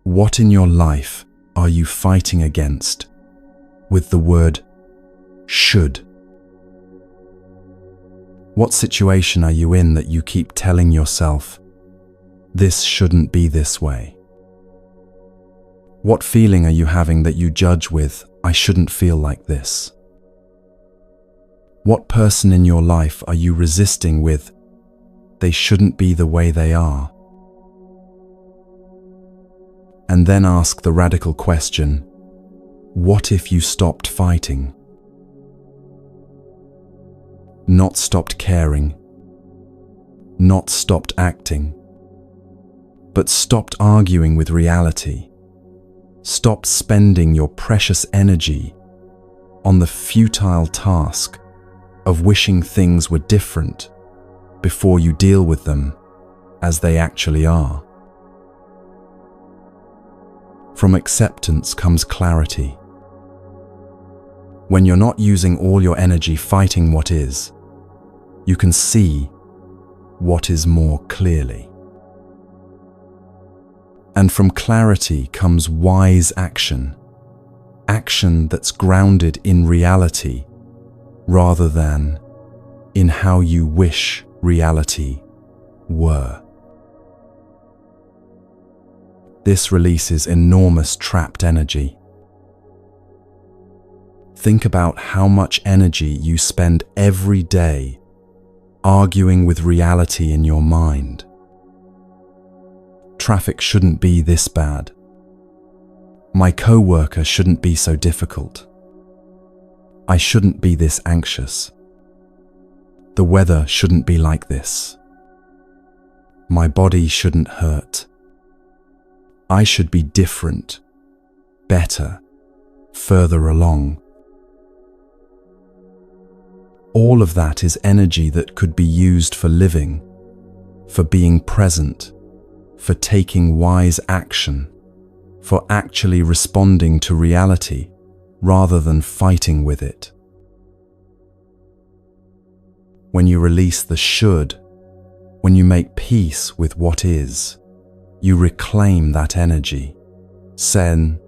what in your life are you fighting against with the word should? What situation are you in that you keep telling yourself, this shouldn't be this way? What feeling are you having that you judge with, I shouldn't feel like this? What person in your life are you resisting with, they shouldn't be the way they are? And then ask the radical question, what if you stopped fighting? Not stopped caring, not stopped acting, but stopped arguing with reality. Stop spending your precious energy on the futile task of wishing things were different before you deal with them as they actually are. From acceptance comes clarity. When you're not using all your energy fighting what is, you can see what is more clearly. And from clarity comes wise action, action that's grounded in reality rather than in how you wish reality were. This releases enormous trapped energy. Think about how much energy you spend every day arguing with reality in your mind. Traffic shouldn't be this bad. My coworker shouldn't be so difficult. I shouldn't be this anxious. The weather shouldn't be like this. My body shouldn't hurt. I should be different, better, further along. All of that is energy that could be used for living, for being present, for taking wise action, for actually responding to reality rather than fighting with it. When you release the should, when you make peace with what is, you reclaim that energy, Zen,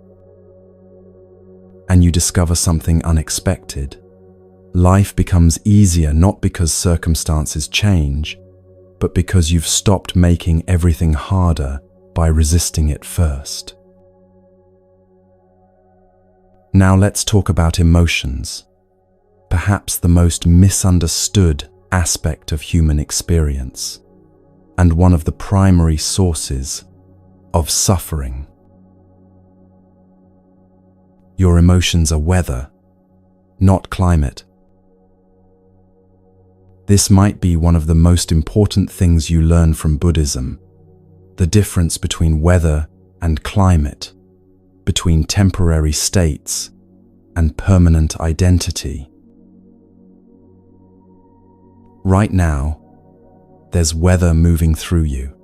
and you discover something unexpected. Life becomes easier not because circumstances change, but because you've stopped making everything harder by resisting it first. Now let's talk about emotions, perhaps the most misunderstood aspect of human experience, and one of the primary sources of suffering. Your emotions are weather, not climate. This might be one of the most important things you learn from Buddhism, the difference between weather and climate, between temporary states and permanent identity. Right now, there's weather moving through you.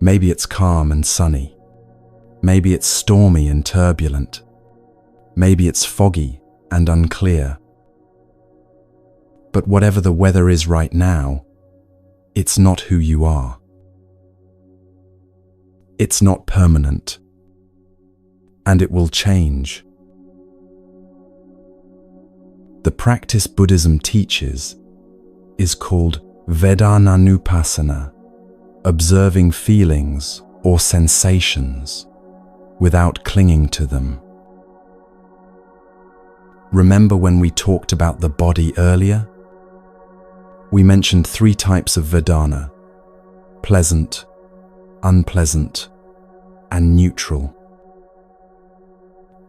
Maybe it's calm and sunny. Maybe it's stormy and turbulent. Maybe it's foggy and unclear. But whatever the weather is right now, it's not who you are. It's not permanent. And it will change. The practice Buddhism teaches is called Vedananupassana, observing feelings or sensations without clinging to them. Remember when we talked about the body earlier? We mentioned 3 types of Vedana: pleasant, unpleasant, and neutral.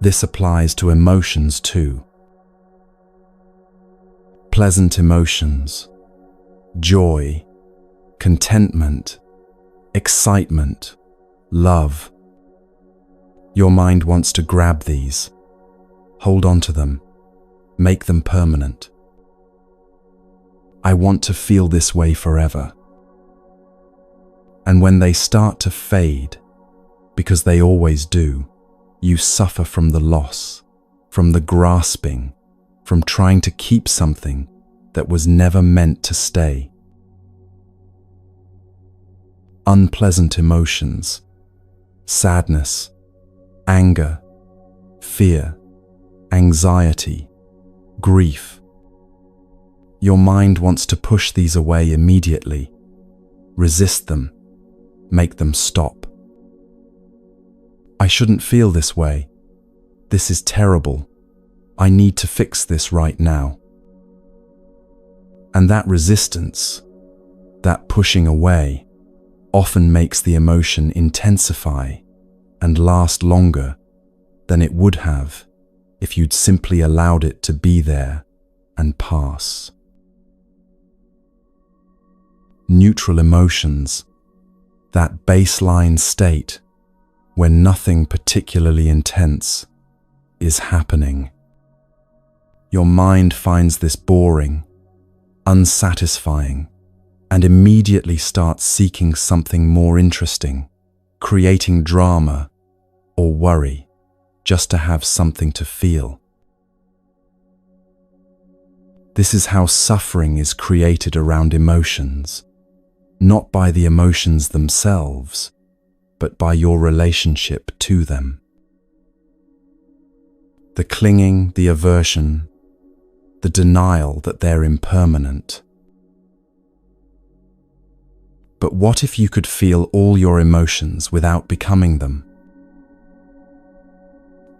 This applies to emotions too. Pleasant emotions, joy, contentment, excitement, love. Your mind wants to grab these, hold on to them, make them permanent. I want to feel this way forever. And when they start to fade, because they always do, you suffer from the loss, from the grasping, from trying to keep something that was never meant to stay. Unpleasant emotions, sadness, anger, fear, anxiety, grief. Your mind wants to push these away immediately, resist them, make them stop. I shouldn't feel this way. This is terrible. I need to fix this right now. And that resistance, that pushing away, often makes the emotion intensify and last longer than it would have if you'd simply allowed it to be there and pass. Neutral emotions, that baseline state when nothing particularly intense is happening. Your mind finds this boring, unsatisfying, and immediately starts seeking something more interesting, creating drama or worry just to have something to feel. This is how suffering is created around emotions, not by the emotions themselves, but by your relationship to them. The clinging, the aversion, the denial that they're impermanent. But what if you could feel all your emotions without becoming them?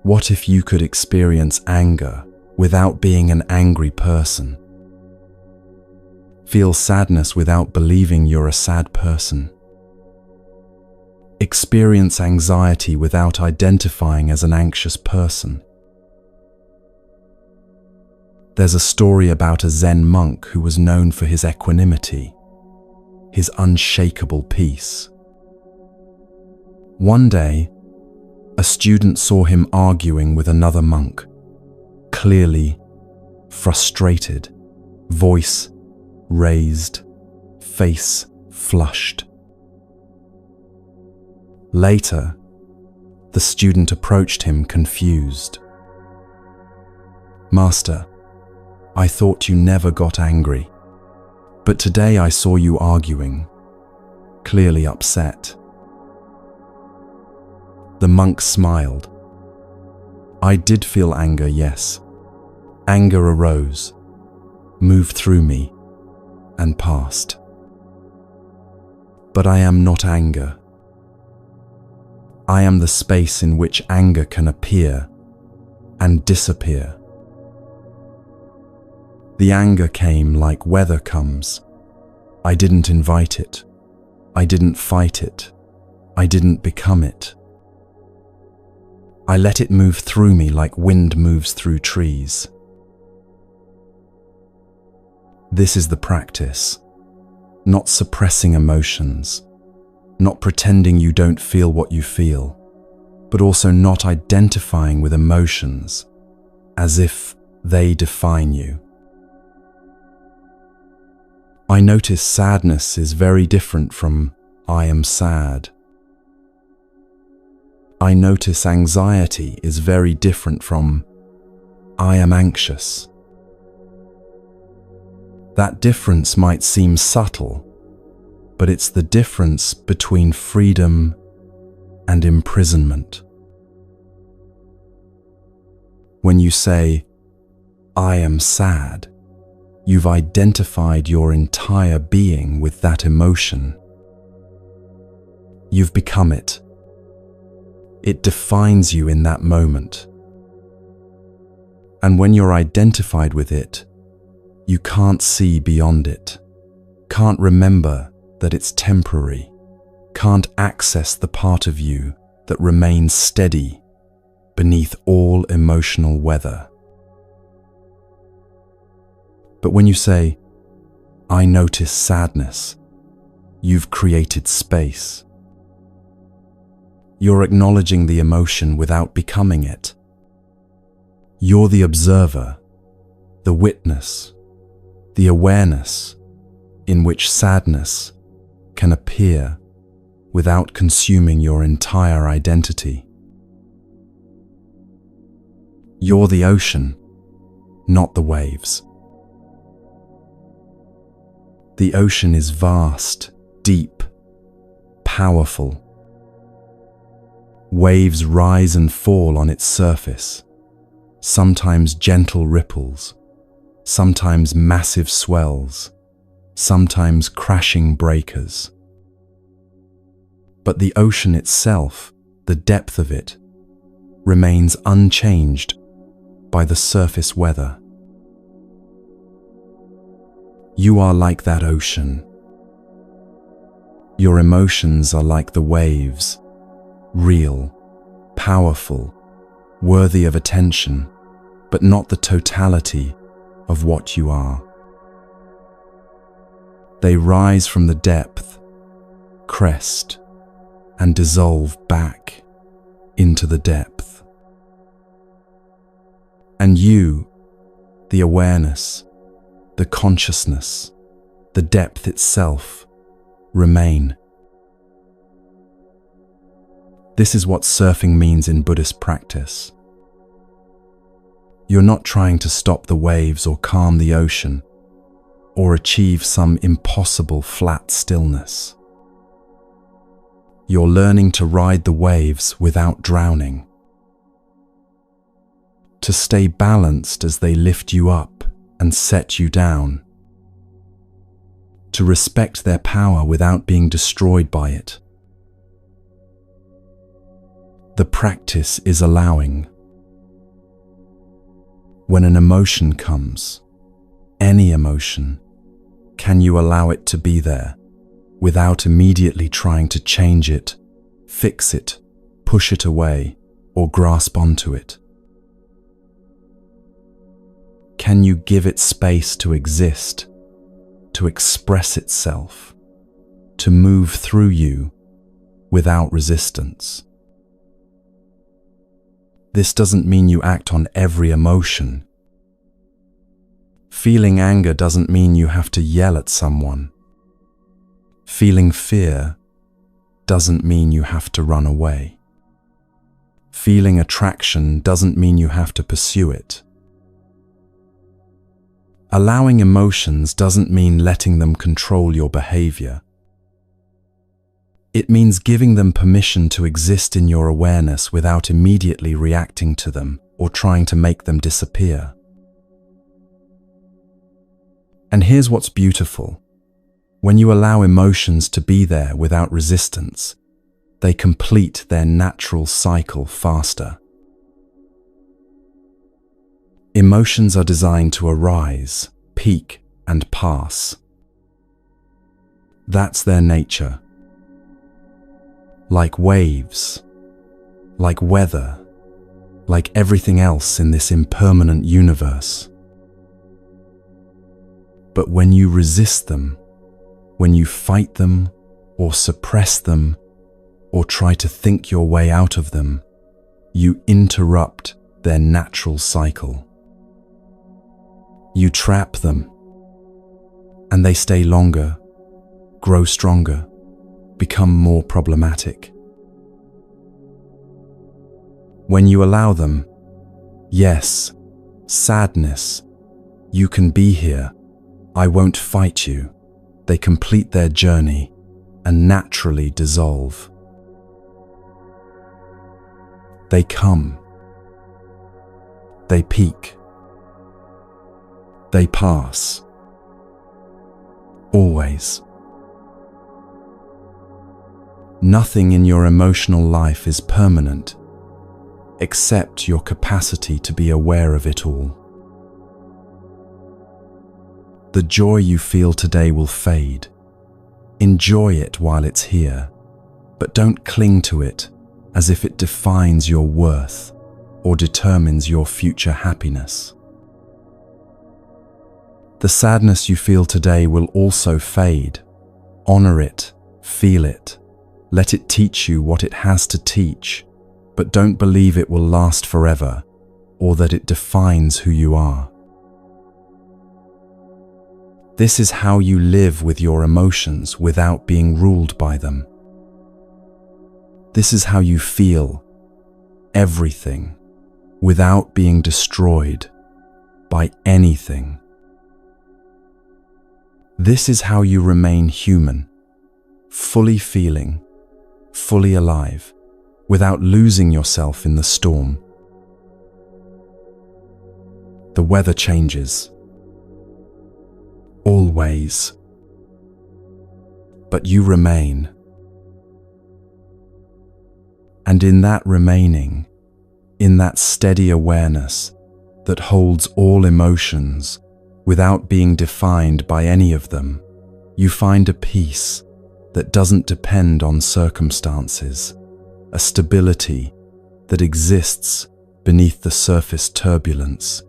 What if you could experience anger without being an angry person? Feel sadness without believing you're a sad person? Experience anxiety without identifying as an anxious person? There's a story about a Zen monk who was known for his equanimity, his unshakable peace. One day, a student saw him arguing with another monk, clearly frustrated, voice raised, face flushed. Later, the student approached him confused. "Master, I thought you never got angry, but today I saw you arguing, clearly upset." The monk smiled. "I did feel anger, yes. Anger arose, moved through me, and passed. But I am not anger. I am the space in which anger can appear and disappear. The anger came like weather comes. I didn't invite it. I didn't fight it. I didn't become it. I let it move through me like wind moves through trees." This is the practice, not suppressing emotions, not pretending you don't feel what you feel, but also not identifying with emotions as if they define you. I notice sadness is very different from "I am sad." I notice anxiety is very different from "I am anxious." That difference might seem subtle, but it's the difference between freedom and imprisonment. When you say, "I am sad," you've identified your entire being with that emotion. You've become it. It defines you in that moment. And when you're identified with it, you can't see beyond it, can't remember that it's temporary, can't access the part of you that remains steady beneath all emotional weather. But when you say, "I notice sadness," you've created space. You're acknowledging the emotion without becoming it. You're the observer, the witness, the awareness in which sadness can appear without consuming your entire identity. You're the ocean, not the waves. The ocean is vast, deep, powerful. Waves rise and fall on its surface, sometimes gentle ripples, sometimes massive swells, sometimes crashing breakers. But the ocean itself, the depth of it, remains unchanged by the surface weather. You are like that ocean. Your emotions are like the waves, real, powerful, worthy of attention, but not the totality of what you are. They rise from the depth, crest, and dissolve back into the depth. And you, the awareness, the consciousness, the depth itself, remain. This is what surfing means in Buddhist practice. You're not trying to stop the waves or calm the ocean, or achieve some impossible flat stillness. You're learning to ride the waves without drowning, to stay balanced as they lift you up and set you down. To respect their power without being destroyed by it. The practice is allowing. When an emotion comes, any emotion, can you allow it to be there without immediately trying to change it, fix it, push it away, or grasp onto it? Can you give it space to exist, to express itself, to move through you without resistance? This doesn't mean you act on every emotion. Feeling anger doesn't mean you have to yell at someone. Feeling fear doesn't mean you have to run away. Feeling attraction doesn't mean you have to pursue it. Allowing emotions doesn't mean letting them control your behavior. It means giving them permission to exist in your awareness without immediately reacting to them or trying to make them disappear. And here's what's beautiful. When you allow emotions to be there without resistance, they complete their natural cycle faster. Emotions are designed to arise, peak, and pass. That's their nature. Like waves, like weather, like everything else in this impermanent universe. But when you resist them, when you fight them or suppress them or try to think your way out of them, you interrupt their natural cycle. You trap them, and they stay longer, grow stronger, become more problematic. When you allow them, yes, sadness, you can be here, I won't fight you, they complete their journey and naturally dissolve. They come, they peak, they pass, always. Nothing in your emotional life is permanent, except your capacity to be aware of it all. The joy you feel today will fade. Enjoy it while it's here, but don't cling to it as if it defines your worth or determines your future happiness. The sadness you feel today will also fade. Honor it, feel it. Let it teach you what it has to teach, but don't believe it will last forever or that it defines who you are. This is how you live with your emotions without being ruled by them. This is how you feel everything without being destroyed by anything. This is how you remain human, fully feeling, fully alive, without losing yourself in the storm. The weather changes. Always. But you remain. And in that remaining, in that steady awareness that holds all emotions without being defined by any of them, you find a peace that doesn't depend on circumstances, a stability that exists beneath the surface turbulence,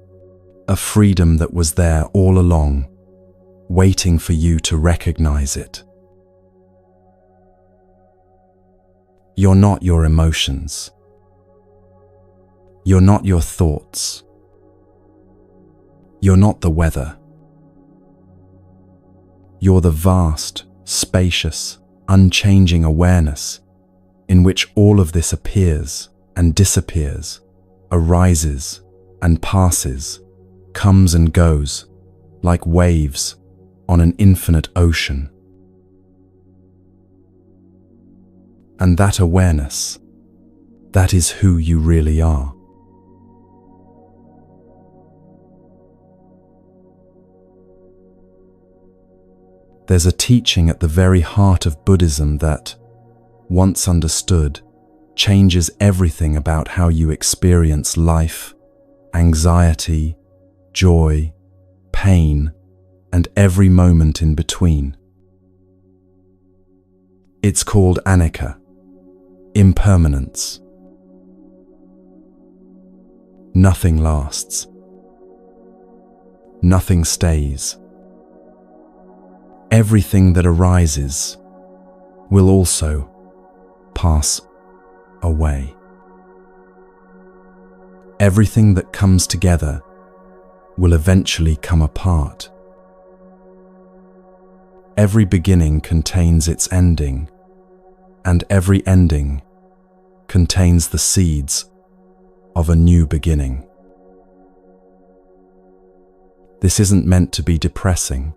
a freedom that was there all along, waiting for you to recognize it. You're not your emotions. You're not your thoughts. You're not the weather. You're the vast, spacious, unchanging awareness in which all of this appears and disappears, arises and passes, comes and goes, like waves on an infinite ocean. And that awareness, that is who you really are. There's a teaching at the very heart of Buddhism that, once understood, changes everything about how you experience life, anxiety, joy, pain, and every moment in between. It's called anicca, impermanence. Nothing lasts. Nothing stays. Everything that arises will also pass away. Everything that comes together will eventually come apart. Every beginning contains its ending, and every ending contains the seeds of a new beginning. This isn't meant to be depressing.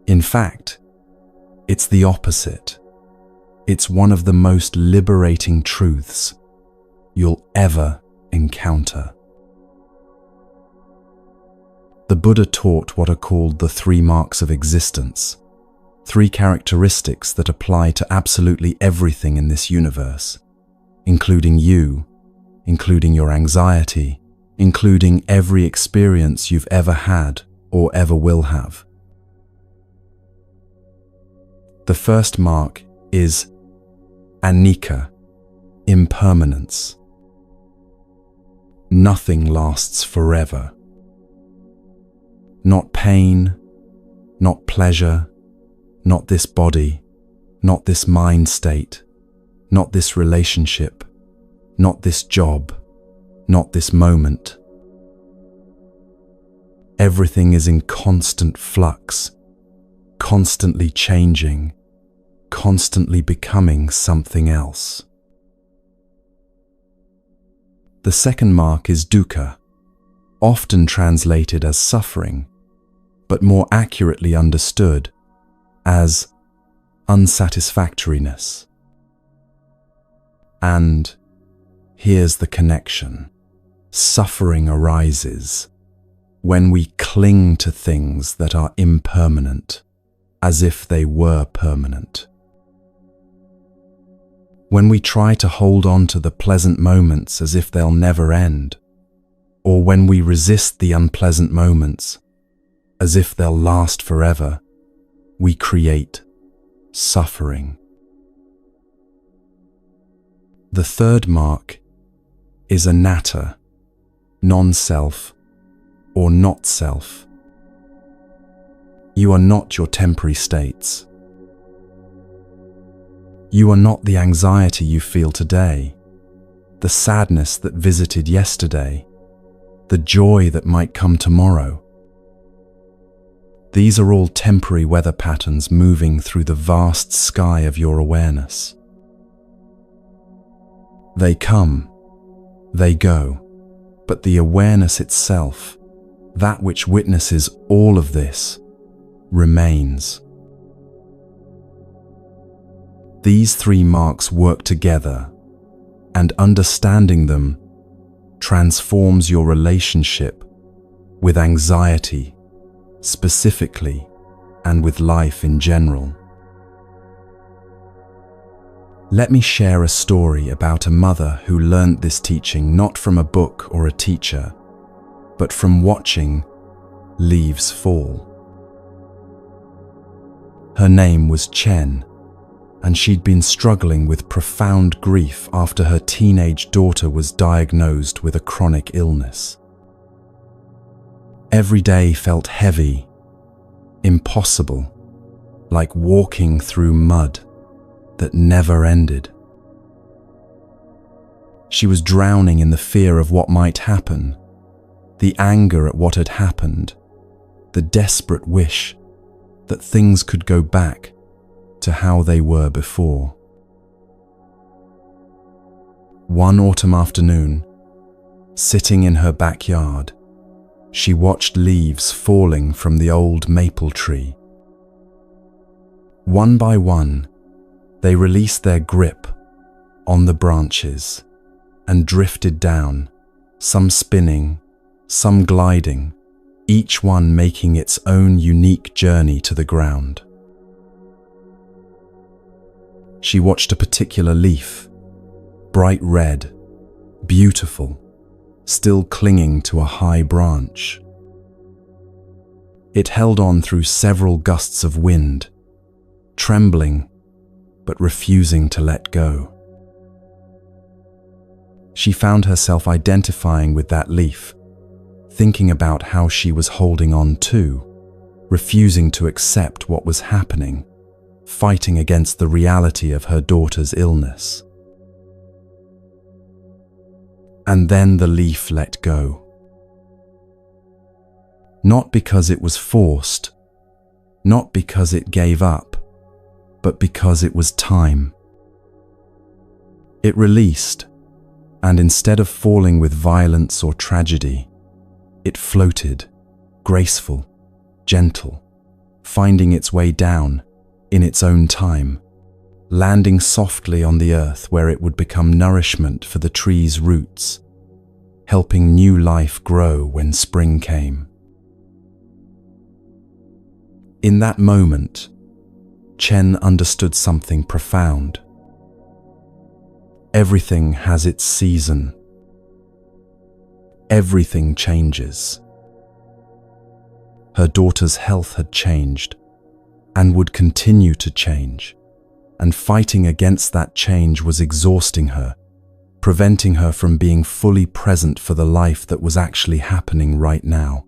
In fact, it's the opposite. It's one of the most liberating truths you'll ever encounter. The Buddha taught what are called the 3 marks of existence, 3 characteristics that apply to absolutely everything in this universe, including you, including your anxiety, including every experience you've ever had or ever will have. The first mark is anicca, impermanence. Nothing lasts forever. Not pain, not pleasure, not this body, not this mind state, not this relationship, not this job, not this moment. Everything is in constant flux, constantly changing, constantly becoming something else. The second mark is dukkha, often translated as suffering, but more accurately understood as unsatisfactoriness. And here's the connection. Suffering arises when we cling to things that are impermanent, as if they were permanent. When we try to hold on to the pleasant moments as if they'll never end, or when we resist the unpleasant moments as if they'll last forever, we create suffering. The third mark is anatta, non-self or not self. You are not your temporary states. You are not the anxiety you feel today, the sadness that visited yesterday, the joy that might come tomorrow. These are all temporary weather patterns moving through the vast sky of your awareness. They come, they go, but the awareness itself, that which witnesses all of this, remains. These 3 marks work together, and understanding them transforms your relationship with anxiety specifically, and with life in general. Let me share a story about a mother who learned this teaching not from a book or a teacher, but from watching leaves fall. Her name was Chen, and she'd been struggling with profound grief after her teenage daughter was diagnosed with a chronic illness. Every day felt heavy, impossible, like walking through mud that never ended. She was drowning in the fear of what might happen, the anger at what had happened, the desperate wish that things could go back to how they were before. One autumn afternoon, sitting in her backyard, she watched leaves falling from the old maple tree. One by one, they released their grip on the branches and drifted down, some spinning, some gliding, each one making its own unique journey to the ground. She watched a particular leaf, bright red, beautiful, still clinging to a high branch. It held on through several gusts of wind, trembling but refusing to let go. She found herself identifying with that leaf, thinking about how she was holding on too, refusing to accept what was happening, fighting against the reality of her daughter's illness. And then the leaf let go. Not because it was forced, not because it gave up, but because it was time. It released, and instead of falling with violence or tragedy, it floated, graceful, gentle, finding its way down in its own time, landing softly on the earth where it would become nourishment for the tree's roots, helping new life grow when spring came. In that moment, Chen understood something profound. Everything has its season. Everything changes. Her daughter's health had changed and would continue to change, and fighting against that change was exhausting her, preventing her from being fully present for the life that was actually happening right now.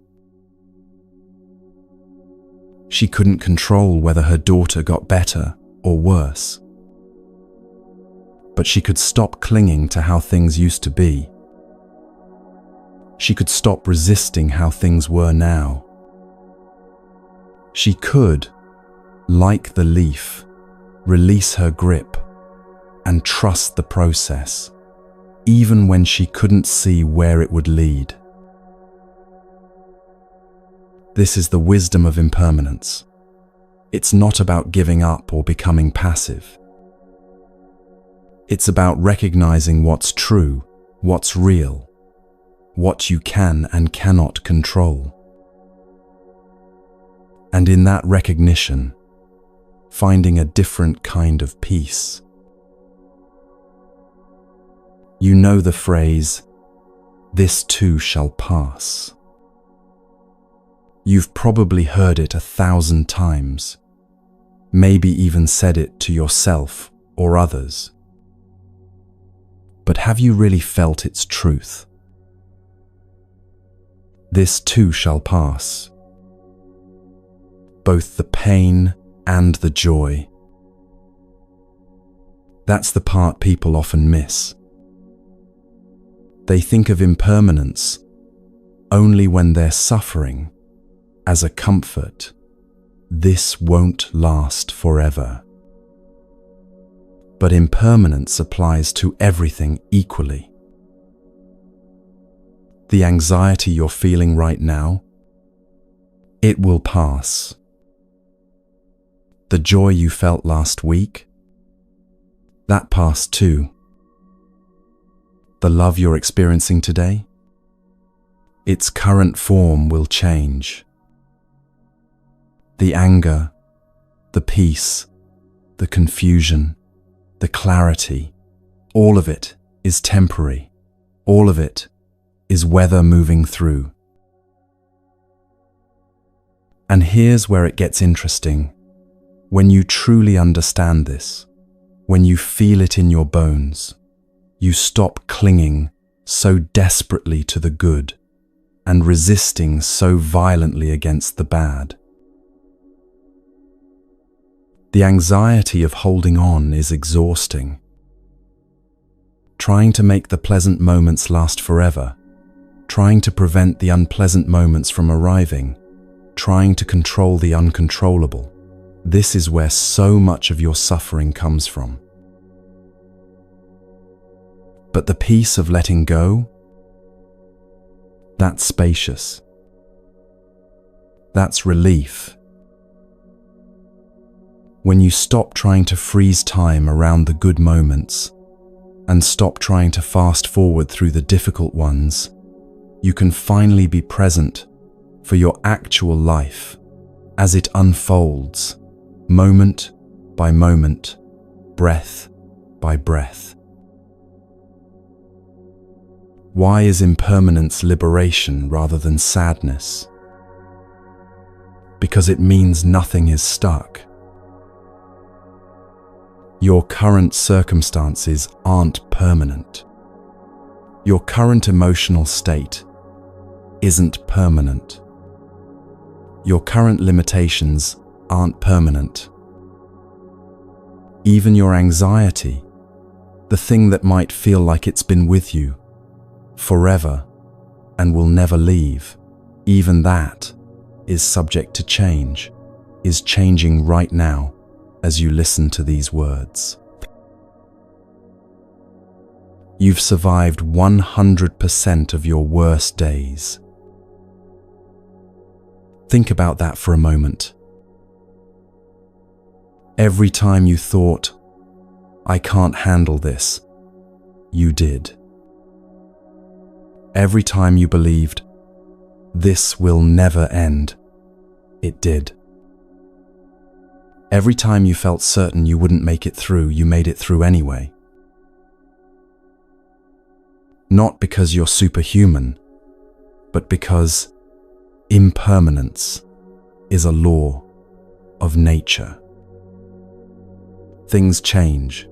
She couldn't control whether her daughter got better or worse. But she could stop clinging to how things used to be. She could stop resisting how things were now. She could, like the leaf, release her grip and trust the process, even when she couldn't see where it would lead. This is the wisdom of impermanence. It's not about giving up or becoming passive. It's about recognizing what's true, what's real, what you can and cannot control. And in that recognition, finding a different kind of peace. You know the phrase, "This too shall pass." You've probably heard it 1,000 times, maybe even said it to yourself or others. But have you really felt its truth? This too shall pass. Both the pain and the joy. That's the part people often miss. They think of impermanence only when they're suffering, as a comfort. This won't last forever. But impermanence applies to everything equally. The anxiety you're feeling right now, it will pass. The joy you felt last week, that passed too. The love you're experiencing today, its current form will change. The anger, the peace, the confusion, the clarity, all of it is temporary. All of it is weather moving through. And here's where it gets interesting. When you truly understand this, when you feel it in your bones, you stop clinging so desperately to the good and resisting so violently against the bad. The anxiety of holding on is exhausting. Trying to make the pleasant moments last forever, trying to prevent the unpleasant moments from arriving, trying to control the uncontrollable. This is where so much of your suffering comes from. But the peace of letting go, that's spacious. That's relief. When you stop trying to freeze time around the good moments and stop trying to fast forward through the difficult ones, you can finally be present for your actual life as it unfolds, moment by moment, breath by breath. Why is impermanence liberation rather than sadness? Because it means nothing is stuck. Your current circumstances aren't permanent. Your current emotional state isn't permanent. Your current limitations aren't permanent. Even your anxiety, the thing that might feel like it's been with you forever and will never leave, even that is subject to change, is changing right now as you listen to these words. You've survived 100% of your worst days. Think about that for a moment. Every time you thought, I can't handle this, you did. Every time you believed, this will never end, it did. Every time you felt certain you wouldn't make it through, you made it through anyway. Not because you're superhuman, but because impermanence is a law of nature. Things change.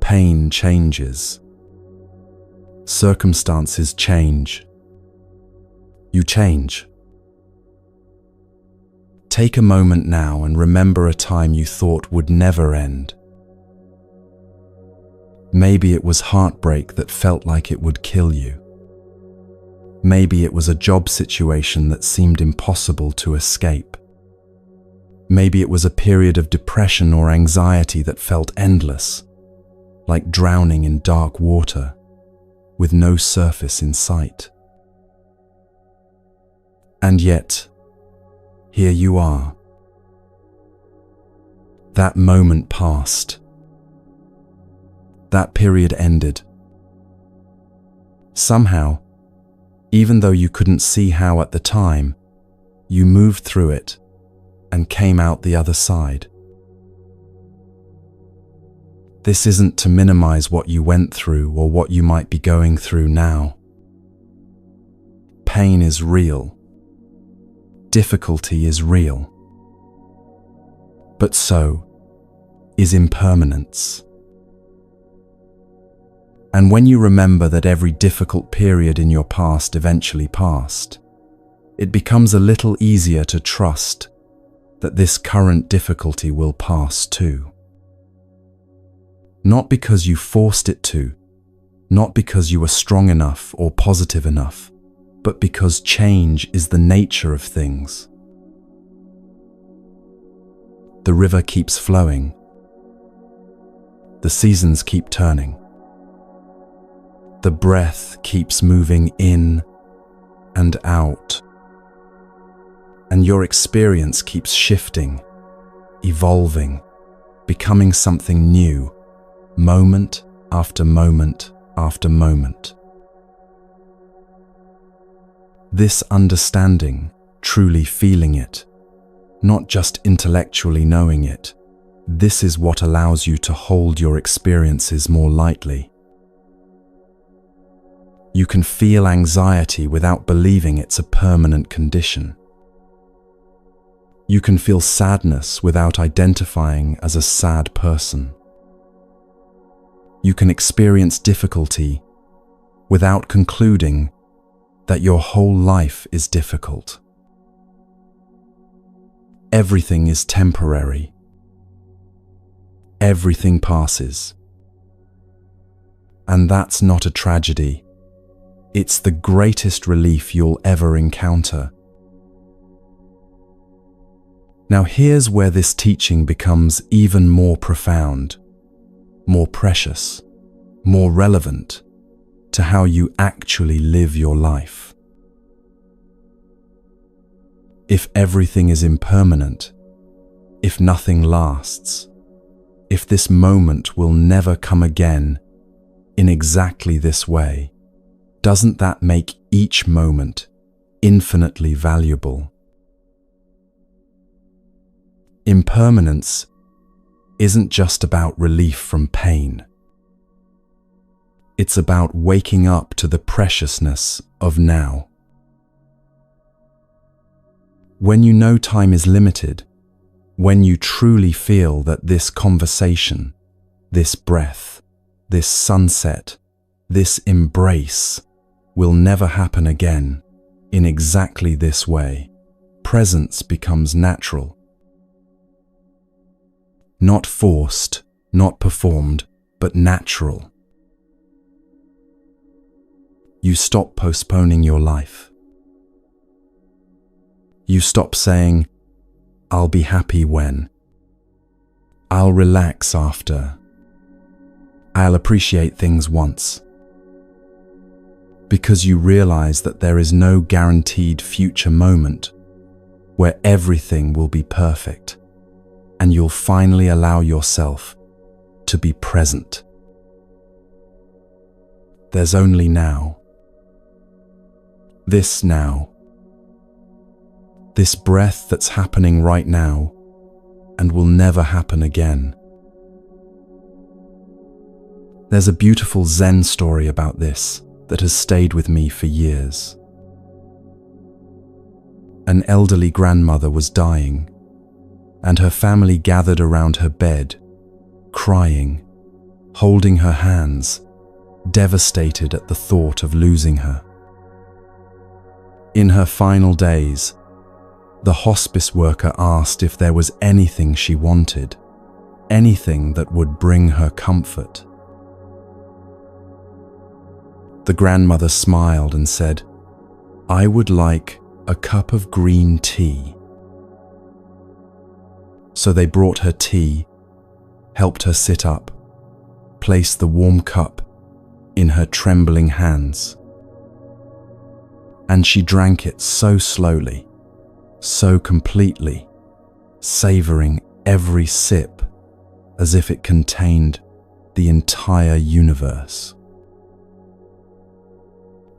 Pain changes. Circumstances change. You change. Take a moment now and remember a time you thought would never end. Maybe it was heartbreak that felt like it would kill you. Maybe it was a job situation that seemed impossible to escape. Maybe it was a period of depression or anxiety that felt endless, like drowning in dark water, with no surface in sight. And yet, here you are. That moment passed. That period ended. Somehow, even though you couldn't see how at the time, you moved through it and came out the other side. This isn't to minimize what you went through or what you might be going through now. Pain is real. Difficulty is real. But so is impermanence. And when you remember that every difficult period in your past eventually passed, it becomes a little easier to trust that this current difficulty will pass too. Not because you forced it to, not because you were strong enough or positive enough, but because change is the nature of things. The river keeps flowing. The seasons keep turning. The breath keeps moving in and out. And your experience keeps shifting, evolving, becoming something new, moment after moment after moment. This understanding, truly feeling it, not just intellectually knowing it, this is what allows you to hold your experiences more lightly. You can feel anxiety without believing it's a permanent condition. You can feel sadness without identifying as a sad person. You can experience difficulty without concluding that your whole life is difficult. Everything is temporary. Everything passes. And that's not a tragedy. It's the greatest relief you'll ever encounter. Now here's where this teaching becomes even more profound, more precious, more relevant to how you actually live your life. If everything is impermanent, if nothing lasts, if this moment will never come again in exactly this way, doesn't that make each moment, infinitely valuable. Impermanence isn't just about relief from pain. It's about waking up to the preciousness of now. When you know time is limited, when you truly feel that this conversation, this breath, this sunset, this embrace will never happen again in exactly this way, presence becomes natural. Not forced, not performed, but natural. You stop postponing your life. You stop saying, "I'll be happy when," "I'll relax after," "I'll appreciate things once." Because you realize that there is no guaranteed future moment where everything will be perfect, and you'll finally allow yourself to be present. There's only now. This now. This breath that's happening right now and will never happen again. There's a beautiful Zen story about this that has stayed with me for years. An elderly grandmother was dying, and her family gathered around her bed, crying, holding her hands, devastated at the thought of losing her. In her final days, the hospice worker asked if there was anything she wanted, anything that would bring her comfort. The grandmother smiled and said, "I would like a cup of green tea." So they brought her tea, helped her sit up, placed the warm cup in her trembling hands. And she drank it so slowly, so completely, savoring every sip as if it contained the entire universe.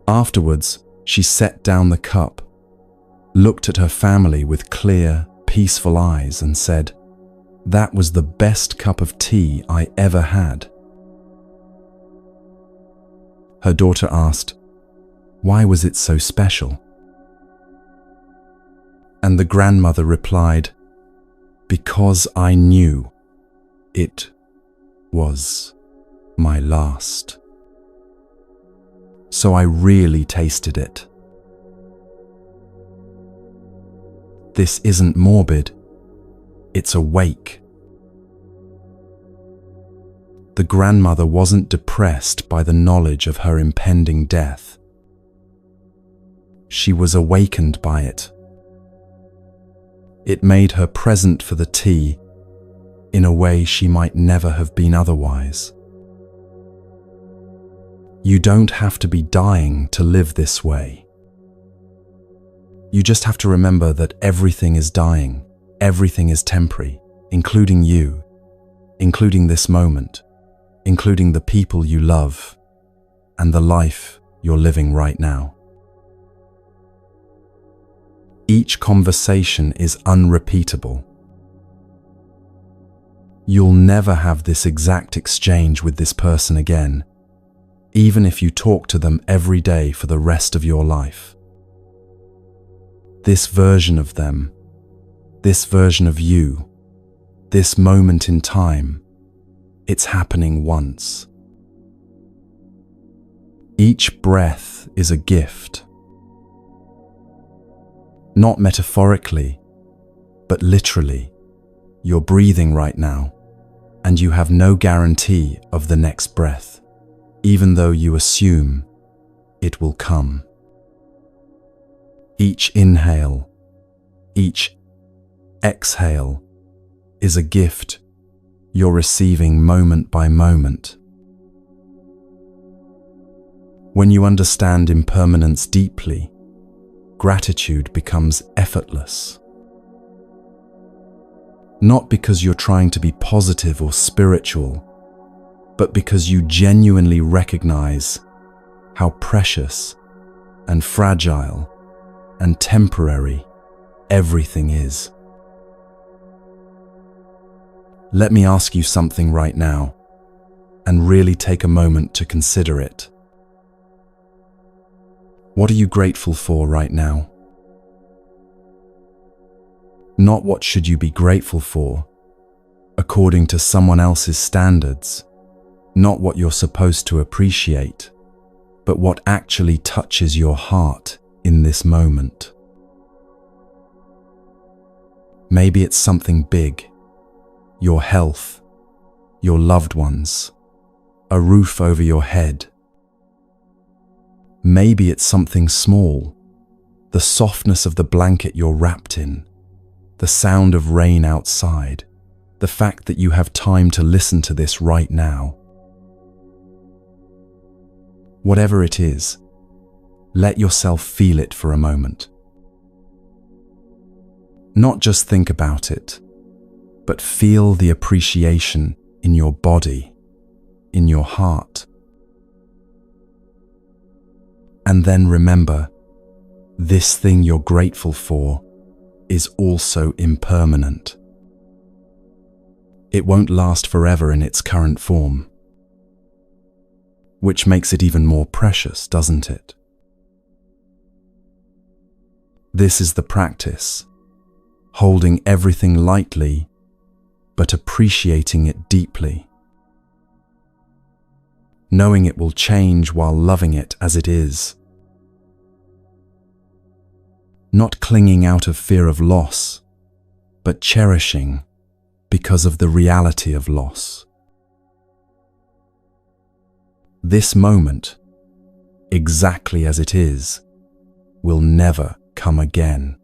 Afterwards, she set down the cup, looked at her family with clear, peaceful eyes and said, "That was the best cup of tea I ever had." Her daughter asked, "Why was it so special?" And the grandmother replied, "Because I knew it was my last. So I really tasted it." This isn't morbid, it's awake. The grandmother wasn't depressed by the knowledge of her impending death. She was awakened by it. It made her present for the tea in a way she might never have been otherwise. You don't have to be dying to live this way. You just have to remember that everything is dying, everything is temporary, including you, including this moment, including the people you love, and the life you're living right now. Each conversation is unrepeatable. You'll never have this exact exchange with this person again, even if you talk to them every day for the rest of your life. This version of them, this version of you, this moment in time, it's happening once. Each breath is a gift. Not metaphorically, but literally. You're breathing right now, and you have no guarantee of the next breath, even though you assume it will come. Each inhale, each exhale is a gift you're receiving moment by moment. When you understand impermanence deeply, gratitude becomes effortless. Not because you're trying to be positive or spiritual, but because you genuinely recognize how precious and fragile and temporary everything is. Let me ask you something right now, and really take a moment to consider it. What are you grateful for right now? Not what should you be grateful for, according to someone else's standards, not what you're supposed to appreciate, but what actually touches your heart in this moment. Maybe it's something big, your health, your loved ones, a roof over your head. Maybe it's something small, the softness of the blanket you're wrapped in, the sound of rain outside, the fact that you have time to listen to this right now. Whatever it is, let yourself feel it for a moment. Not just think about it, but feel the appreciation in your body, in your heart. And then remember, this thing you're grateful for is also impermanent. It won't last forever in its current form, which makes it even more precious, doesn't it? This is the practice, holding everything lightly, but appreciating it deeply. Knowing it will change while loving it as it is. Not clinging out of fear of loss, but cherishing because of the reality of loss. This moment, exactly as it is, will never come again.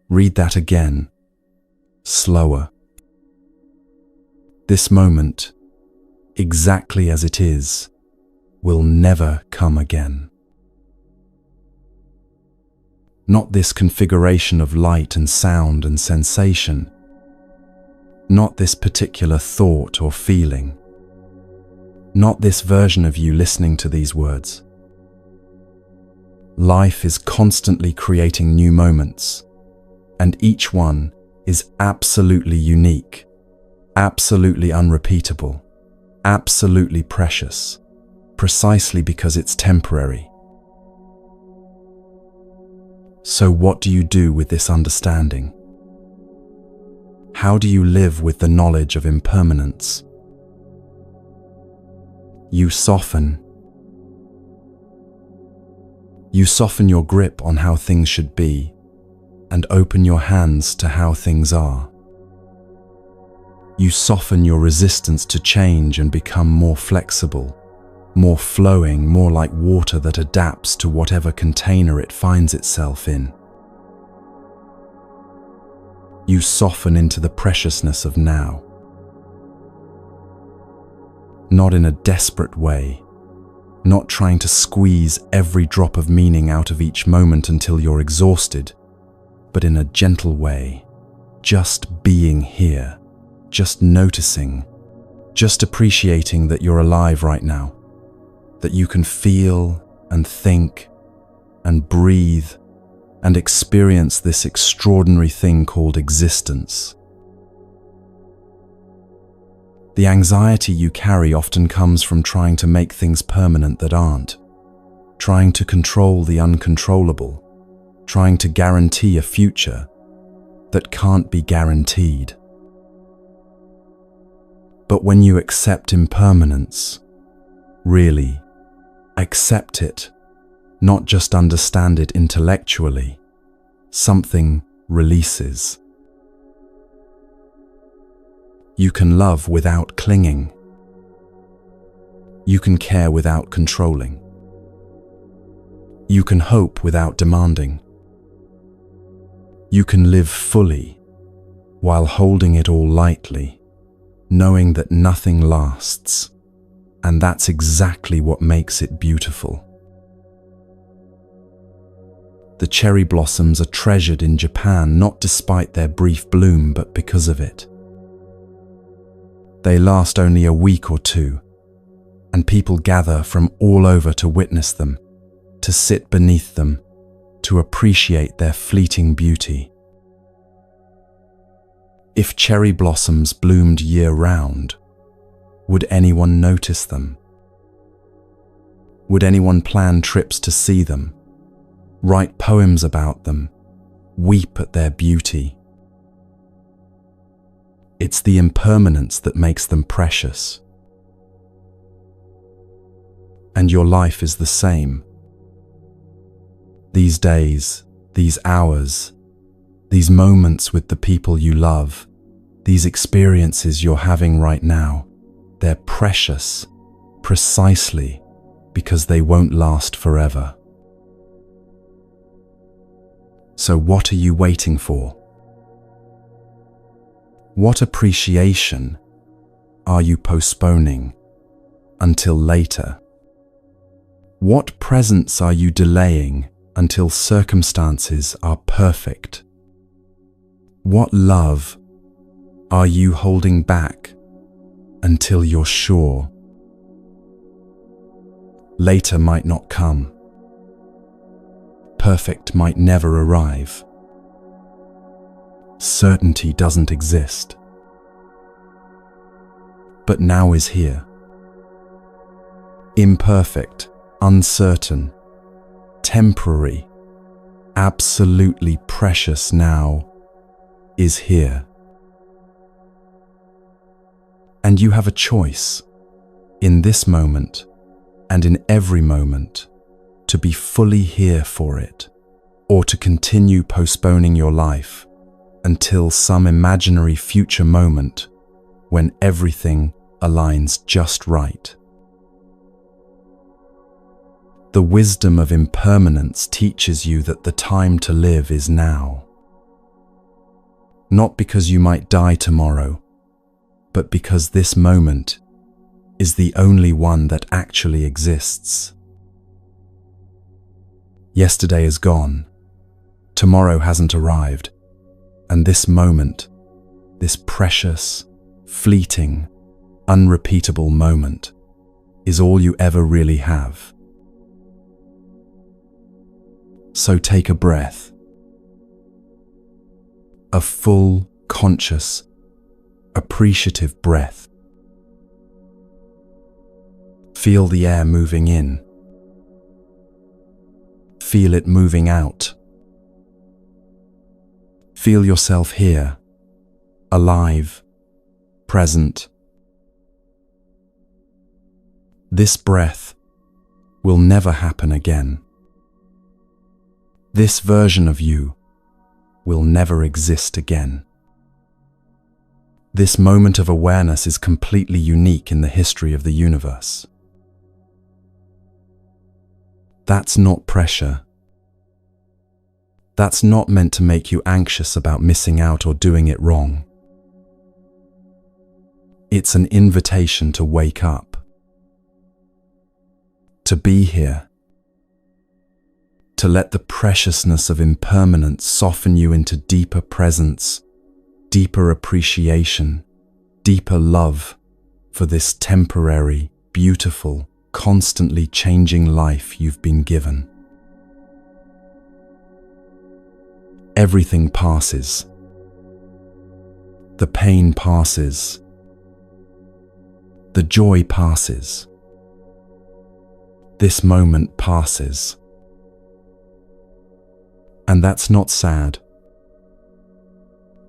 Read that again, slower. This moment, exactly as it is, will never come again. Not this configuration of light and sound and sensation. Not this particular thought or feeling. Not this version of you listening to these words. Life is constantly creating new moments, and each one is absolutely unique, absolutely unrepeatable, absolutely precious, precisely because it's temporary. So what do you do with this understanding? How do you live with the knowledge of impermanence? You soften. You soften your grip on how things should be and open your hands to how things are. You soften your resistance to change and become more flexible, more flowing, more like water that adapts to whatever container it finds itself in. You soften into the preciousness of now. Not in a desperate way, not trying to squeeze every drop of meaning out of each moment until you're exhausted, but in a gentle way, just being here, just noticing, just appreciating that you're alive right now, that you can feel and think and breathe and experience this extraordinary thing called existence. The anxiety you carry often comes from trying to make things permanent that aren't, trying to control the uncontrollable, trying to guarantee a future that can't be guaranteed. But when you accept impermanence, really accept it, not just understand it intellectually, something releases. You can love without clinging. You can care without controlling. You can hope without demanding. You can live fully while holding it all lightly, knowing that nothing lasts, and that's exactly what makes it beautiful. The cherry blossoms are treasured in Japan not despite their brief bloom, but because of it. They last only a week or two, and people gather from all over to witness them, to sit beneath them, to appreciate their fleeting beauty. If cherry blossoms bloomed year-round, would anyone notice them? Would anyone plan trips to see them, write poems about them, weep at their beauty? It's the impermanence that makes them precious. And your life is the same. These days, these hours, these moments with the people you love, these experiences you're having right now, they're precious precisely because they won't last forever. So what are you waiting for? What appreciation are you postponing until later? What presence are you delaying until circumstances are perfect? What love are you holding back until you're sure? Later might not come. Perfect might never arrive. Certainty doesn't exist. But now is here. Imperfect, uncertain, temporary, absolutely precious now is here. And you have a choice in this moment and in every moment to be fully here for it, or to continue postponing your life until some imaginary future moment when everything aligns just right. The wisdom of impermanence teaches you that the time to live is now. Not because you might die tomorrow, but because this moment is the only one that actually exists. Yesterday is gone, tomorrow hasn't arrived, and this moment, this precious, fleeting, unrepeatable moment, is all you ever really have. So take a breath, a full, conscious, appreciative breath. Feel the air moving in. Feel it moving out. Feel yourself here, alive, present. This breath will never happen again. This version of you will never exist again. This moment of awareness is completely unique in the history of the universe. That's not pressure. That's not meant to make you anxious about missing out or doing it wrong. It's an invitation to wake up, to be here, to let the preciousness of impermanence soften you into deeper presence, deeper appreciation, deeper love for this temporary, beautiful, constantly changing life you've been given. Everything passes. The pain passes. The joy passes. This moment passes. And that's not sad.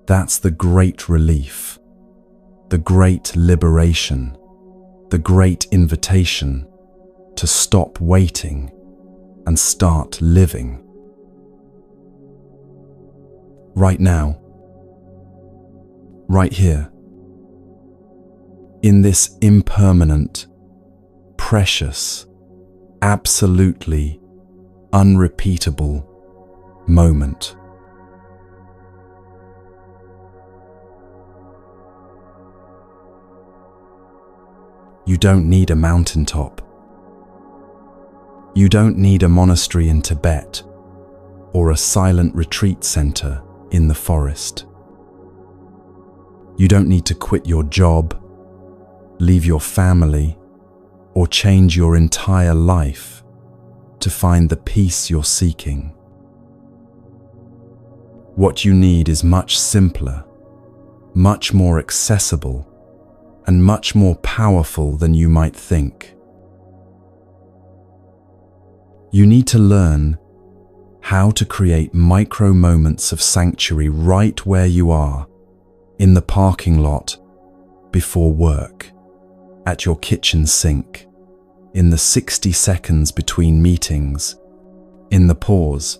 That's the great relief, the great liberation, the great invitation to stop waiting and start living. Right now, right here, in this impermanent, precious, absolutely unrepeatable moment. You don't need a mountaintop. You don't need a monastery in Tibet or a silent retreat center in the forest. You don't need to quit your job, leave your family, or change your entire life to find the peace you're seeking. What you need is much simpler, much more accessible, and much more powerful than you might think. You need to learn how to create micro moments of sanctuary right where you are, in the parking lot, before work, at your kitchen sink, in the 60 seconds between meetings, in the pause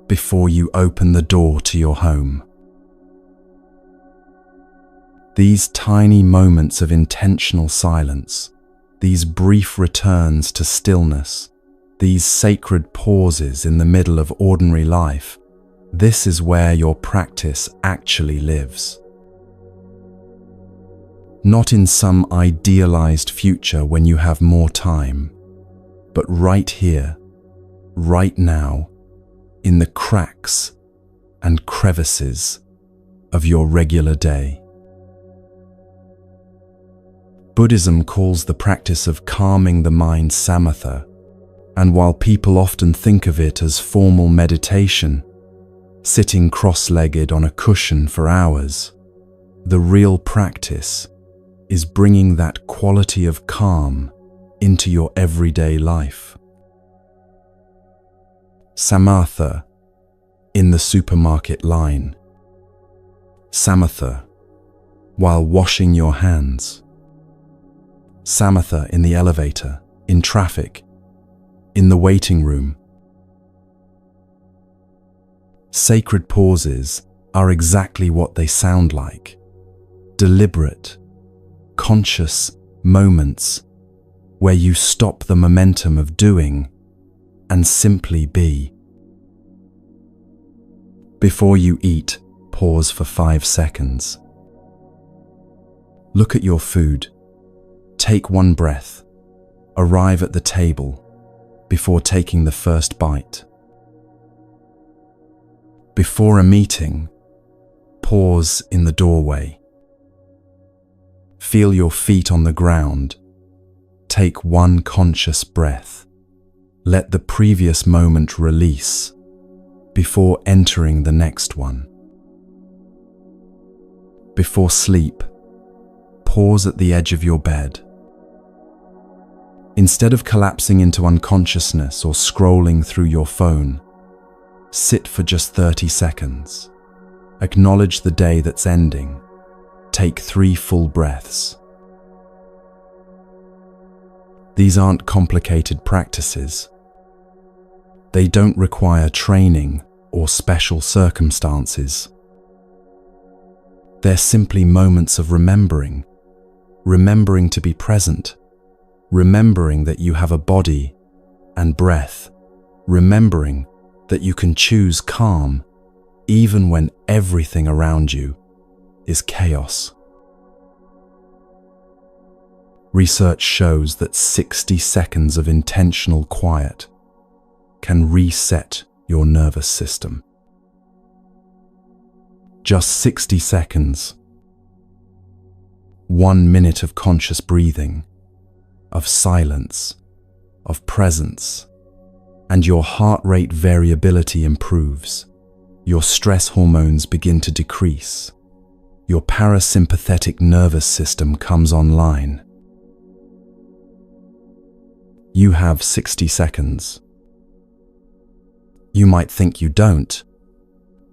before you open the door to your home. These tiny moments of intentional silence, these brief returns to stillness, these sacred pauses in the middle of ordinary life, this is where your practice actually lives. Not in some idealized future when you have more time, but right here, right now, in the cracks and crevices of your regular day. Buddhism calls the practice of calming the mind samatha, and while people often think of it as formal meditation, sitting cross-legged on a cushion for hours, the real practice is bringing that quality of calm into your everyday life. Samatha in the supermarket line. Samatha while washing your hands. Samatha in the elevator, in traffic, in the waiting room. Sacred pauses are exactly what they sound like. Deliberate, conscious moments where you stop the momentum of doing and simply be. Before you eat, pause for 5 seconds. Look at your food. Take one breath. Arrive at the table before taking the first bite. Before a meeting, pause in the doorway. Feel your feet on the ground. Take one conscious breath. Let the previous moment release before entering the next one. Before sleep, pause at the edge of your bed. Instead of collapsing into unconsciousness or scrolling through your phone, sit for just 30 seconds. Acknowledge the day that's ending. Take 3 full breaths. These aren't complicated practices. They don't require training or special circumstances. They're simply moments of remembering to be present, remembering that you have a body and breath, remembering that you can choose calm even when everything around you is chaos. Research shows that 60 seconds of intentional quiet can reset your nervous system. Just 60 seconds. 1 minute of conscious breathing, of silence, of presence, and your heart rate variability improves. Your stress hormones begin to decrease. Your parasympathetic nervous system comes online. You have 60 seconds. You might think you don't,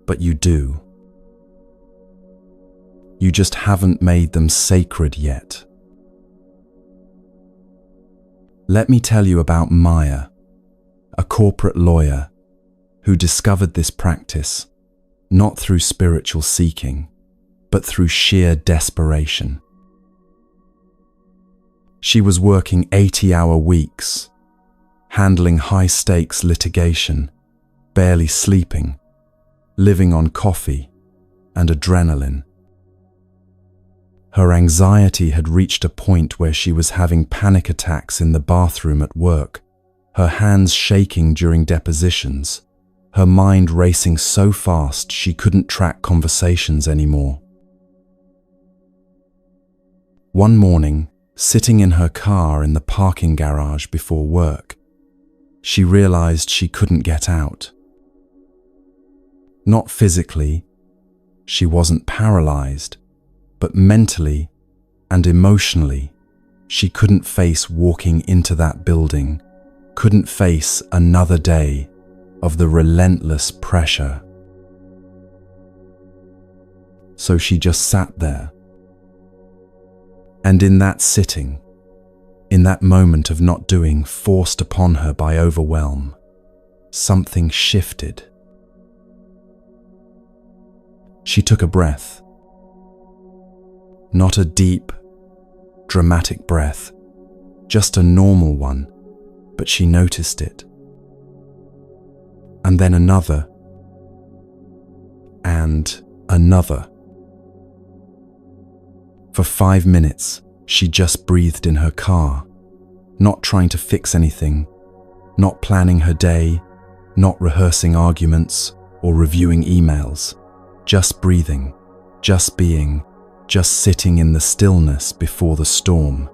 but you do. You just haven't made them sacred yet. Let me tell you about Maya, a corporate lawyer who discovered this practice not through spiritual seeking, but through sheer desperation. She was working 80-hour weeks, handling high-stakes litigation, barely sleeping, living on coffee and adrenaline. Her anxiety had reached a point where she was having panic attacks in the bathroom at work, her hands shaking during depositions, her mind racing so fast she couldn't track conversations anymore. One morning, sitting in her car in the parking garage before work, she realized she couldn't get out. Not physically, she wasn't paralyzed, but mentally and emotionally, she couldn't face walking into that building, couldn't face another day of the relentless pressure. So she just sat there. And in that sitting, in that moment of not doing forced upon her by overwhelm, something shifted. She took a breath. Not a deep, dramatic breath, just a normal one, but she noticed it. And then another, and another. For 5 minutes, she just breathed in her car, not trying to fix anything, not planning her day, not rehearsing arguments or reviewing emails, just breathing, just being, just sitting in the stillness before the storm.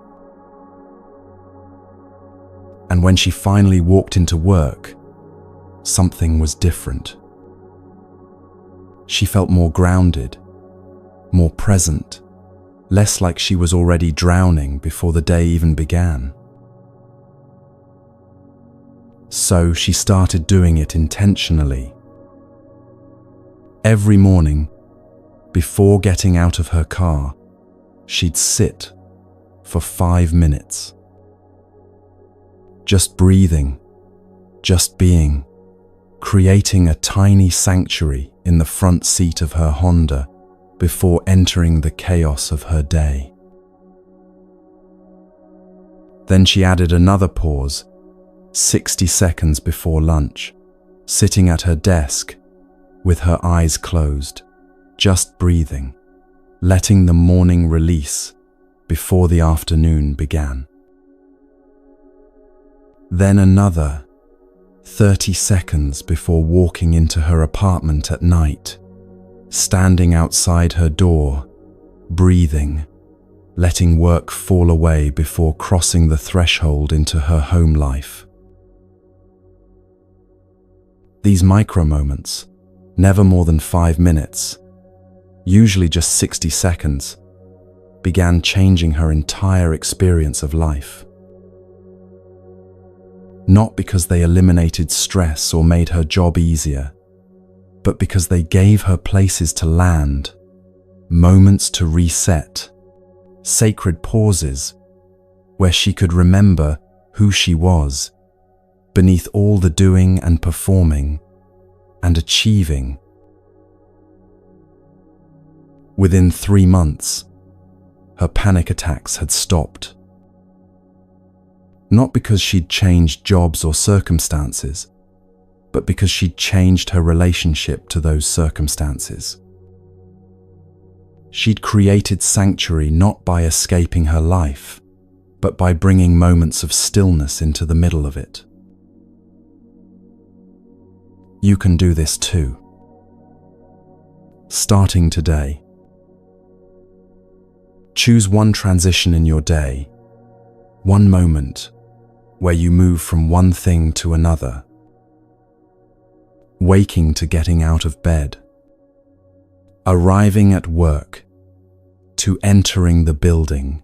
And when she finally walked into work, something was different. She felt more grounded, more present, less like she was already drowning before the day even began. So she started doing it intentionally. Every morning, before getting out of her car, she'd sit for 5 minutes. Just breathing, just being, creating a tiny sanctuary in the front seat of her Honda before entering the chaos of her day. Then she added another pause, 60 seconds before lunch, sitting at her desk with her eyes closed, just breathing, letting the morning release before the afternoon began. Then another 30 seconds before walking into her apartment at night, standing outside her door, breathing, letting work fall away before crossing the threshold into her home life. These micro moments, never more than 5 minutes, usually just 60 seconds, began changing her entire experience of life. Not because they eliminated stress or made her job easier, but because they gave her places to land, moments to reset, sacred pauses where she could remember who she was beneath all the doing and performing and achieving. Within 3 months, her panic attacks had stopped. Not because she'd changed jobs or circumstances, but because she'd changed her relationship to those circumstances. She'd created sanctuary not by escaping her life, but by bringing moments of stillness into the middle of it. You can do this too. Starting today. Choose one transition in your day, one moment where you move from one thing to another. Waking to getting out of bed, arriving at work to entering the building,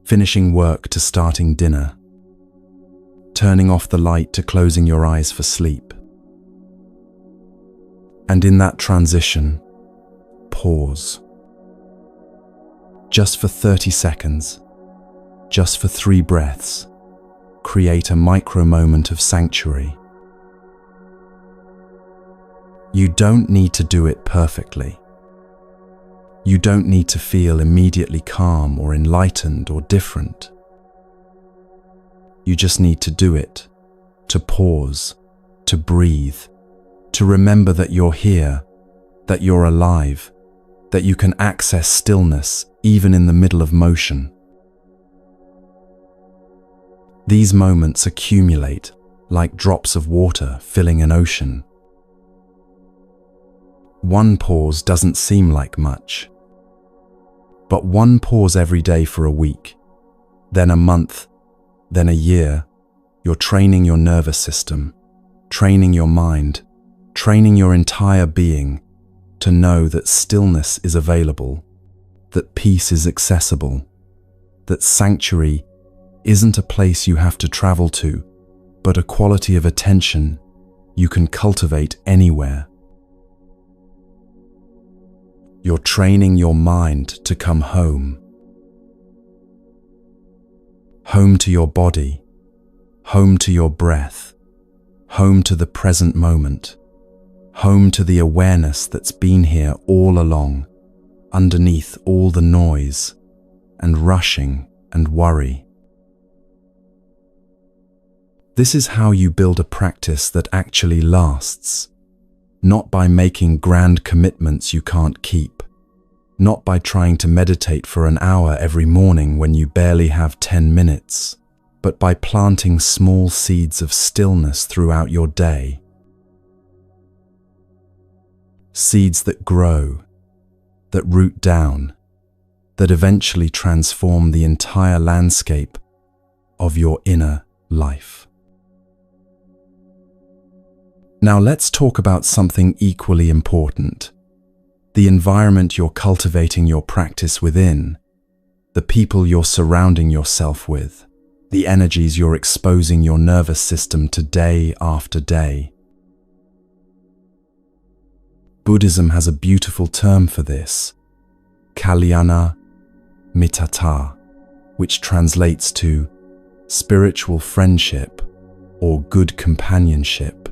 finishing work to starting dinner, turning off the light to closing your eyes for sleep. And in that transition, pause. Just for 30 seconds, just for 3 breaths, create a micro moment of sanctuary. You don't need to do it perfectly. You don't need to feel immediately calm or enlightened or different. You just need to do it, to pause, to breathe, to remember that you're here, that you're alive, that you can access stillness even in the middle of motion. These moments accumulate like drops of water filling an ocean. One pause doesn't seem like much, but one pause every day for a week, then a month, then a year, You're training your nervous system, training your mind, training your entire being to know that stillness is available, that peace is accessible, that sanctuary isn't a place you have to travel to, but a quality of attention you can cultivate anywhere. You're training your mind to come home. Home to your body, home to your breath, home to the present moment, home to the awareness that's been here all along, underneath all the noise and rushing and worry. This is how you build a practice that actually lasts, not by making grand commitments you can't keep, not by trying to meditate for an hour every morning when you barely have 10 minutes, but by planting small seeds of stillness throughout your day. Seeds that grow, that root down, that eventually transform the entire landscape of your inner life. Now let's talk about something equally important: the environment you're cultivating your practice within, the people you're surrounding yourself with, the energies you're exposing your nervous system to day after day. Buddhism has a beautiful term for this, kalyana mittata, which translates to spiritual friendship or good companionship.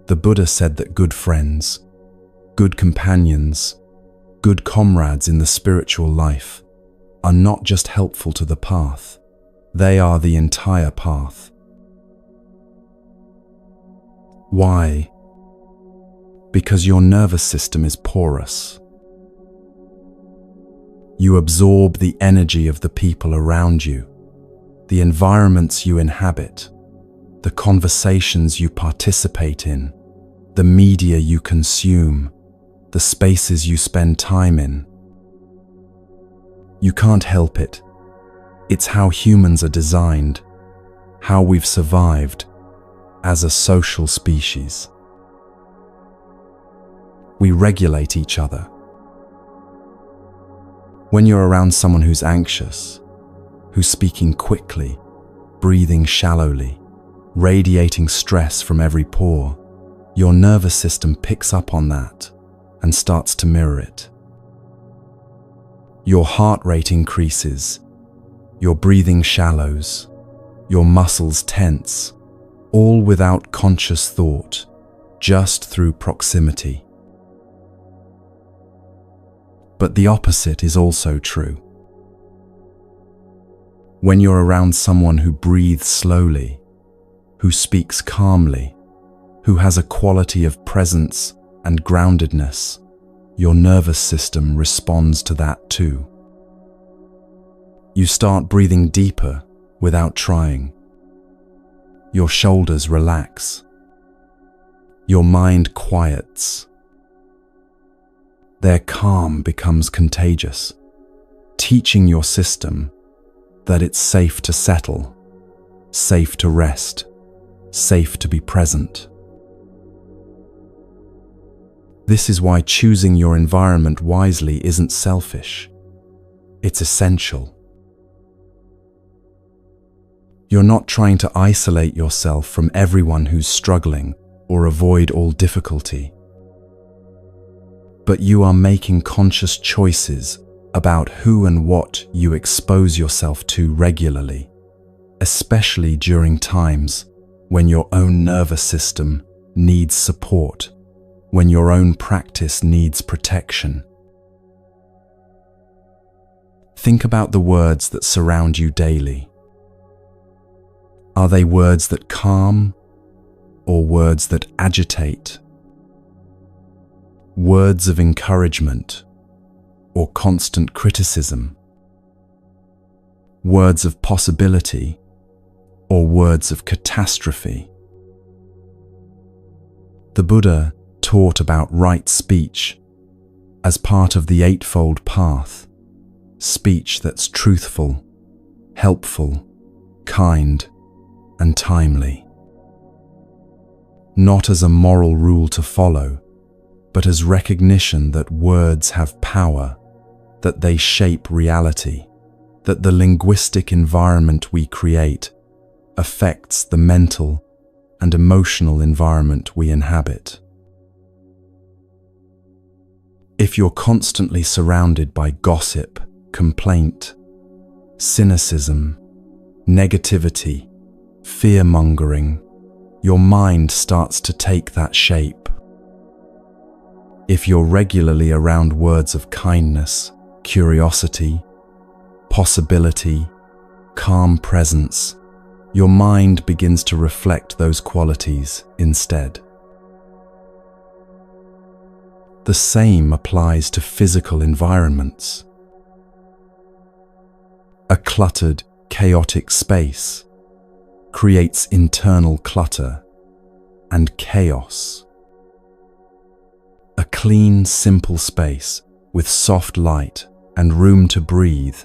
The Buddha said that good friends, good companions, good comrades in the spiritual life are not just helpful to the path, they are the entire path. Why? Because your nervous system is porous. You absorb the energy of the people around you, the environments you inhabit, the conversations you participate in, the media you consume, the spaces you spend time in. You can't help it. It's how humans are designed, how we've survived as a social species. We regulate each other. When you're around someone who's anxious, who's speaking quickly, breathing shallowly, radiating stress from every pore, your nervous system picks up on that and starts to mirror it. Your heart rate increases, your breathing shallows, your muscles tense, all without conscious thought, just through proximity. But the opposite is also true. When you're around someone who breathes slowly, who speaks calmly, who has a quality of presence and groundedness, your nervous system responds to that too. You start breathing deeper without trying. Your shoulders relax. Your mind quiets. Their calm becomes contagious, teaching your system that it's safe to settle, safe to rest, safe to be present. This is why choosing your environment wisely isn't selfish. It's essential. You're not trying to isolate yourself from everyone who's struggling or avoid all difficulty. But you are making conscious choices about who and what you expose yourself to regularly, especially during times when your own nervous system needs support, when your own practice needs protection. Think about the words that surround you daily. Are they words that calm or words that agitate? Words of encouragement or constant criticism? Words of possibility or words of catastrophe? The Buddha taught about right speech as part of the Eightfold Path, speech that's truthful, helpful, kind, and timely. Not as a moral rule to follow, but as recognition that words have power, that they shape reality, that the linguistic environment we create affects the mental and emotional environment we inhabit. If you're constantly surrounded by gossip, complaint, cynicism, negativity, fear-mongering, your mind starts to take that shape. If you're regularly around words of kindness, curiosity, possibility, calm presence, your mind begins to reflect those qualities instead. The same applies to physical environments. A cluttered, chaotic space creates internal clutter and chaos. A clean, simple space with soft light and room to breathe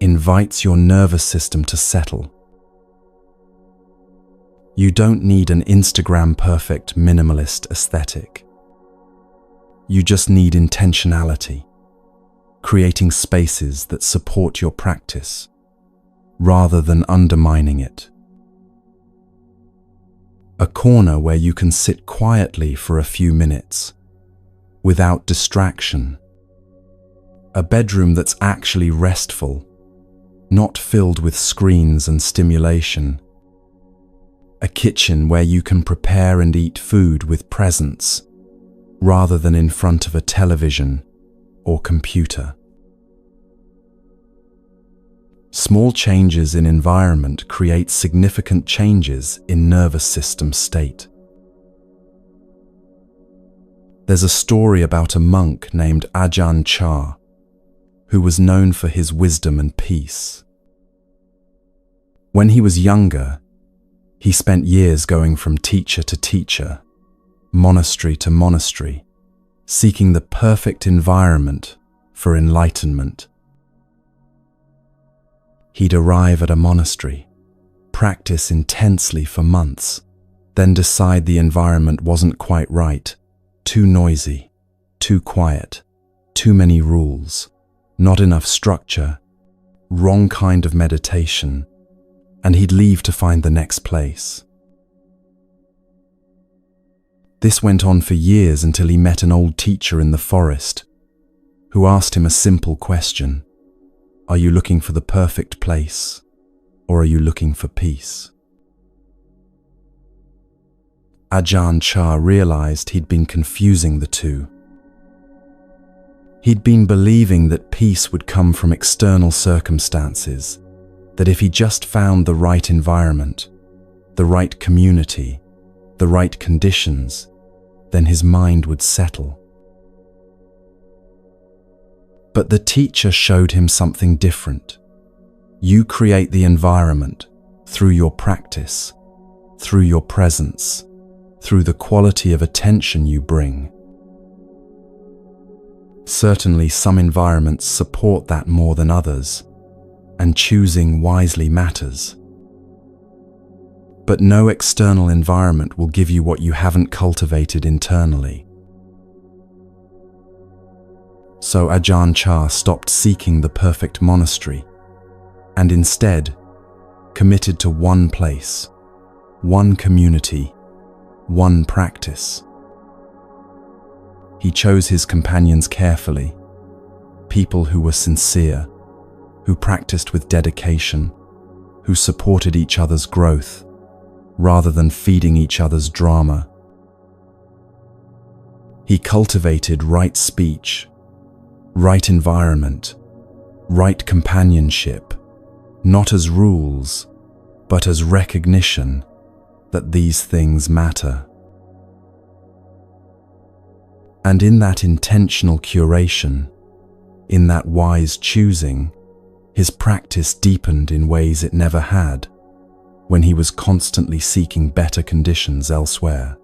invites your nervous system to settle. You don't need an Instagram-perfect minimalist aesthetic. You just need intentionality, creating spaces that support your practice rather than undermining it. A corner where you can sit quietly for a few minutes, without distraction. A bedroom that's actually restful, not filled with screens and stimulation. A kitchen where you can prepare and eat food with presence, rather than in front of a television or computer. Small changes in environment create significant changes in nervous system state. There's a story about a monk named Ajahn Chah, who was known for his wisdom and peace. When he was younger, he spent years going from teacher to teacher, monastery to monastery, seeking the perfect environment for enlightenment. He'd arrive at a monastery, practice intensely for months, then decide the environment wasn't quite right, too noisy, too quiet, too many rules, not enough structure, wrong kind of meditation, and he'd leave to find the next place. This went on for years until he met an old teacher in the forest who asked him a simple question: are you looking for the perfect place, or are you looking for peace? Ajahn Chah realized he'd been confusing the two. He'd been believing that peace would come from external circumstances, that if he just found the right environment, the right community, the right conditions, then his mind would settle. But the teacher showed him something different. You create the environment through your practice, through your presence, through the quality of attention you bring. Certainly, some environments support that more than others, and choosing wisely matters. But no external environment will give you what you haven't cultivated internally. So Ajahn Chah stopped seeking the perfect monastery and instead committed to one place, one community, one practice. He chose his companions carefully, people who were sincere, who practiced with dedication, who supported each other's growth, rather than feeding each other's drama. He cultivated right speech, right environment, right companionship, not as rules, but as recognition that these things matter. And in that intentional curation, in that wise choosing, his practice deepened in ways it never had, when he was constantly seeking better conditions elsewhere.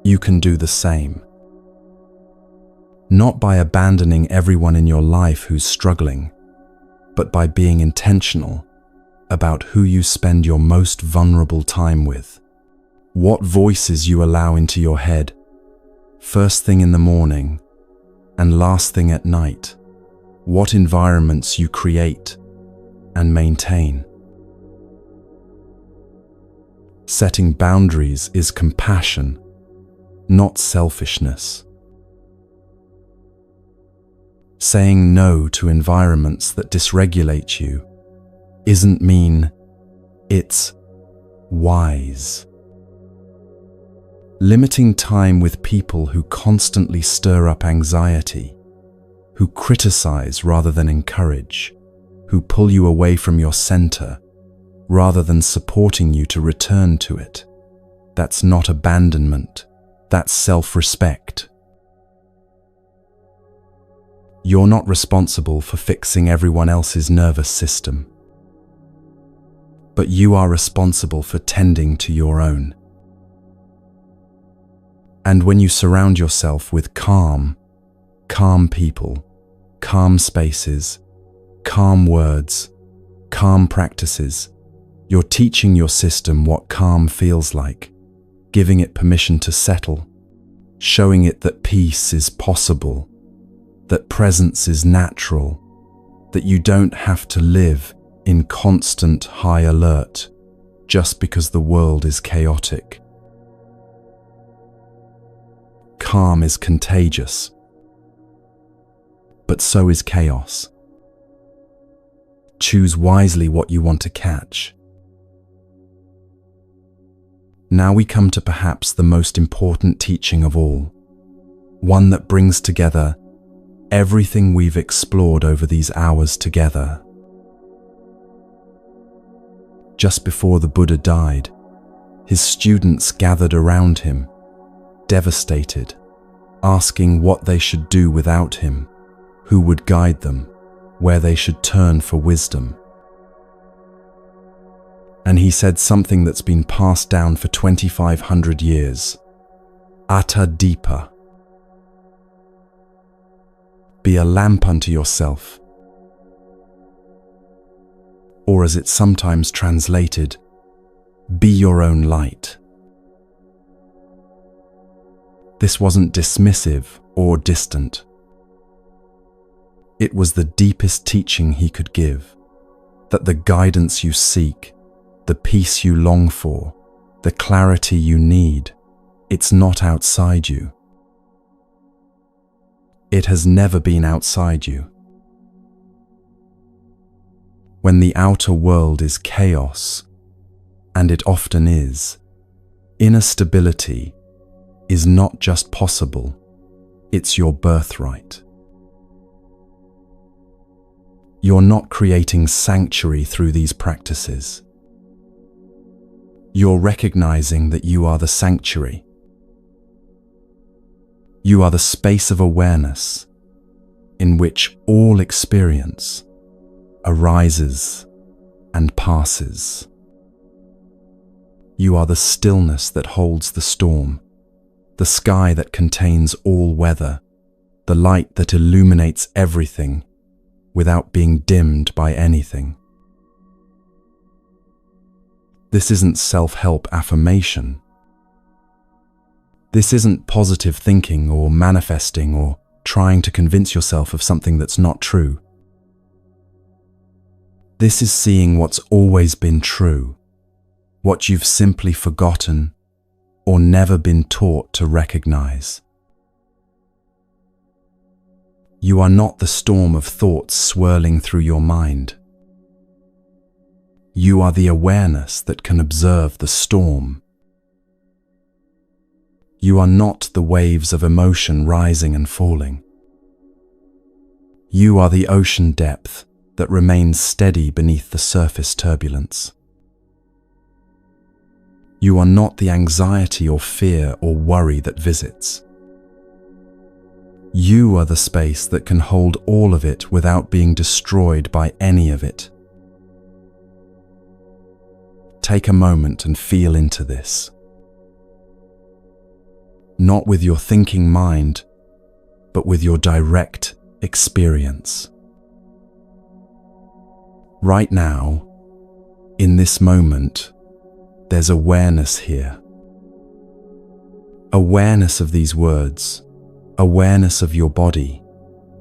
You can do the same. Not by abandoning everyone in your life who's struggling, but by being intentional about who you spend your most vulnerable time with, what voices you allow into your head, first thing in the morning and last thing at night, what environments you create and maintain. Setting boundaries is compassion, not selfishness. Saying no to environments that dysregulate you isn't mean, it's wise. Limiting time with people who constantly stir up anxiety, who criticize rather than encourage, who pull you away from your center rather than supporting you to return to it. That's not abandonment, that's self-respect. You're not responsible for fixing everyone else's nervous system, but you are responsible for tending to your own. And when you surround yourself with calm people, calm spaces, calm words, calm practices, you're teaching your system what calm feels like, giving it permission to settle, showing it that peace is possible, that presence is natural, that you don't have to live in constant high alert just because the world is chaotic. Calm is contagious, but so is chaos. Choose wisely what you want to catch. Now we come to perhaps the most important teaching of all, one that brings together everything we've explored over these hours together. Just before the Buddha died, his students gathered around him, devastated, asking what they should do without him, who would guide them, where they should turn for wisdom. And he said something that's been passed down for 2,500 years. Atta Deepa. Be a lamp unto yourself. Or as it's sometimes translated, be your own light. This wasn't dismissive or distant. It was the deepest teaching he could give, that the guidance you seek, the peace you long for, the clarity you need, it's not outside you. It has never been outside you. When the outer world is chaos, and it often is, inner stability is not just possible, it's your birthright. You're not creating sanctuary through these practices. You're recognizing that you are the sanctuary. You are the space of awareness in which all experience arises and passes. You are the stillness that holds the storm, the sky that contains all weather, the light that illuminates everything without being dimmed by anything. This isn't self-help affirmation. This isn't positive thinking or manifesting or trying to convince yourself of something that's not true. This is seeing what's always been true, what you've simply forgotten or never been taught to recognize. You are not the storm of thoughts swirling through your mind. You are the awareness that can observe the storm. You are not the waves of emotion rising and falling. You are the ocean depth that remains steady beneath the surface turbulence. You are not the anxiety or fear or worry that visits. You are the space that can hold all of it without being destroyed by any of it. Take a moment and feel into this. Not with your thinking mind, but with your direct experience. Right now, in this moment, there's awareness here. Awareness of these words, awareness of your body,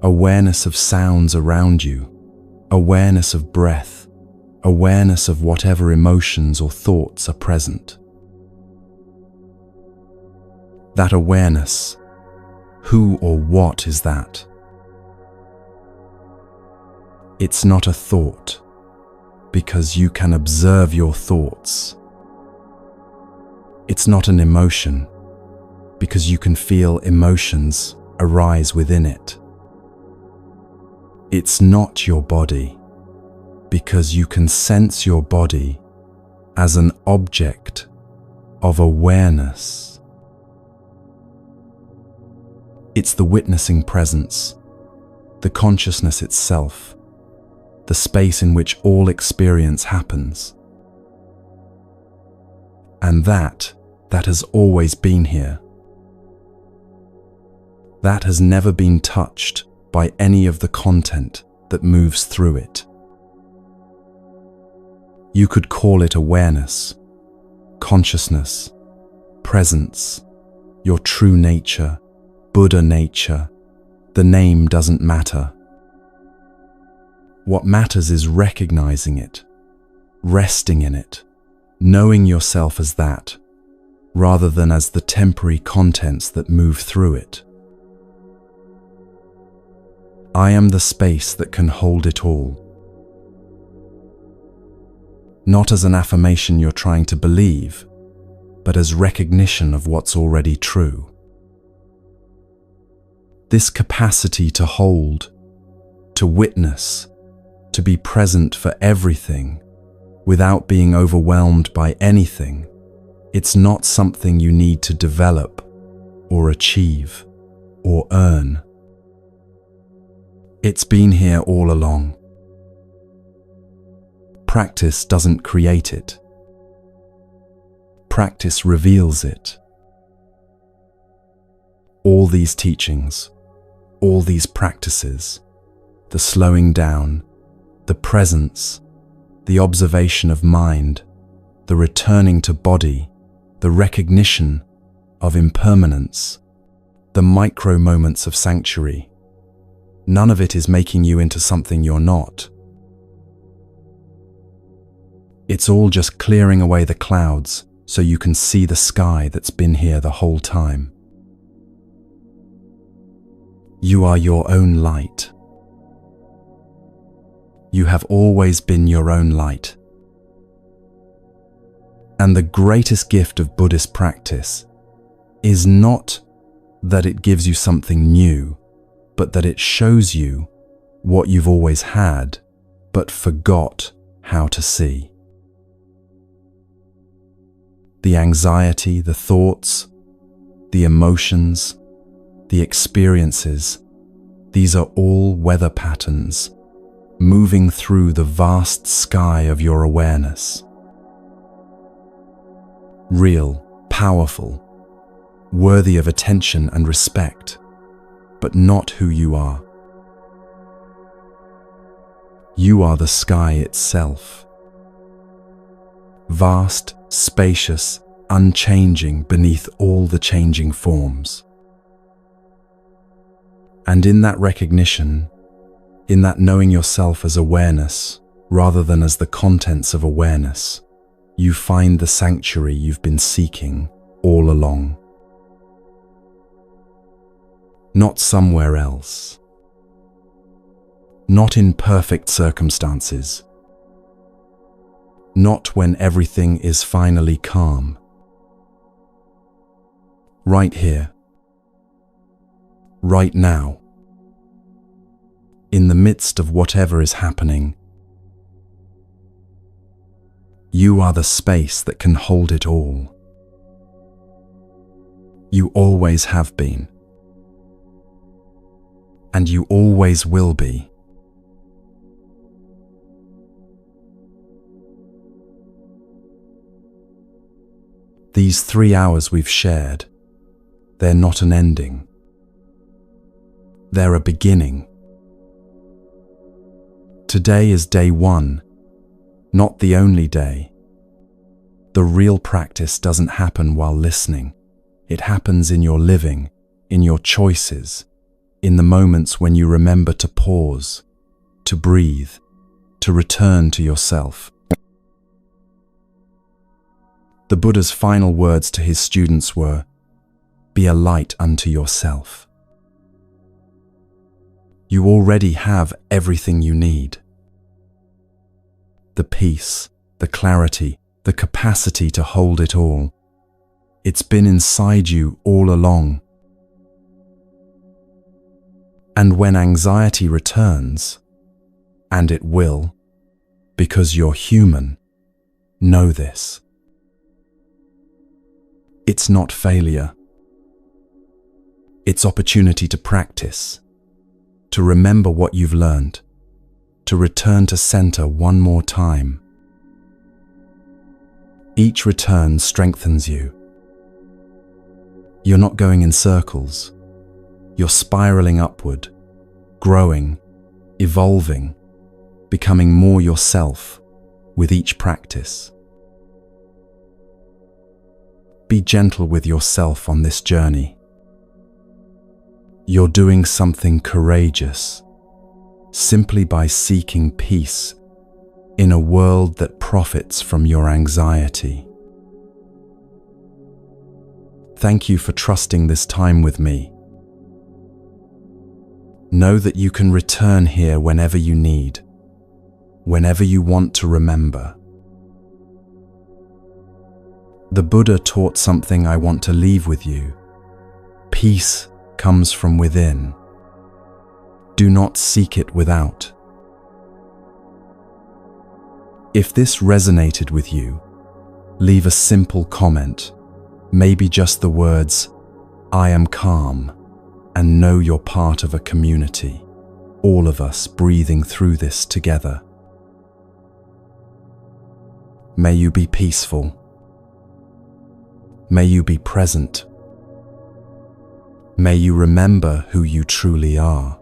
awareness of sounds around you, awareness of breath, awareness of whatever emotions or thoughts are present. That awareness, who or what is that? It's not a thought, because you can observe your thoughts. It's not an emotion, because you can feel emotions arise within it. It's not your body, because you can sense your body as an object of awareness. It's the witnessing presence, the consciousness itself, the space in which all experience happens. And that has always been here. That has never been touched by any of the content that moves through it. You could call it awareness, consciousness, presence, your true nature, Buddha nature. The name doesn't matter. What matters is recognizing it, resting in it, knowing yourself as that, rather than as the temporary contents that move through it. I am the space that can hold it all. Not as an affirmation you're trying to believe, but as recognition of what's already true. This capacity to hold, to witness, to be present for everything, without being overwhelmed by anything, it's not something you need to develop, or achieve, or earn. It's been here all along. Practice doesn't create it. Practice reveals it. All these teachings, all these practices, the slowing down, the presence, the observation of mind, the returning to body, the recognition of impermanence, the micro moments of sanctuary. None of it is making you into something you're not. It's all just clearing away the clouds so you can see the sky that's been here the whole time. You are your own light. You have always been your own light. And the greatest gift of Buddhist practice is not that it gives you something new, but that it shows you what you've always had, but forgot how to see. The anxiety, the thoughts, the emotions, the experiences, these are all weather patterns moving through the vast sky of your awareness. Real, powerful, worthy of attention and respect, but not who you are. You are the sky itself. Vast, spacious, unchanging beneath all the changing forms. And in that recognition, in that knowing yourself as awareness rather than as the contents of awareness, you find the sanctuary you've been seeking all along. Not somewhere else. Not in perfect circumstances. Not when everything is finally calm. Right here. Right now. In the midst of whatever is happening. You are the space that can hold it all. You always have been. And you always will be. These 3 hours we've shared, they're not an ending. They're a beginning. Today is day 1 not the only day. The real practice doesn't happen while listening. It happens in your living, in your choices, in the moments when you remember to pause, to breathe, to return to yourself. The Buddha's final words to his students were, "Be a light unto yourself." You already have everything you need. The peace, the clarity, the capacity to hold it all. It's been inside you all along. And when anxiety returns, and it will, because you're human, know this. It's not failure. It's opportunity to practice, to remember what you've learned, to return to center one more time. Each return strengthens you. You're not going in circles. You're spiraling upward, growing, evolving, becoming more yourself with each practice. Be gentle with yourself on this journey. You're doing something courageous simply by seeking peace in a world that profits from your anxiety. Thank you for trusting this time with me. Know that you can return here whenever you need, whenever you want to remember. The Buddha taught something I want to leave with you. Peace comes from within. Do not seek it without. If this resonated with you, leave a simple comment, maybe just the words, "I am calm," and know you're part of a community, all of us breathing through this together. May you be peaceful. May you be present. May you remember who you truly are.